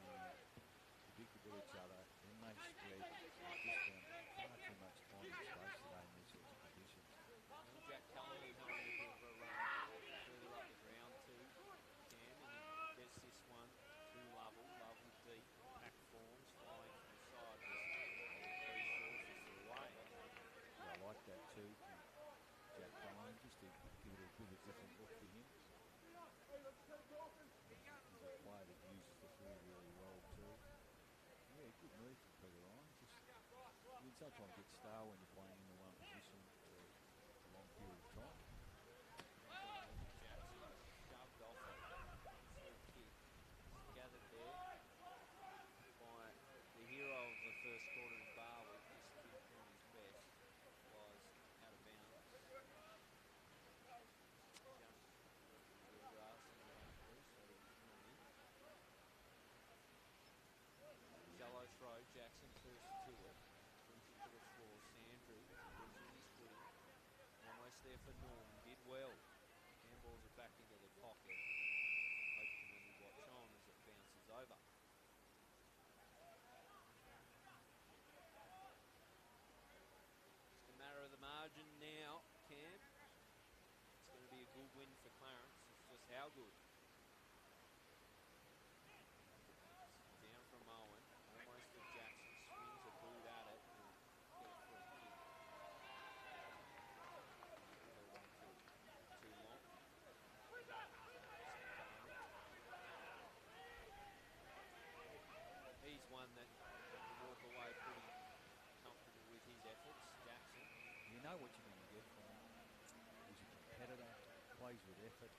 A: predictable each other. Then they spread. They've just spent far too much time and space today in these sorts of conditions.
B: Jack Cullen having a bit of a run further up the ground too. Cam, and he gets this one too level deep. Back forms flying from the side. Very surface away.
A: Yeah, I like that too from Jack Cullen, just to give it a bit of a different look to him. He's a player that uses the field really well too. Yeah, good move from Peter Ryan. You can sometimes get stale when you're playing in the one position for a long period of time.
B: Jackson shoved off it. Free kick. Gathered there by the hero of the first quarter in Barwick. This kid on his best was out of bounds. Jumped the grass and went through, so he was running. Shallow throw, Jackson first to it. Brings it to the floor. Sandry losing his footing. Almost there for Norm. Did well. Handballs it back into the pocket. Hope can only watch on as it bounces over. It's a matter of the margin now, Cam. It's going to be a good win for Clarence. It's just how good. Down from Owen. Almost to Jackson. Swings a boot at it. And get a free kick. Too long. He's one that will walk away pretty comfortable with his efforts, Jackson.
A: You know what you're going to get from him. He's a competitor, plays with effort. In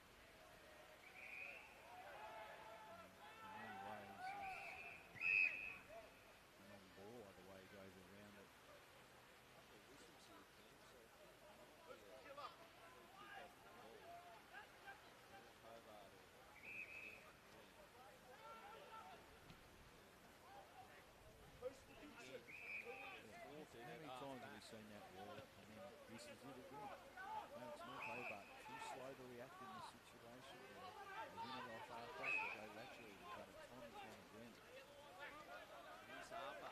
A: many ways, he's on ball the way he goes around it.
B: Whistles here, Cam, so free kick off the ball. Hobart
A: How many times have we seen that wall? And then this is it again. No, it's North Hobart too slow to react in this situation. They win it off half back, but they laterally have done it time and time again.
B: Here's Harper.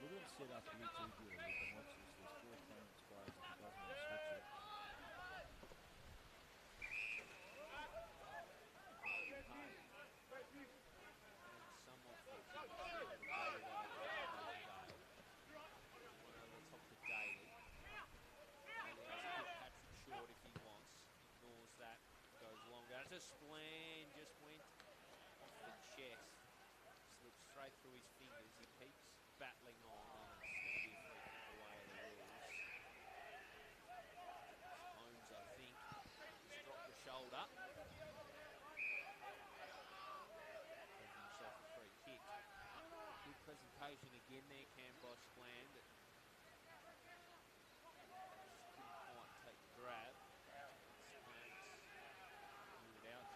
A: Look at him set up here too, Billy. You can watch this. There's 4 Clarence players if he doesn't want to switch it.
B: Somewhat fortunate. One over the top to DALY. DALY has to put Patrick short if he wants. Ignores that. Goes longer. It's a spleen. Just went off the chest. Slipped straight through his fingers. He keeps battling on. And it's going to be a free kick away of the rules. Holmes, I think, just dropped the shoulder. Himself a free kick. Good presentation again there, Cam Bosch Gland. Just couldn't quite take the grab. Clarence moved out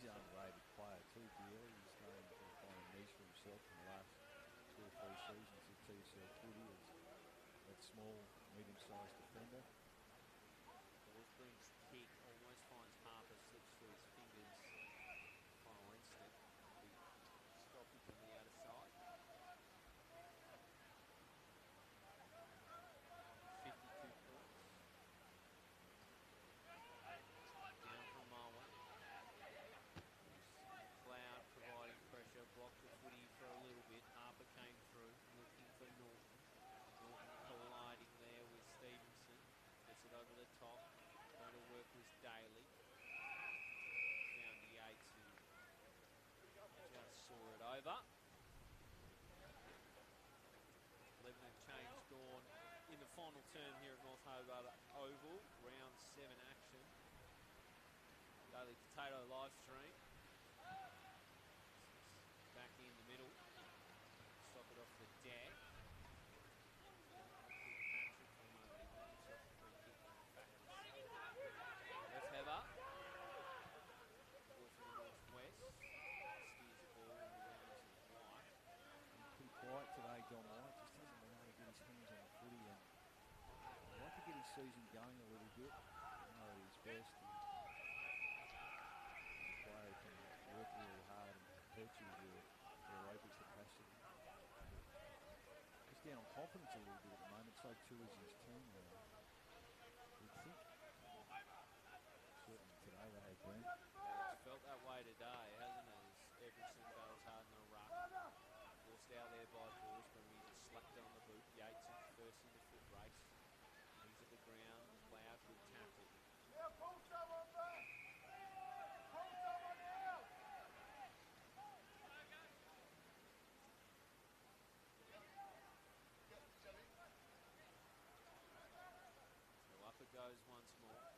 A: an underrated player too, DALY. He's starting to find a niche for himself in the last 2 or 3 seasons at TSL footy as that small, medium-sized defender.
B: Ballsbroom's kick almost finds Harper, slips through his fingers. Final instant. Be stoppage on the outer side. 52 points. Down from Marwan. McLeod providing pressure, blocked the footy for a little bit. Harper came through, looking for Norton. Norton colliding there with Stevenson. Gets it over the top. Going to work with DALY. Down to Yates, who just saw it over. 11 and change gone in the final term here at North Hobart Oval. Round 7 action. Daily Potato live stream. Back in the middle. Stop it off the deck. Patrick for a moment. He won himself a free kick on the back of the left header. Ball from the northwest. Steers the ball in the rounds of White.
A: Pretty quiet today, John White. Just hasn't been able to get his hands on the footy. And I'd like to get his season going a little bit. I know at his best. He's a player who can work really hard and hurt you with your aerobic capacity. He's down on confidence a little bit at the moment. So too is his team now. You'd think. Certainly today they had Brent.
B: It's felt that way today, hasn't it? As Everson goes hard in the ruck. Forced out there by Ballsbroom. He just slapped on the boot. Yates first in the foot race. He's at the ground. McLeod with tackle.
C: Yeah, pull someone back! Pull someone out!
B: So up it goes once more.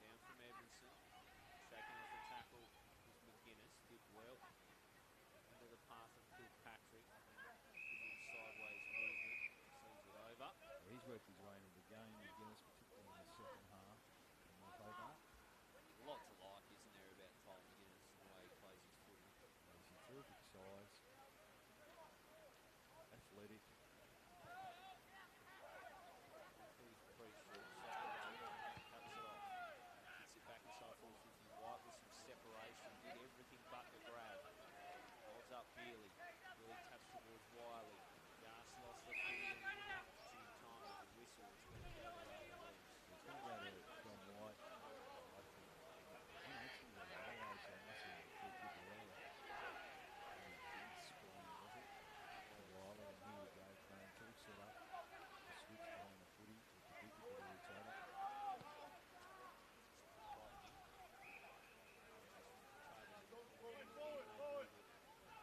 B: Down from Everson. Shaking off the tackle with McGuinness. Did well into the path of Kilpatrick. Good sideways movement. Sees it over.
A: Well, he's worked his way into the game, McGuinness, particularly in the second half.
B: A lot to like, isn't there, about Tom McGuinness and the way he plays his footy.
A: He's a terrific size. Athletic.
B: Pretty short. Cuts it off. Gets it back inside 450. White with some separation. Did everything but the grab. Holds up Bealey. Bealey taps towards Wiley. Just lost the footy and an opportune time with the whistle. It's going to go the way it was.
A: It's going to go to John White. I think. He mentioned that earlier, so I must have been good earlier. And he did spline, was it? Wiley, and here we go. Clarence all set up. The switch behind the footy with the big bit of each other.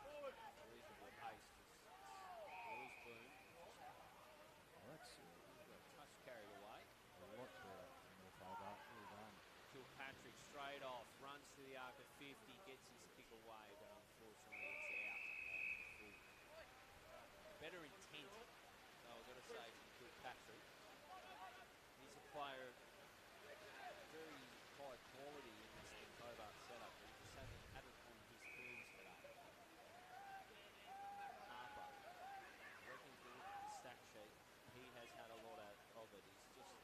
C: Forward!
B: Reasonable pace. Ballsbroom.
A: Oh, that's
B: Got a touch carried away.
A: a lot better than North Hobart. Well done.
B: Kilpatrick straight off, runs to the arc of 50, gets his kick away, but unfortunately it's out on the full. Better intent, though, I've got to say, from Kilpatrick. He's a player of very high quality in this Hobart setup, but he just hasn't had it on his terms today. Harper, reckons we look at the stack sheet, he has had a lot out of it. He's just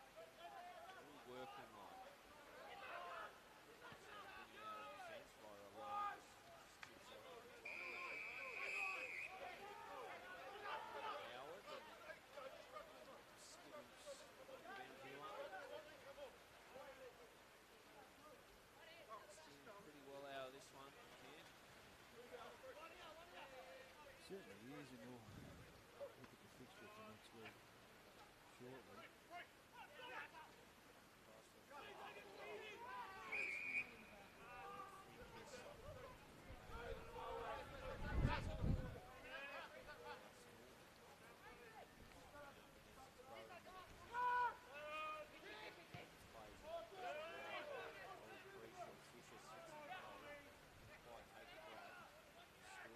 B: really working like. So bringing out of defence via a line, just tips off at the top. Howard and Skittles Ben Hua. Doing pretty well out of this one here.
A: Certainly he is, and we'll look at the fixture for next week shortly.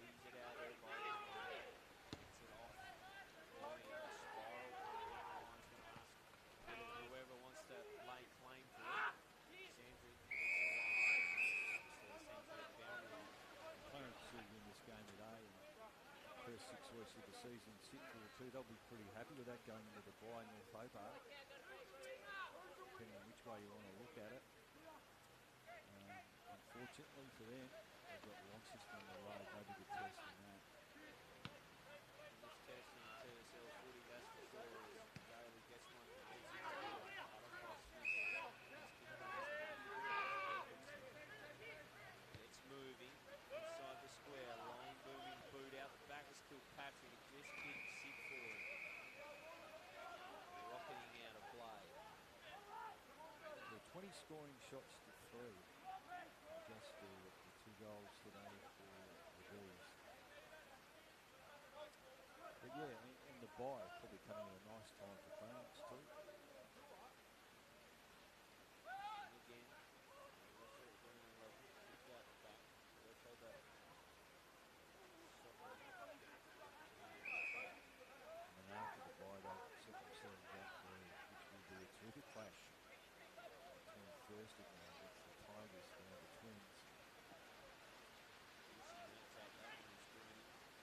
B: Squeeze it out there by gets it off. Going in the spiral. Linesman asks
A: season sit for too. They'll be pretty happy with that going into the bye, North Hobart, depending on which way you want to look at it. Unfortunately for them, they've got Launceston on the road. No bigger test than that.
B: This test in TSL footy, that's for sure, is Daly gets one from easy. Cut across it's moving inside the square. Long booming boot out the back was Kilpatrick. It just didn't sit for him. Rocketing out of play.
A: So 20 scoring shots to 3. Just the 2 goals today for the Bees. But yeah, in the bye, probably coming at a nice time for Clarence too.
B: And again, kicked out the back. Let's hold that.
A: And then after the bye, they'll set themselves up for which will be a terrific clash between Thursday now against the Tigers, now the Twins.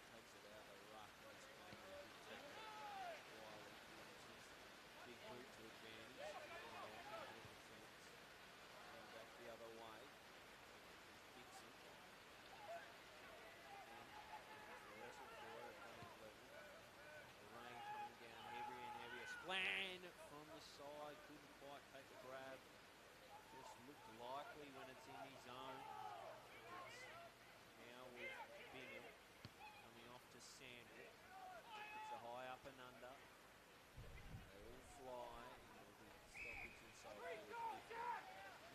B: Takes it out of the ruck and he's playing a big tackle. Wiley wins his big boot to advantage. Going back the other way. Dixon. And the wrestle for it at point level. The rain coming down heavier and heavier. Splan from the side. Couldn't quite take the grab. Just looked likely when it's in his zone. It's now with Bingham coming off to Sandra. It's a high up and under. They all fly. And there'll be stoppage inside forward.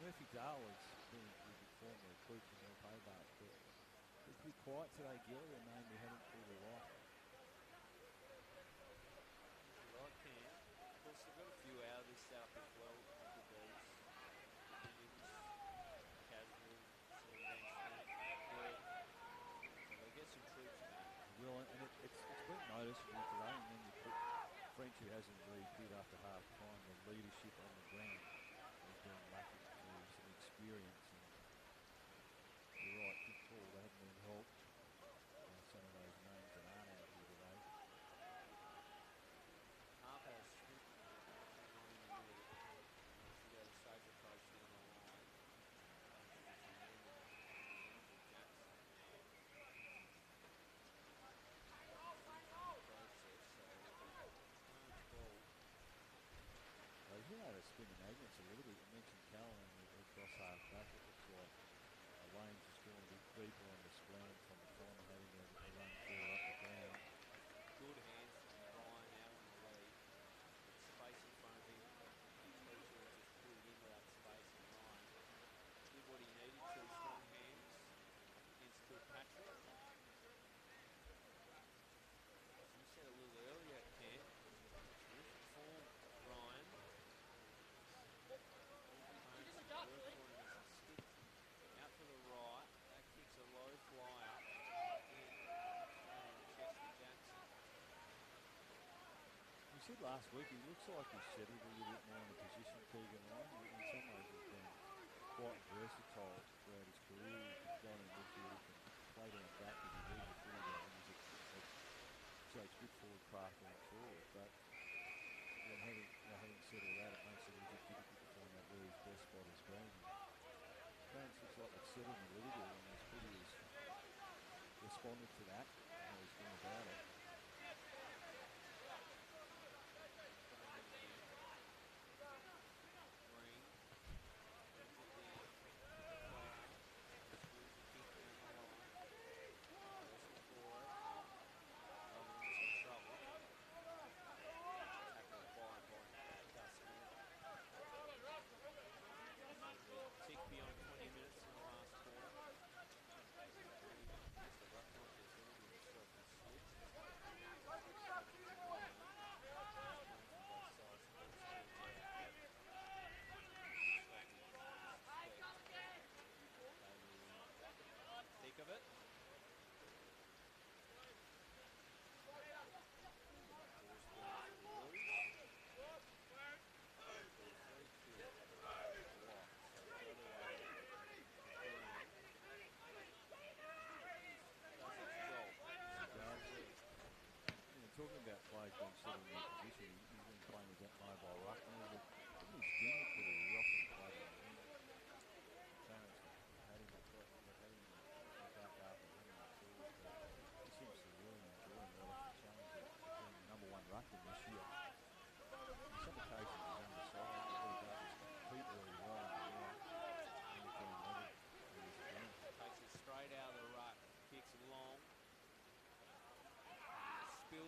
A: Murphy Dale has been with the former recruit from North Hobart, but it's pretty quiet today, Gilly, a name we haven't called a lot.
B: Right, Cam. Of course, they've got a few out of this south as well. The Bees. Casual, sort of bench there. So they get some troops back.
A: Will, and it's been noticeable today, and then you put French, who hasn't really bid after half time, the leadership on the ground has been lacking through some experience. And you're right, good call, they haven't been helped by some of those names that aren't out here today.
B: Harper has stripped on in the middle. She got a safe approach down the line.
A: Well, you know, they're spinning magnets a little bit. You mentioned Callan across half back. It looks like Lane's just going a bit deeper on the splan from the time of having a run forward up the ground.
B: Good hands from Ryan out on the lead. Space in front of him. Crucial just pulled into that space, and Ryan did what he needed to. Strong hands against Kilpatrick. As you said a little earlier, Cam, terrific form, Ryan. Out to the right. That kicks a low fly up. Chester Jackson.
A: You said last week he looks like he's settled a little bit more in the position, Keegan Ryan. In some ways he's been quite versatile throughout his career. He's gone in midfield, he can play down back if he needs to feel that. He's good forward craft going forward, but having said all that, it makes it a little bit difficult to find out where his best spot has been. Clarence looks like it's settled a little bit, and that's pretty has responded to that, how he's gone about it.
B: Green. Tick beyond 20 minutes in the last quarter.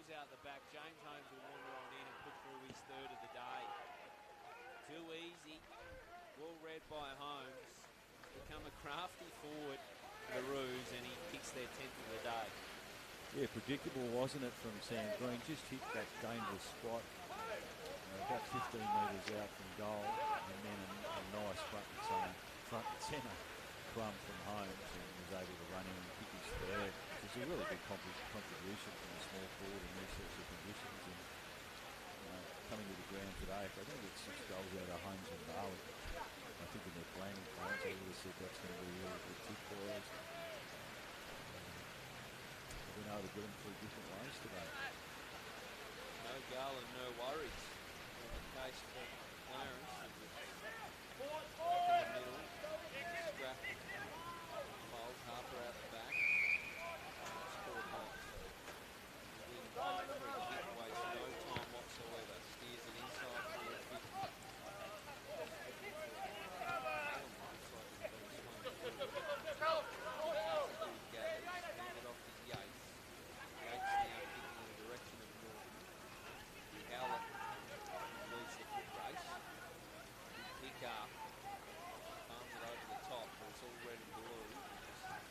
B: Ball's out the back. James Holmes will wander on in and put through his third of the day. Too easy. Well read by Holmes. Become a crafty forward for the Roos, and he kicks their 10th of the day.
A: Yeah, predictable, wasn't it, from Sam Green? Just hit that dangerous spot, about 15 metres out from goal, and then a nice front and centre crumb from Holmes, and was able to run in and kick his third, which is a really good contribution from a small forward in these sorts of conditions. And coming to the ground today, if they don't get 6 goals out of Holmes and Darley, I think in their planning plans, I would have said that's going to be a really good tip for us. They've been able to get them through different ways today.
B: No goal and no worries in the case for Clarence. In the middle, scrap, Fold, Harper out the back, score box. Win one for a hit, wastes no time whatsoever. Steers it inside for a 50. Gathers, hand it off to Yates. Yates now kicking in the direction of Norton. Howlett leads the foot race. Pick up. Palms it over the top, but it's all red and blue.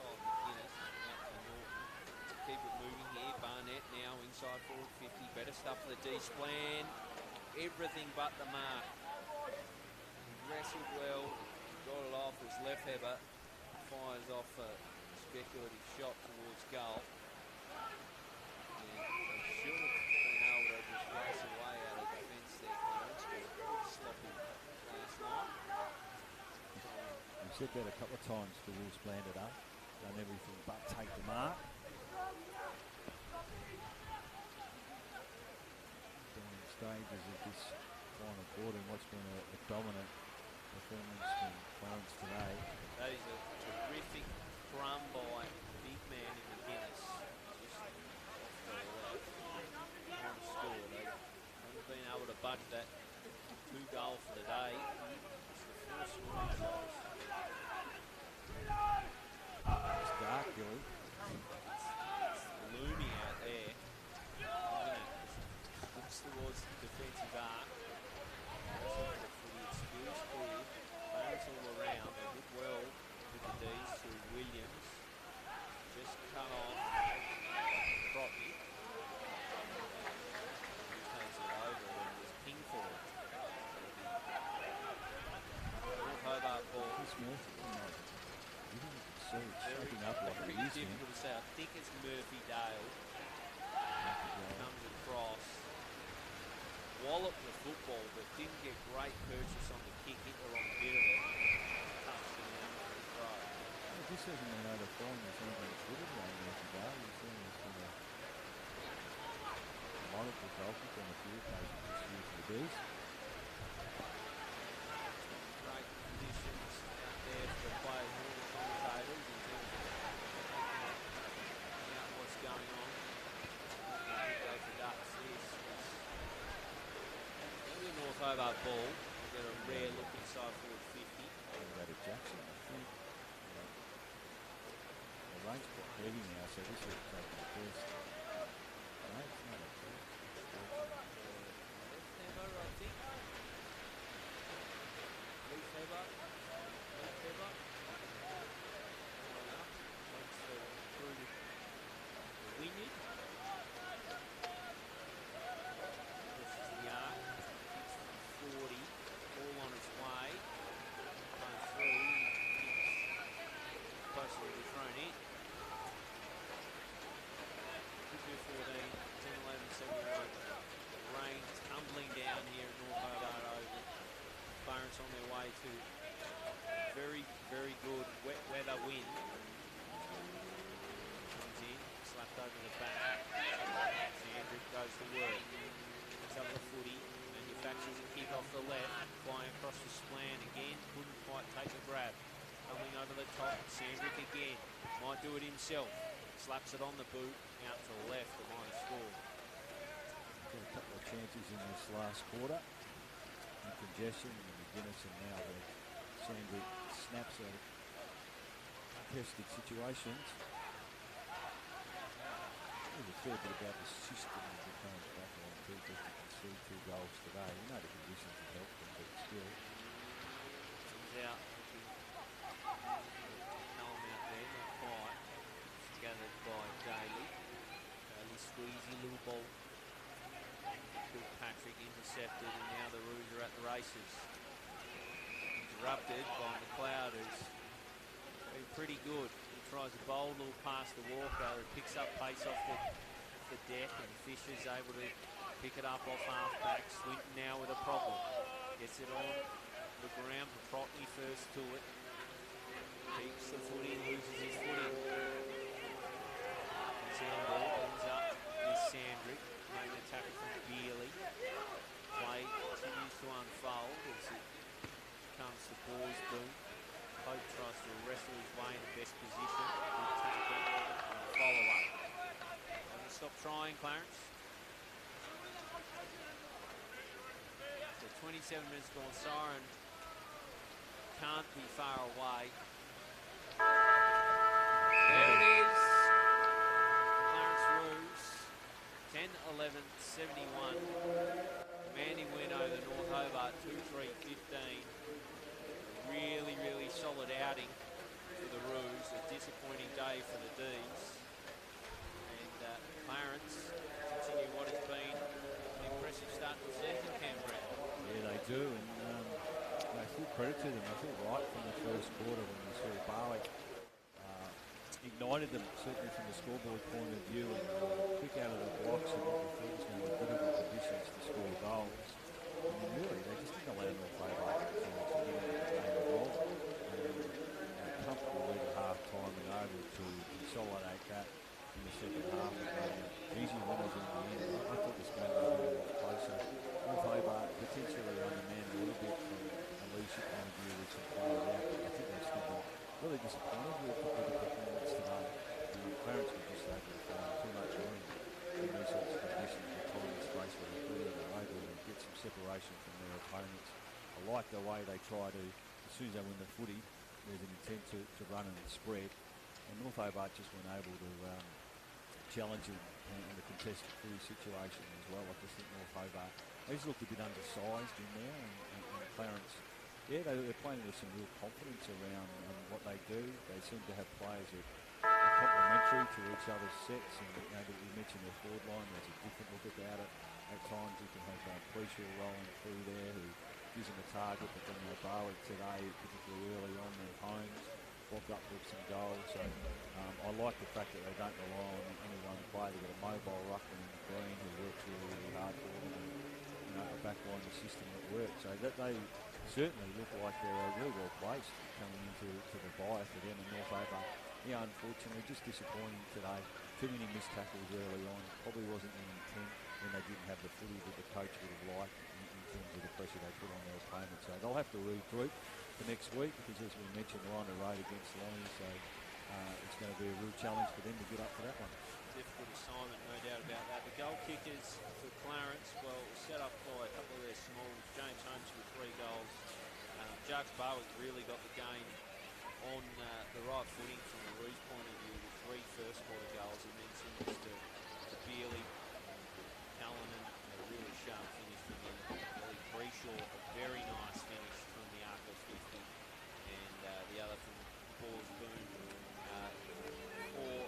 B: Kyle McGuinness out to Norton. To keep it moving here. Barnett now inside forward 50. Better stuff for the D-Splan. Everything but the mark. He wrestled well. Got it off. His left header fires off a speculative shot towards goal. And they should have been able to just race away out of defence there, Clarence, but sloppy last night.
A: We've said that a couple of times. The Wolves planned it up, done everything but take the mark. Doing stages of this final quarter and what's been a dominant performance from Clarence today.
B: That is a terrific run by big man in McGuinness. Just off the left on score. They haven't been able to budge that 2 goal for the day. It's the fourth scoring shot.
A: It's dark, Gilly.
B: It's gloomy out there. Looks towards the defensive arc. It's skills clear. Clarence all around. They did well with the D's through Williams. Just cut off Crotty. He takes it over and was pinged for it. North Hobart ball.
A: This Murphy, you can see it's shaping up like
B: Very
A: it is
B: difficult to say. I think it's Murphy Dale. Comes across. Walloped the football, but didn't get great purchase on the kick. Hit the wrong bit of it. Touchdown for the throw.
A: Well, this hasn't been able to find this even footed one Murphy Dale. You've seen this from a multiple goalkeeper on a few occasions this year for the Bees.
B: Great conditions out there for the players and all the commentators in terms of finding out what's going on. Go for ducks. The North Hobart ball. Get a rare look inside forward 50.
A: Rated Jackson, I think. The rain's quite heavy now, so this will take the first. No, it's not a first.
B: Left Hobart, I think. Left Hobart. Left Hobart. One up. Thanks for through the Wynyard. This is the arc. 40, all on its way, going through, supposed to be thrown in. Could do 14, 10, 11, 71. Rain tumbling down here at North Hobart Oval. Clarence on their way to very, very good wet weather wind. Comes in, slapped over the back. Sandrick goes to work. Picks up the footy. Manufactures a kick off the left, flying across the splan again, couldn't quite take the grab. Coming over the top, Sandrick again, might do it himself. Slaps it on the boot, out to the left, the line score.
A: Got a couple of chances in this last quarter. In congestion, and McGuinness, and now the Sandrick snaps out of contested situations. There's a fair bit about the system of the Clarence backline too, just to concede 2 goals today. You know the conditions have helped them, but still.
D: Comes out looking calm out there, not quite. It's gathered by Daly. Daly squeezy little ball. Patrick intercepted, and now the Roos are at the races. Interrupted by McLeod, who's been pretty good. He tries a bold little pass to Walker, who picks up pace off the deck, and Fisher's able to pick it up off half-back. Swinton now with a problem. Gets it on the ground, Paprotny first to it. Keeps the footy, loses his footing. He's on ball, brings up with Sandrick. Making a tackle from Bealey. Play continues to unfold as it comes to Boys Boom. Pope tries to wrestle his way in the best position. Good tackle and follow-up. Doesn't stop trying, Clarence. So 27 minutes gone. Siren can't be far away. There it is. Clarence Roos. 10-11-71. Commanding win over North Hobart, 2-3-15. Really, really solid outing for the Roos. A disappointing day for the D's. And Clarence continue what has been an impressive start to the season, Canberra.
A: Yeah, they do, and full credit to them. I feel right from the first quarter when we saw Barley ignited them, certainly from the scoreboard point of view, and quick out of the blocks and what we thought was going to be difficult conditions to score goals. And then really, they just didn't allow North Hobart to get into the game at all. And comfortable lead at half-time and able to consolidate that in the second half. Easy winners in the end. I thought this game was a lot closer. North Hobart potentially undermanned a little bit from a leadership point of view with some players out, but I think they've still been really disappointed with the performance today. Clarence was just able to find too much room in these sorts of conditions, the time and space where they're clear, they're able to get some separation from their opponents. I like the way they try to, as soon as they win the footy, there's an intent to run and spread. And North Hobart just weren't able to challenge them in the contested footy situation as well. I just think North Hobart, they just looked a bit undersized in there, and Clarence, yeah, they're playing with some real confidence around what they do. They seem to have players that are complementary to each other's sets, and we mentioned their forward line, there's a different look about it. At times you can have Preshaw rolling through there who gives them a target, but then Barwick today, particularly early on, their homes, blocked up with some goals. So I like the fact that they don't rely on any one player. They've got a mobile ruckman in the green who works really, really hard for them, and a backline system that works. So that they certainly look like they're really well placed coming into the bye for them. And North Hobart, yeah, unfortunately, just disappointing today. Too many missed tackles early on. Probably wasn't the intent when they didn't have the footy that the coach would have liked in terms of the pressure they put on their opponent. So they'll have to regroup for next week because, as we mentioned, they're on the road against Lonnie. So it's going to be a real challenge for them to get up for that one.
D: Difficult assignment, no doubt about that. The goal kickers for Clarence, well, set up by a couple of their smalls. James Holmes with 3 goals. Jacques Barwick really got the game on the right footing from the Roos point of view with 3 first quarter goals, and then singles to Bealey, Callanan, a really sharp finish from him. Billy Preshaw, a very nice finish from the arc of 50, and the other from Paul's Boom. For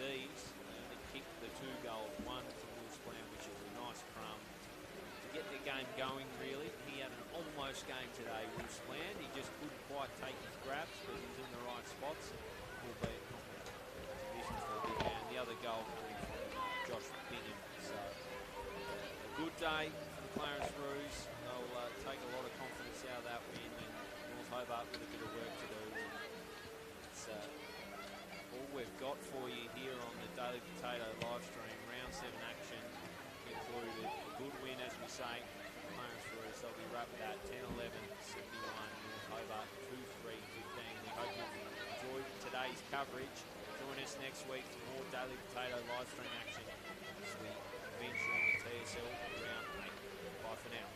D: these, they kicked the 2 goals, one from Will Splam, which is a nice crumb to get the game going, really. He had an almost game today, Will Splam. He just couldn't quite take his grabs, but he was in the right spots, albeit conditions for a big man. The other goal coming from Josh Bingham. So a good day for the Clarence Roos. They'll take a lot of confidence out of that win, and North Hobart with a bit of work to do. It's all we've got for you here on the Daily Potato live stream. Round 7 action included. A good win, as we say, for Clarence Roos. They'll be wrapped at 10-11-71. North Hobart 2-3-15. We hope you've enjoyed today's coverage. Join us next week for more Daily Potato live stream action as we venture into TSL round 8. Bye for now.